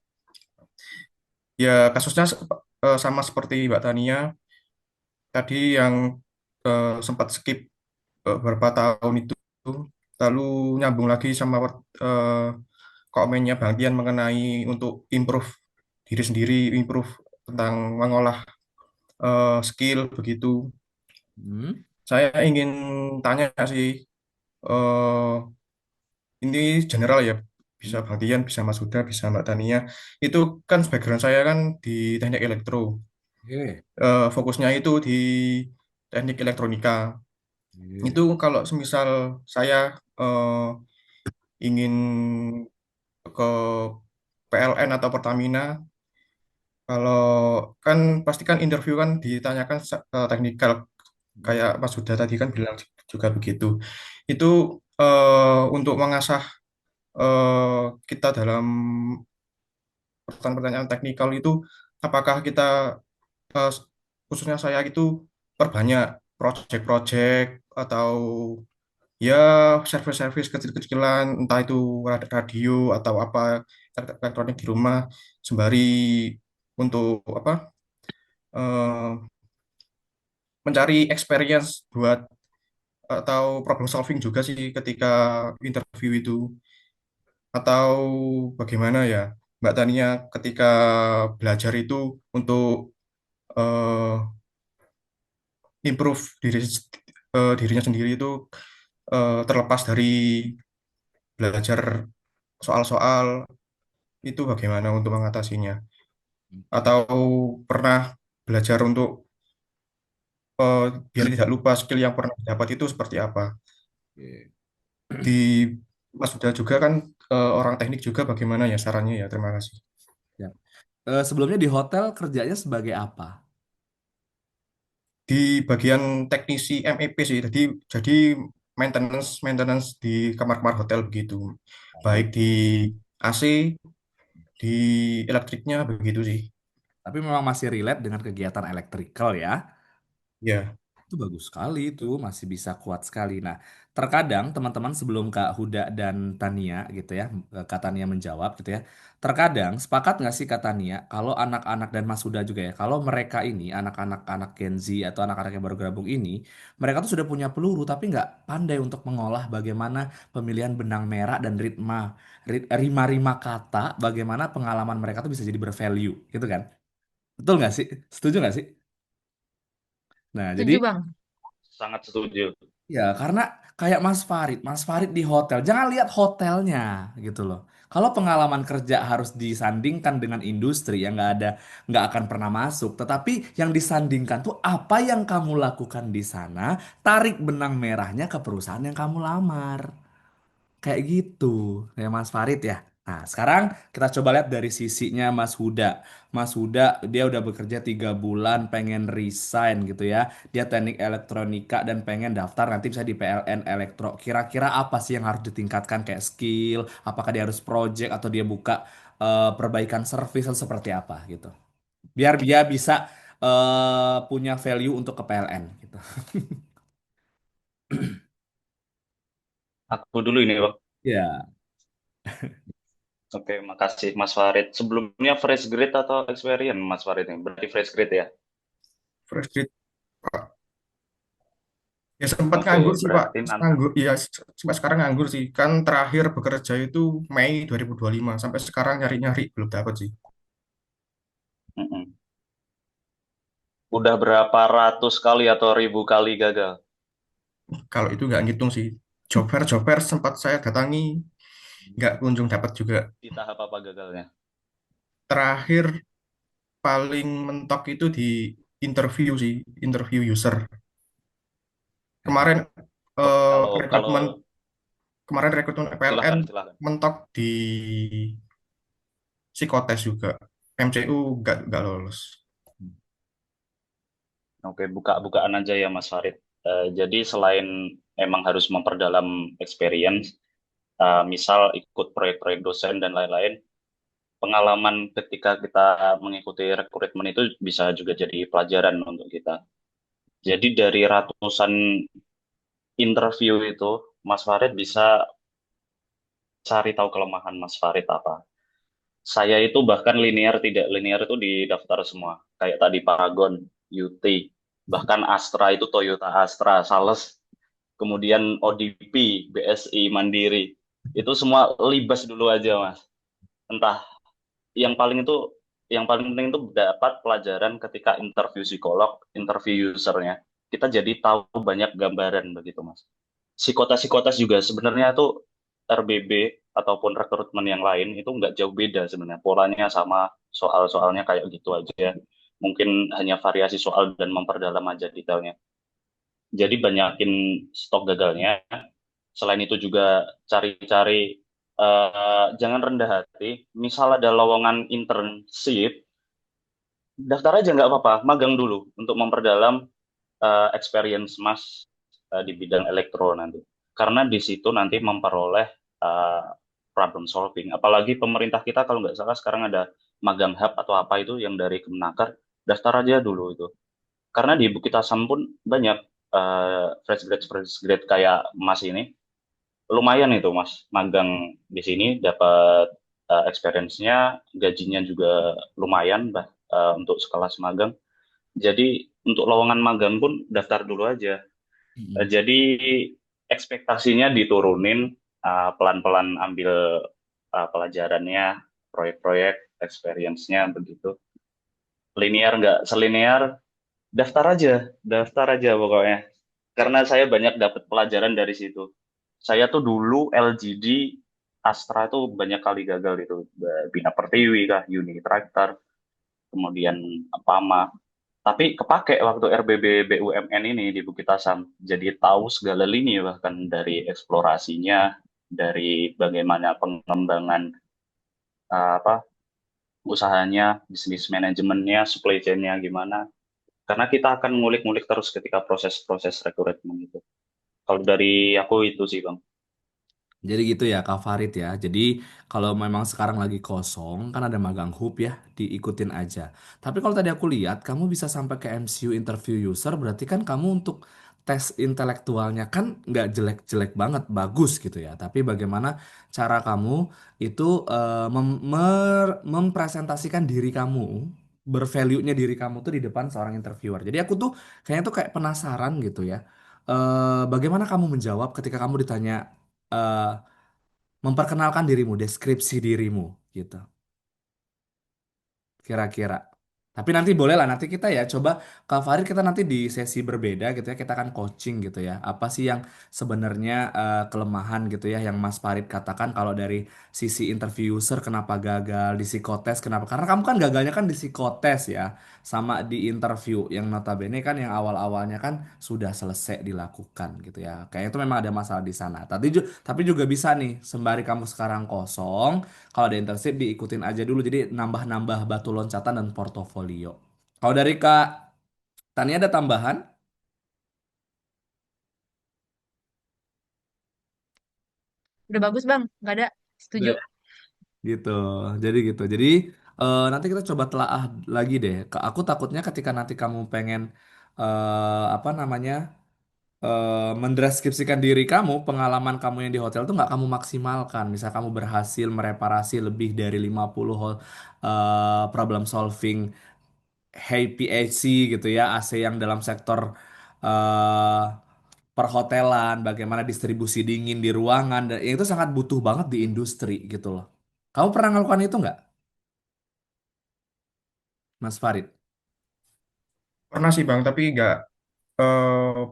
Ya kasusnya sama seperti Mbak Tania tadi yang sempat skip beberapa tahun itu, lalu nyambung lagi sama eh, komennya Bang Tian mengenai untuk improve diri sendiri, improve tentang mengolah skill begitu. Hmm. Saya ingin tanya sih, eh, ini general ya, bisa Hmm. Bang Tian, bisa Mas Huda, bisa Mbak Tania. Itu kan background saya kan di teknik elektro. Oke. Fokusnya itu di teknik elektronika. Oke. Itu kalau semisal saya eh, ingin ke PLN atau Pertamina, kalau kan pasti kan interview kan ditanyakan teknikal Hmm. kayak Mas Huda tadi kan bilang juga begitu. Itu untuk mengasah kita dalam pertanyaan-pertanyaan teknikal itu, apakah kita eh, khususnya saya itu perbanyak project-project atau ya service-service kecil-kecilan, entah itu radio atau apa elektronik di rumah, sembari untuk apa eh, mencari experience buat atau problem solving juga sih ketika interview itu. Atau bagaimana ya, Mbak Tania, ketika belajar itu untuk eh, improve dirinya sendiri itu terlepas dari belajar soal-soal itu bagaimana untuk mengatasinya? Atau pernah belajar untuk biar tidak lupa skill yang pernah didapat itu seperti apa? Oke. Di Mas Huda juga kan orang teknik juga bagaimana ya sarannya ya? Terima kasih. Ya. Sebelumnya di hotel kerjanya sebagai apa? Di bagian teknisi MEP sih, jadi maintenance maintenance di kamar-kamar hotel begitu, baik di AC, di elektriknya begitu sih. Tapi memang masih relate dengan kegiatan elektrikal ya. Ya, Itu bagus sekali itu, masih bisa kuat sekali. Nah, terkadang teman-teman sebelum Kak Huda dan Tania gitu ya, Kak Tania menjawab gitu ya. Terkadang sepakat nggak sih Kak Tania, kalau anak-anak dan Mas Huda juga ya, kalau mereka ini anak-anak anak Gen Z atau anak-anak yang baru gabung ini, mereka tuh sudah punya peluru tapi nggak pandai untuk mengolah bagaimana pemilihan benang merah dan rima-rima kata, bagaimana pengalaman mereka tuh bisa jadi bervalue gitu kan? Betul nggak sih? Setuju nggak sih? Nah, jadi Setuju, Bang. Sangat setuju. ya, karena kayak Mas Farid di hotel, jangan lihat hotelnya gitu loh. Kalau pengalaman kerja harus disandingkan dengan industri yang nggak akan pernah masuk. Tetapi yang disandingkan tuh apa yang kamu lakukan di sana, tarik benang merahnya ke perusahaan yang kamu lamar. Kayak gitu, kayak Mas Farid ya. Nah, sekarang kita coba lihat dari sisinya Mas Huda. Mas Huda, dia udah bekerja 3 bulan, pengen resign gitu ya. Dia teknik elektronika dan pengen daftar nanti bisa di PLN Elektro. Kira-kira apa sih yang harus ditingkatkan kayak skill? Apakah dia harus project atau dia buka perbaikan service atau seperti apa gitu. Biar dia bisa punya value untuk ke PLN gitu. Aku dulu ini, Bang. Ya. Oke, makasih Mas Farid. Sebelumnya fresh grade atau experience Mas Farid ini? Berarti fresh grade ya? fresh grade Pak. Ya sempat Oke, nganggur sih Pak, berarti nanti. nganggur. Iya, sampai sekarang nganggur sih. Kan terakhir bekerja itu Mei 2025, sampai sekarang nyari-nyari belum dapat sih. Mm-mm. Udah berapa ratus kali atau ribu kali gagal? Kalau itu nggak ngitung sih. Joper sempat saya datangi, nggak kunjung dapat juga. Di tahap apa gagalnya? Terakhir paling mentok itu di interview sih, interview user. Kemarin Oke, eh, kalau kalau rekrutmen kemarin rekrutmen PLN silahkan silahkan. mentok di psikotes juga. MCU nggak lolos. Oke, buka-bukaan aja ya Mas Farid. Jadi selain emang harus memperdalam experience, misal ikut proyek-proyek dosen dan lain-lain, pengalaman ketika kita mengikuti rekrutmen itu bisa juga jadi pelajaran untuk kita. Jadi dari ratusan interview itu, Mas Farid bisa cari tahu kelemahan Mas Farid apa. Saya itu bahkan linear tidak linear itu di daftar semua. Kayak tadi Paragon, UT, bahkan Astra itu Toyota Astra, Sales, kemudian ODP, BSI, Mandiri. Itu semua libas dulu aja, Mas. Entah yang paling itu yang paling penting itu dapat pelajaran ketika interview psikolog, interview usernya. Kita jadi tahu banyak gambaran begitu, Mas. Psikotes-psikotes juga sebenarnya itu RBB ataupun rekrutmen yang lain itu nggak jauh beda sebenarnya. Polanya sama, soal-soalnya kayak gitu aja. Mungkin hanya variasi soal dan memperdalam aja detailnya. Jadi banyakin stok gagalnya. Selain itu juga cari-cari, jangan rendah hati. Misal ada lowongan internship, daftar aja nggak apa-apa, magang dulu untuk memperdalam experience Mas di bidang elektro nanti. Karena di situ nanti memperoleh uh, problem solving. Apalagi pemerintah kita kalau nggak salah sekarang ada magang hub atau apa itu yang dari Kemenaker, daftar aja dulu itu. Karena di Bukit Asam pun banyak fresh grade kayak Mas ini. Lumayan itu Mas, magang di sini dapat experience-nya, gajinya juga lumayan untuk sekelas magang. Jadi untuk lowongan magang pun daftar dulu aja. Mm-mm. Jadi ekspektasinya diturunin, pelan-pelan ambil pelajarannya, proyek-proyek, experience-nya begitu. Linear nggak selinear, daftar aja pokoknya. Karena saya banyak dapat pelajaran dari situ. Saya tuh dulu LGD, Astra tuh banyak kali gagal itu. Bina Pertiwi kah, Unitractor, kemudian Pama. Tapi kepake waktu RBB BUMN ini di Bukit Asam. Jadi tahu segala lini bahkan dari eksplorasinya, dari bagaimana pengembangan apa usahanya, bisnis manajemennya, supply chain-nya gimana. Karena kita akan ngulik-ngulik terus ketika proses-proses rekrutmen itu. Kalau dari aku itu sih, Bang. Jadi gitu ya Kak Farid ya. Jadi kalau memang sekarang lagi kosong kan ada magang hub ya, diikutin aja. Tapi kalau tadi aku lihat kamu bisa sampai ke MCU interview user, berarti kan kamu untuk tes intelektualnya kan nggak jelek-jelek banget, bagus gitu ya. Tapi bagaimana cara kamu itu mempresentasikan diri kamu, bervalue-nya diri kamu tuh di depan seorang interviewer. Jadi aku tuh kayaknya tuh kayak penasaran gitu ya. Bagaimana kamu menjawab ketika kamu ditanya eh, memperkenalkan dirimu, deskripsi dirimu gitu. Kira-kira. Tapi nanti boleh lah, nanti kita ya coba Kak Farid kita nanti di sesi berbeda gitu ya, kita akan coaching gitu ya. Apa sih yang sebenarnya kelemahan gitu ya yang Mas Farid katakan kalau dari sisi interview user kenapa gagal, di psikotes kenapa? Karena kamu kan gagalnya kan di psikotes ya, sama di interview yang notabene kan yang awal-awalnya kan sudah selesai dilakukan gitu ya. Kayaknya itu memang ada masalah di sana. Tapi juga bisa nih, sembari kamu sekarang kosong, kalau ada internship diikutin aja dulu jadi nambah-nambah batu loncatan dan portofolio. Kalau dari Kak Tani ada tambahan? Udah bagus Bang, nggak ada. Setuju. Udah. Gitu. Jadi gitu. Jadi nanti kita coba telaah lagi deh. Aku takutnya ketika nanti kamu pengen apa namanya mendeskripsikan diri kamu, pengalaman kamu yang di hotel tuh nggak kamu maksimalkan. Misal kamu berhasil mereparasi lebih dari 50 problem solving HPAC gitu ya, AC yang dalam sektor eh, perhotelan, bagaimana distribusi dingin di ruangan, dan itu sangat butuh banget di industri gitu loh. Kamu pernah melakukan itu nggak, Mas Farid? Pernah sih Bang, tapi nggak eh,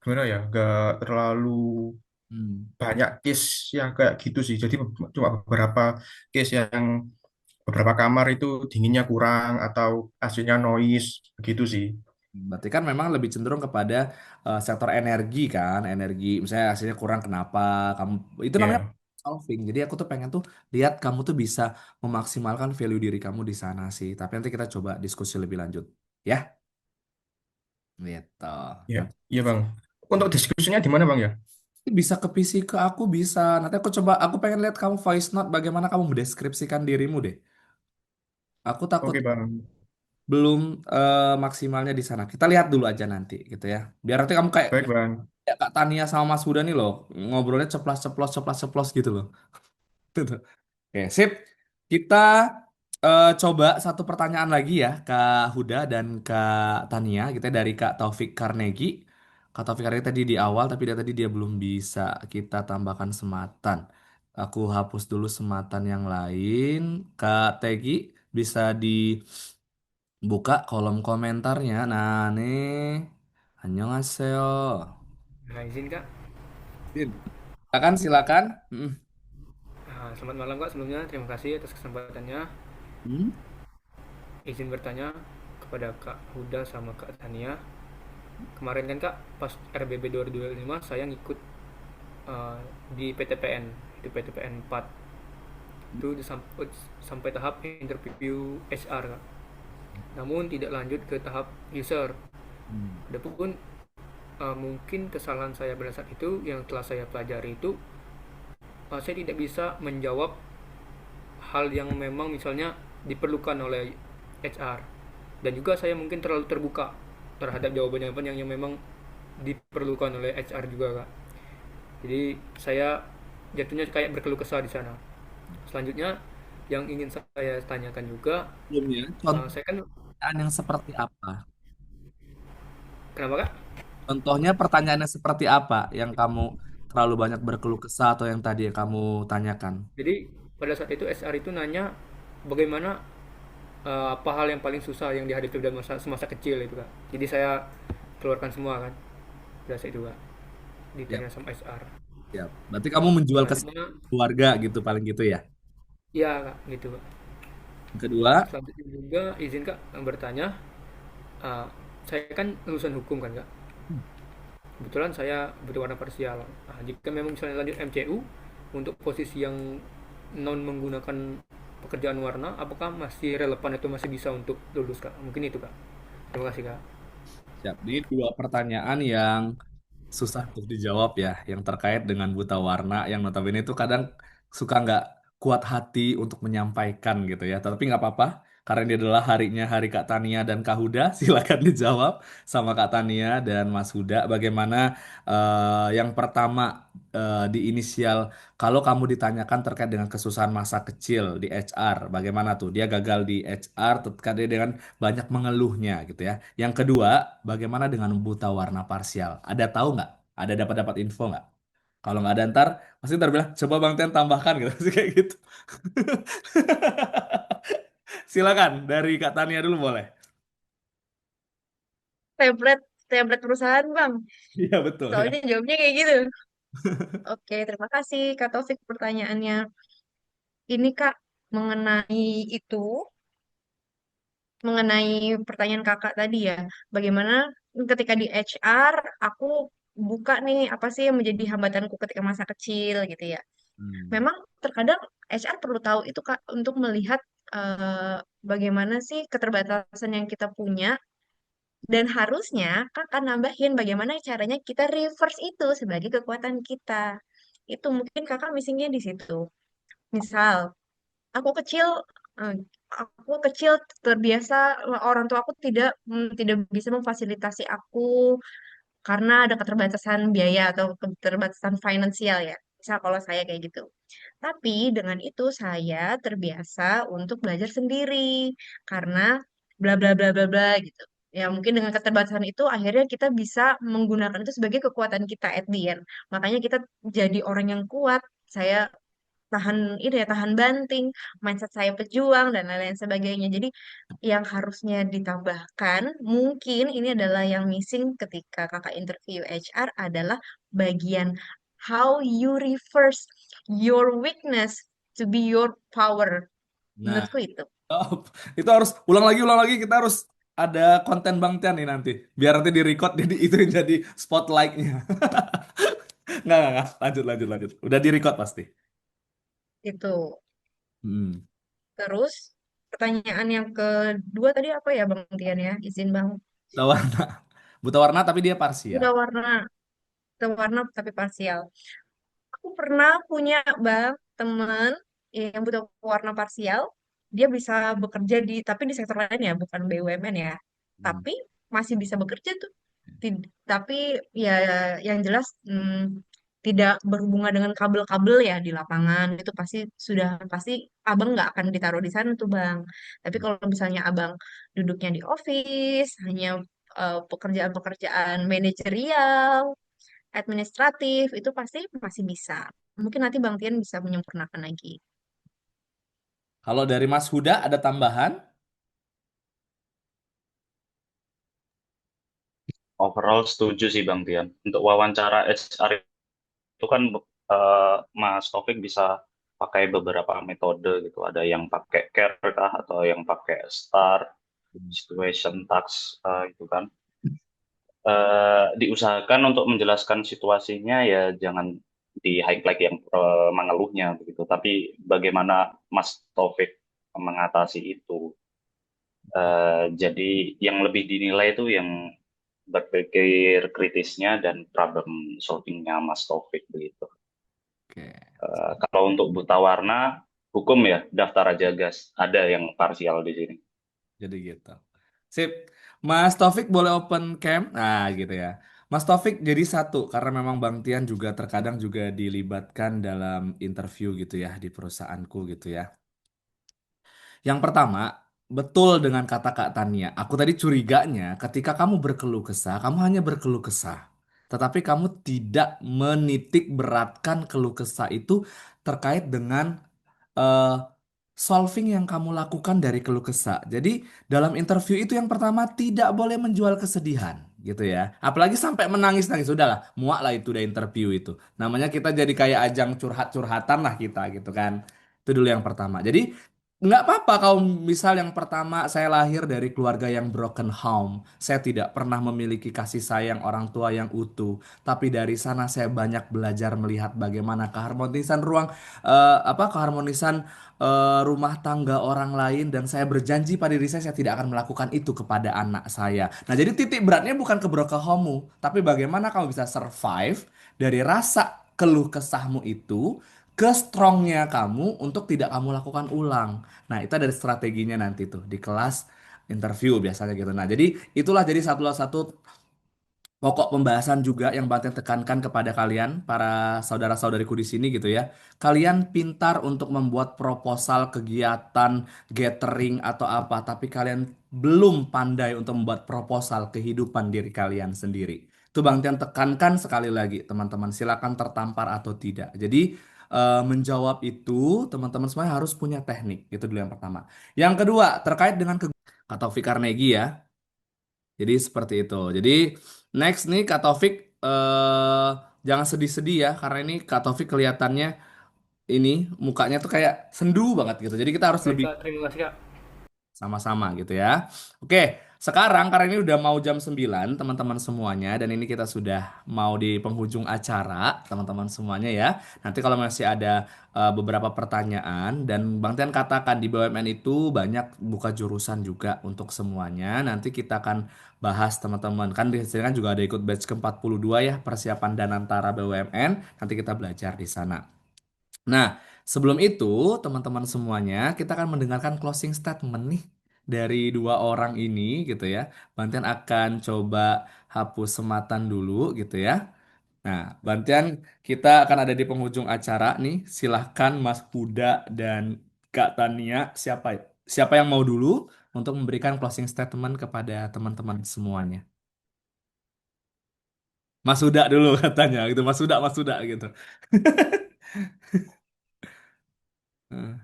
gimana ya, nggak terlalu Hmm. banyak case yang kayak gitu sih. Jadi cuma beberapa case yang beberapa kamar itu dinginnya kurang atau AC-nya noise begitu sih. Berarti kan memang lebih cenderung kepada sektor energi kan, energi misalnya hasilnya kurang kenapa kamu itu namanya Ya, solving. Jadi aku tuh pengen tuh lihat kamu tuh bisa memaksimalkan value diri kamu di sana sih. Tapi nanti kita coba diskusi lebih lanjut, ya. Gitu. ya, Nanti iya Bang. Untuk diskusinya di mana Bang ya? bisa ke PC ke aku bisa. Nanti aku coba, aku pengen lihat kamu voice note bagaimana kamu mendeskripsikan dirimu deh. Aku takut Oke Bang. belum maksimalnya di sana. Kita lihat dulu aja nanti gitu ya. Biar nanti kamu kayak Baik Bang. Kak Tania sama Mas Huda nih loh, ngobrolnya ceplas-ceplos gitu loh. Oke, sip. Kita coba satu pertanyaan lagi ya, Kak Huda dan Kak Tania, kita dari Kak Taufik Karnegi. Kak Taufik Karnegi tadi di awal, tapi dia tadi dia belum bisa. Kita tambahkan sematan. Aku hapus dulu sematan yang lain. Kak Tegi bisa dibuka kolom komentarnya. Nah, nih. Annyeonghaseyo. Nah, izin Kak. Silakan, silakan. Mm. Nah, selamat malam Kak sebelumnya. Terima kasih atas kesempatannya. Hmm? Izin bertanya kepada Kak Huda sama Kak Tania. Kemarin kan Kak, pas RBB 2025 saya ngikut di PTPN, itu PTPN 4. Itu sampai tahap interview HR Kak. Namun tidak lanjut ke tahap user. Hmm. Adapun mungkin kesalahan saya pada saat itu yang telah saya pelajari itu saya tidak bisa menjawab hal yang memang misalnya diperlukan oleh HR, dan juga saya mungkin terlalu terbuka terhadap jawaban-jawaban yang memang diperlukan oleh HR juga Kak. Jadi saya jatuhnya kayak berkeluh kesah di sana. Selanjutnya yang ingin saya tanyakan juga, Sebelumnya, contoh saya kan pertanyaan yang seperti apa? Kenapa Kak? Contohnya pertanyaannya seperti apa yang kamu terlalu banyak berkeluh kesah atau yang tadi yang kamu tanyakan? Jadi pada saat itu SR itu nanya bagaimana apa hal yang paling susah yang dihadapi dalam semasa kecil itu Kak. Jadi saya keluarkan semua kan. Pada saat itu Kak. Ya, Ditanya sama SR. ya. Berarti kamu menjual ke Selanjutnya, keluarga gitu paling gitu ya. ya Kak, gitu Kak. Yang kedua, Selanjutnya juga izin Kak bertanya, eh, saya kan lulusan hukum kan Kak. Kebetulan saya berwarna parsial. Nah, jika memang misalnya lanjut MCU untuk posisi yang non menggunakan pekerjaan warna, apakah masih relevan atau masih bisa untuk lulus Kak? Mungkin itu Kak. Terima kasih Kak. siap. Ini dua pertanyaan yang susah untuk dijawab ya, yang terkait dengan buta warna, yang notabene itu kadang suka nggak kuat hati untuk menyampaikan gitu ya. Tapi nggak apa-apa, karena ini adalah harinya hari Kak Tania dan Kak Huda. Silakan dijawab sama Kak Tania dan Mas Huda. Bagaimana yang pertama di inisial, kalau kamu ditanyakan terkait dengan kesusahan masa kecil di HR, bagaimana tuh? Dia gagal di HR, terkait dengan banyak mengeluhnya gitu ya. Yang kedua, bagaimana dengan buta warna parsial? Ada tahu nggak? Ada dapat info nggak? Kalau nggak ada ntar, pasti ntar bilang, coba Bang Tian tambahkan gitu. Pasti kayak gitu. Silakan, dari Kak Tania dulu boleh. Tablet, tablet perusahaan, Bang. Iya betul ya. Soalnya jawabnya kayak gitu. Oke, terima kasih Kak Taufik pertanyaannya. Ini Kak, mengenai itu, mengenai pertanyaan Kakak tadi ya, bagaimana ketika di HR, aku buka nih, apa sih yang menjadi hambatanku ketika masa kecil gitu ya. Hmm. Memang terkadang HR perlu tahu itu Kak, untuk melihat bagaimana sih keterbatasan yang kita punya, dan harusnya Kakak nambahin bagaimana caranya kita reverse itu sebagai kekuatan kita. Itu mungkin Kakak missingnya di situ. Misal, aku kecil, eh, aku kecil terbiasa orang tua aku tidak bisa memfasilitasi aku karena ada keterbatasan biaya atau keterbatasan finansial ya. Misal kalau saya kayak gitu. Tapi dengan itu saya terbiasa untuk belajar sendiri karena bla bla bla bla bla gitu. Ya mungkin dengan keterbatasan itu akhirnya kita bisa menggunakan itu sebagai kekuatan kita at the end. Makanya kita jadi orang yang kuat. Saya tahan ini ya, tahan banting, mindset saya pejuang dan lain-lain sebagainya. Jadi yang harusnya ditambahkan mungkin ini adalah yang missing ketika kakak interview HR adalah bagian how you reverse your weakness to be your power. Nah, Menurutku itu. oh, itu harus ulang lagi. Kita harus ada konten Bang Tian nih nanti. Biar nanti di-record, jadi itu yang jadi spotlight-nya. Nggak. Lanjut. Udah di-record pasti. Itu. Hmm. Terus pertanyaan yang kedua tadi apa ya Bang Tian ya? Izin Bang. Buta warna. Buta warna tapi dia parsial. Udah warna, udah warna tapi parsial. Aku pernah punya bang teman yang buta warna parsial. Dia bisa bekerja tapi di sektor lain ya, bukan BUMN ya. Hmm. Tapi masih bisa bekerja tuh. Tapi ya yang jelas tidak berhubungan dengan kabel-kabel ya di lapangan itu pasti abang nggak akan ditaruh di sana tuh bang. Tapi kalau misalnya abang duduknya di office hanya pekerjaan-pekerjaan manajerial administratif itu pasti masih bisa. Mungkin nanti Bang Tian bisa menyempurnakan lagi. Kalau dari Mas Huda ada tambahan? Overall setuju sih Bang Tian. Untuk wawancara HR itu kan Mas Taufik bisa pakai beberapa metode gitu. Ada yang pakai care kah atau yang pakai STAR, situation, task itu kan. Diusahakan untuk menjelaskan situasinya ya jangan di highlight yang mengeluhnya begitu, tapi bagaimana Mas Taufik mengatasi itu. Jadi yang lebih dinilai itu yang berpikir kritisnya dan problem solvingnya Mas Taufik begitu. Oke. Kalau untuk buta warna, hukum ya daftar aja gas. Ada yang parsial di sini. Jadi gitu. Sip. Mas Taufik boleh open cam? Nah, gitu ya. Mas Taufik jadi satu karena memang Bang Tian juga terkadang juga dilibatkan dalam interview gitu ya di perusahaanku gitu ya. Yang pertama, betul dengan kata Kak Tania. Aku tadi curiganya ketika kamu berkeluh kesah, kamu hanya berkeluh kesah. Tetapi kamu tidak menitik beratkan keluh kesah itu terkait dengan eh, solving yang kamu lakukan dari keluh kesah. Jadi dalam interview itu yang pertama tidak boleh menjual kesedihan gitu ya. Apalagi sampai menangis-nangis. Sudahlah, muak lah itu udah interview itu. Namanya kita jadi kayak ajang curhat-curhatan lah kita gitu kan. Itu dulu yang pertama. Jadi nggak apa-apa kalau misal yang pertama saya lahir dari keluarga yang broken home. Saya tidak pernah memiliki kasih sayang orang tua yang utuh. Tapi dari sana saya banyak belajar melihat bagaimana keharmonisan keharmonisan rumah tangga orang lain dan saya berjanji pada diri saya tidak akan melakukan itu kepada anak saya. Nah, jadi titik beratnya bukan ke broken home, tapi bagaimana kamu bisa survive dari rasa keluh kesahmu itu ke strongnya kamu untuk tidak kamu lakukan ulang. Nah, itu ada strateginya nanti tuh di kelas interview biasanya gitu. Nah, jadi itulah jadi satu pokok pembahasan juga yang Banten tekankan kepada kalian, para saudara-saudariku di sini gitu ya. Kalian pintar untuk membuat proposal kegiatan, gathering atau apa, tapi kalian belum pandai untuk membuat proposal kehidupan diri kalian sendiri. Itu Bang Tian tekankan sekali lagi, teman-teman. Silakan tertampar atau tidak. Jadi menjawab itu, teman-teman semuanya harus punya teknik. Itu dulu yang pertama. Yang kedua, terkait dengan Kak Taufik Carnegie ya. Jadi seperti itu. Jadi next nih Kak Taufik jangan sedih-sedih ya karena ini Kak Taufik kelihatannya ini mukanya tuh kayak sendu banget gitu. Jadi kita harus Baik lebih Kak, terima kasih Kak. sama-sama gitu ya. Oke, sekarang karena ini udah mau jam 9 teman-teman semuanya dan ini kita sudah mau di penghujung acara teman-teman semuanya ya. Nanti kalau masih ada beberapa pertanyaan dan Bang Tian katakan di BUMN itu banyak buka jurusan juga untuk semuanya. Nanti kita akan bahas teman-teman. Kan di sini kan juga ada ikut batch ke-42 ya, persiapan Danantara BUMN. Nanti kita belajar di sana. Nah, sebelum itu, teman-teman semuanya, kita akan mendengarkan closing statement nih dari dua orang ini gitu ya. Bantian akan coba hapus sematan dulu gitu ya. Nah, Bantian kita akan ada di penghujung acara nih. Silahkan Mas Huda dan Kak Tania, siapa yang mau dulu untuk memberikan closing statement kepada teman-teman semuanya. Mas Huda dulu katanya gitu. Mas Huda gitu. Hmm.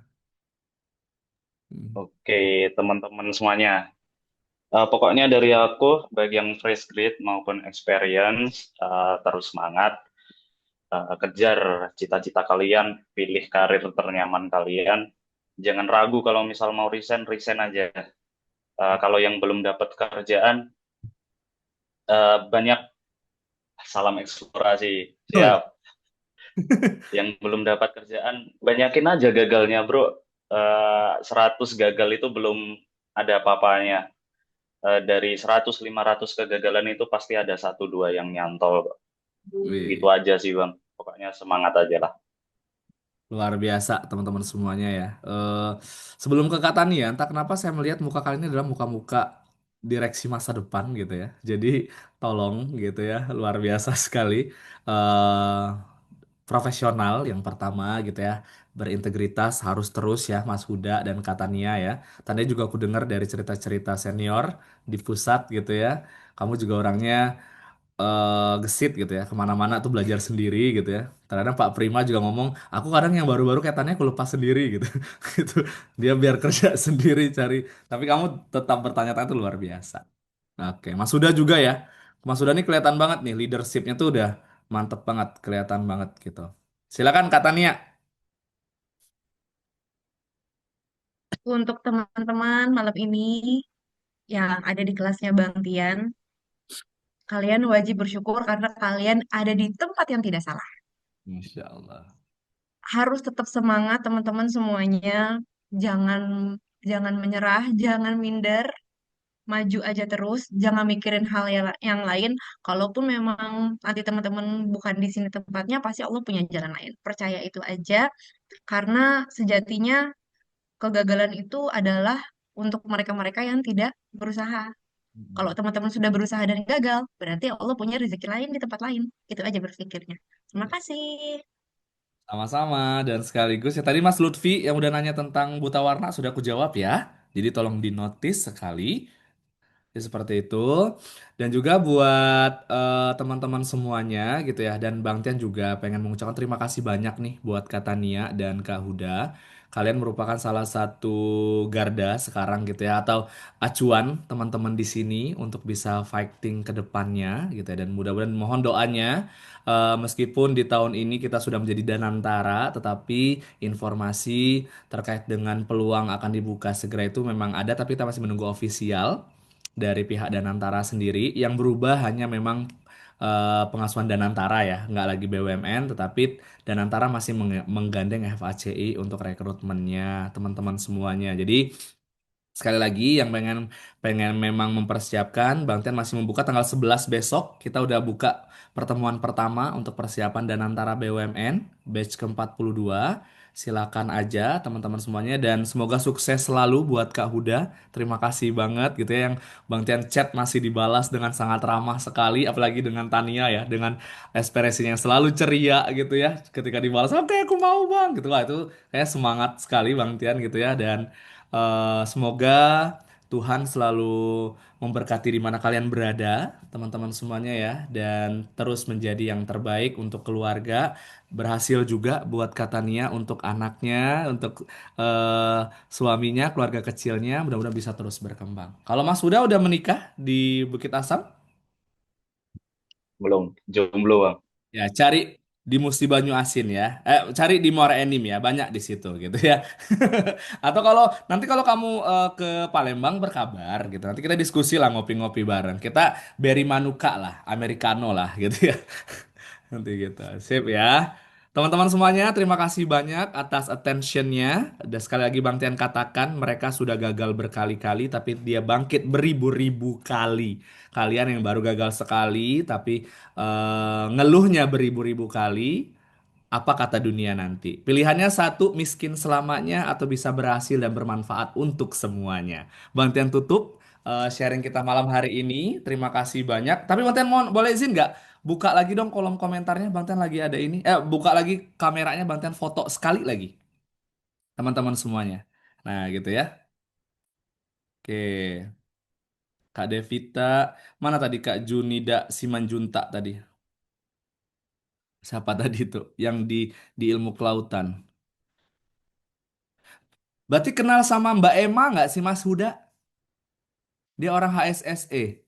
Oke, teman-teman semuanya. Pokoknya dari aku, baik yang fresh grade maupun experience, terus semangat, kejar cita-cita kalian, pilih karir ternyaman kalian. Jangan ragu kalau misal mau resign, resign aja. Kalau yang belum dapat kerjaan, banyak salam eksplorasi. Betul. Siap. Yang belum dapat kerjaan, banyakin aja gagalnya, bro. 100 gagal itu belum ada apa-apanya. Dari 100-500 kegagalan itu pasti ada 1-2 yang nyantol. Gitu Wih. aja sih, Bang. Pokoknya semangat aja lah. Luar biasa teman-teman semuanya ya. Sebelum ke kata nih ya, entah kenapa saya melihat muka kalian ini adalah muka-muka direksi masa depan gitu ya. Jadi tolong gitu ya, luar biasa sekali. eh Profesional yang pertama gitu ya, berintegritas harus terus ya Mas Huda dan Katania ya. Tadi juga aku dengar dari cerita-cerita senior di pusat gitu ya. Kamu juga orangnya gesit gitu ya kemana-mana tuh belajar sendiri gitu ya kadang Pak Prima juga ngomong aku kadang yang baru-baru kaitannya aku lupa sendiri gitu gitu dia biar kerja sendiri cari tapi kamu tetap bertanya-tanya itu luar biasa. Oke Mas Suda juga ya. Mas Suda nih kelihatan banget nih leadershipnya tuh udah mantep banget kelihatan banget gitu. Silakan Kak Tania. Untuk teman-teman malam ini yang ada di kelasnya Bang Tian, kalian wajib bersyukur karena kalian ada di tempat yang tidak salah. Masya Allah. Harus tetap semangat teman-teman semuanya. Jangan jangan menyerah, jangan minder, maju aja terus, jangan mikirin hal yang lain. Kalaupun memang nanti teman-teman bukan di sini tempatnya, pasti Allah punya jalan lain. Percaya itu aja, karena sejatinya kegagalan itu adalah untuk mereka-mereka yang tidak berusaha. Kalau teman-teman sudah berusaha dan gagal, berarti Allah punya rezeki lain di tempat lain. Itu aja berpikirnya. Terima kasih. Sama-sama dan sekaligus ya tadi Mas Lutfi yang udah nanya tentang buta warna sudah aku jawab ya. Jadi tolong dinotis sekali. Ya, seperti itu. Dan juga buat teman-teman semuanya gitu ya. Dan Bang Tian juga pengen mengucapkan terima kasih banyak nih buat Kak Tania dan Kak Huda. Kalian merupakan salah satu garda sekarang gitu ya. Atau acuan teman-teman di sini untuk bisa fighting ke depannya gitu ya. Dan mudah-mudahan mohon doanya. Meskipun di tahun ini kita sudah menjadi Danantara, tetapi informasi terkait dengan peluang akan dibuka segera itu memang ada. Tapi kita masih menunggu ofisial dari pihak Danantara sendiri. Yang berubah hanya memang pengasuhan Danantara ya, nggak lagi BUMN, tetapi Danantara masih menggandeng FACI untuk rekrutmennya teman-teman semuanya. Jadi sekali lagi yang pengen pengen memang mempersiapkan, Bang Tian masih membuka tanggal 11 besok. Kita udah buka pertemuan pertama untuk persiapan Danantara BUMN batch ke-42. Silakan aja teman-teman semuanya dan semoga sukses selalu buat Kak Huda. Terima kasih banget gitu ya yang Bang Tian chat masih dibalas dengan sangat ramah sekali, apalagi dengan Tania ya, dengan ekspresinya yang selalu ceria gitu ya. Ketika dibalas, oke aku mau Bang gitu lah, itu kayak semangat sekali Bang Tian gitu ya. Dan semoga Tuhan selalu memberkati di mana kalian berada, teman-teman semuanya ya, dan terus menjadi yang terbaik untuk keluarga. Berhasil juga buat Katania untuk anaknya, untuk suaminya, keluarga kecilnya, mudah-mudahan bisa terus berkembang. Kalau Mas Huda udah menikah di Bukit Asam? Belum, jomblo Bang. Ya, cari di Musi Banyu Asin ya. Cari di Muara Enim ya, banyak di situ gitu ya. Atau kalau nanti kalau kamu ke Palembang berkabar gitu. Nanti kita diskusi lah ngopi-ngopi bareng. Kita Beri Manuka lah, Americano lah gitu ya. Nanti gitu. Sip ya. Teman-teman semuanya, terima kasih banyak atas attentionnya. Dan sekali lagi Bang Tian katakan, mereka sudah gagal berkali-kali, tapi dia bangkit beribu-ribu kali. Kalian yang baru gagal sekali, tapi ngeluhnya beribu-ribu kali. Apa kata dunia nanti? Pilihannya satu, miskin selamanya, atau bisa berhasil dan bermanfaat untuk semuanya. Bang Tian tutup sharing kita malam hari ini. Terima kasih banyak. Tapi Bang Tian mohon, boleh izin nggak? Buka lagi dong kolom komentarnya. Bang Tian lagi ada ini. Buka lagi kameranya. Bang Tian foto sekali lagi. Teman-teman semuanya. Nah, gitu ya. Oke. Kak Devita. Mana tadi Kak Junida Simanjuntak tadi? Siapa tadi tuh? Yang di ilmu kelautan. Berarti kenal sama Mbak Emma nggak sih Mas Huda? Dia orang HSSE.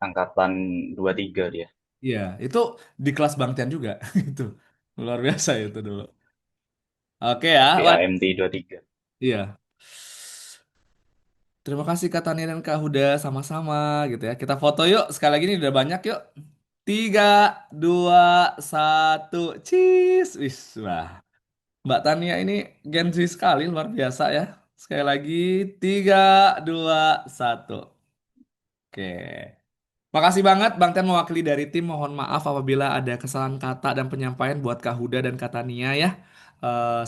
Angkatan 23 dia. Iya, itu di kelas Bang Tian juga. Itu luar biasa itu dulu. Oke ya, BAMT 23. iya. Terima kasih Kak Tania dan Kak Huda sama-sama gitu ya. Kita foto yuk. Sekali lagi ini udah banyak yuk. 3, 2, 1, cheese. Wis, wah. Mbak Tania ini Gen Z sekali, luar biasa ya. Sekali lagi, 3, 2, 1. Oke. Makasih banget Bang Tian mewakili dari tim. Mohon maaf apabila ada kesalahan kata dan penyampaian buat Kak Huda dan Kak Tania ya.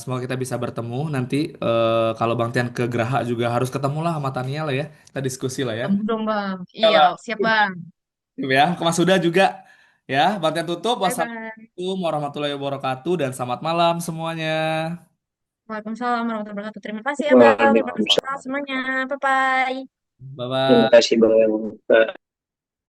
Semoga kita bisa bertemu nanti. Kalau Bang Tian ke Geraha juga harus ketemu lah sama Tania lah ya. Kita diskusi lah ya. Kamu dong, Bang. Iya, Kalau siap, Bang. ya, ke Mas Huda juga ya. Bang Tian tutup. Bye-bye. Wassalamualaikum warahmatullahi wabarakatuh dan selamat malam semuanya. Waalaikumsalam warahmatullahi wabarakatuh. Terima kasih ya, Bang. Terima kasih Waalaikumsalam. semuanya. Bye-bye. Bye bye. Terima kasih Bang.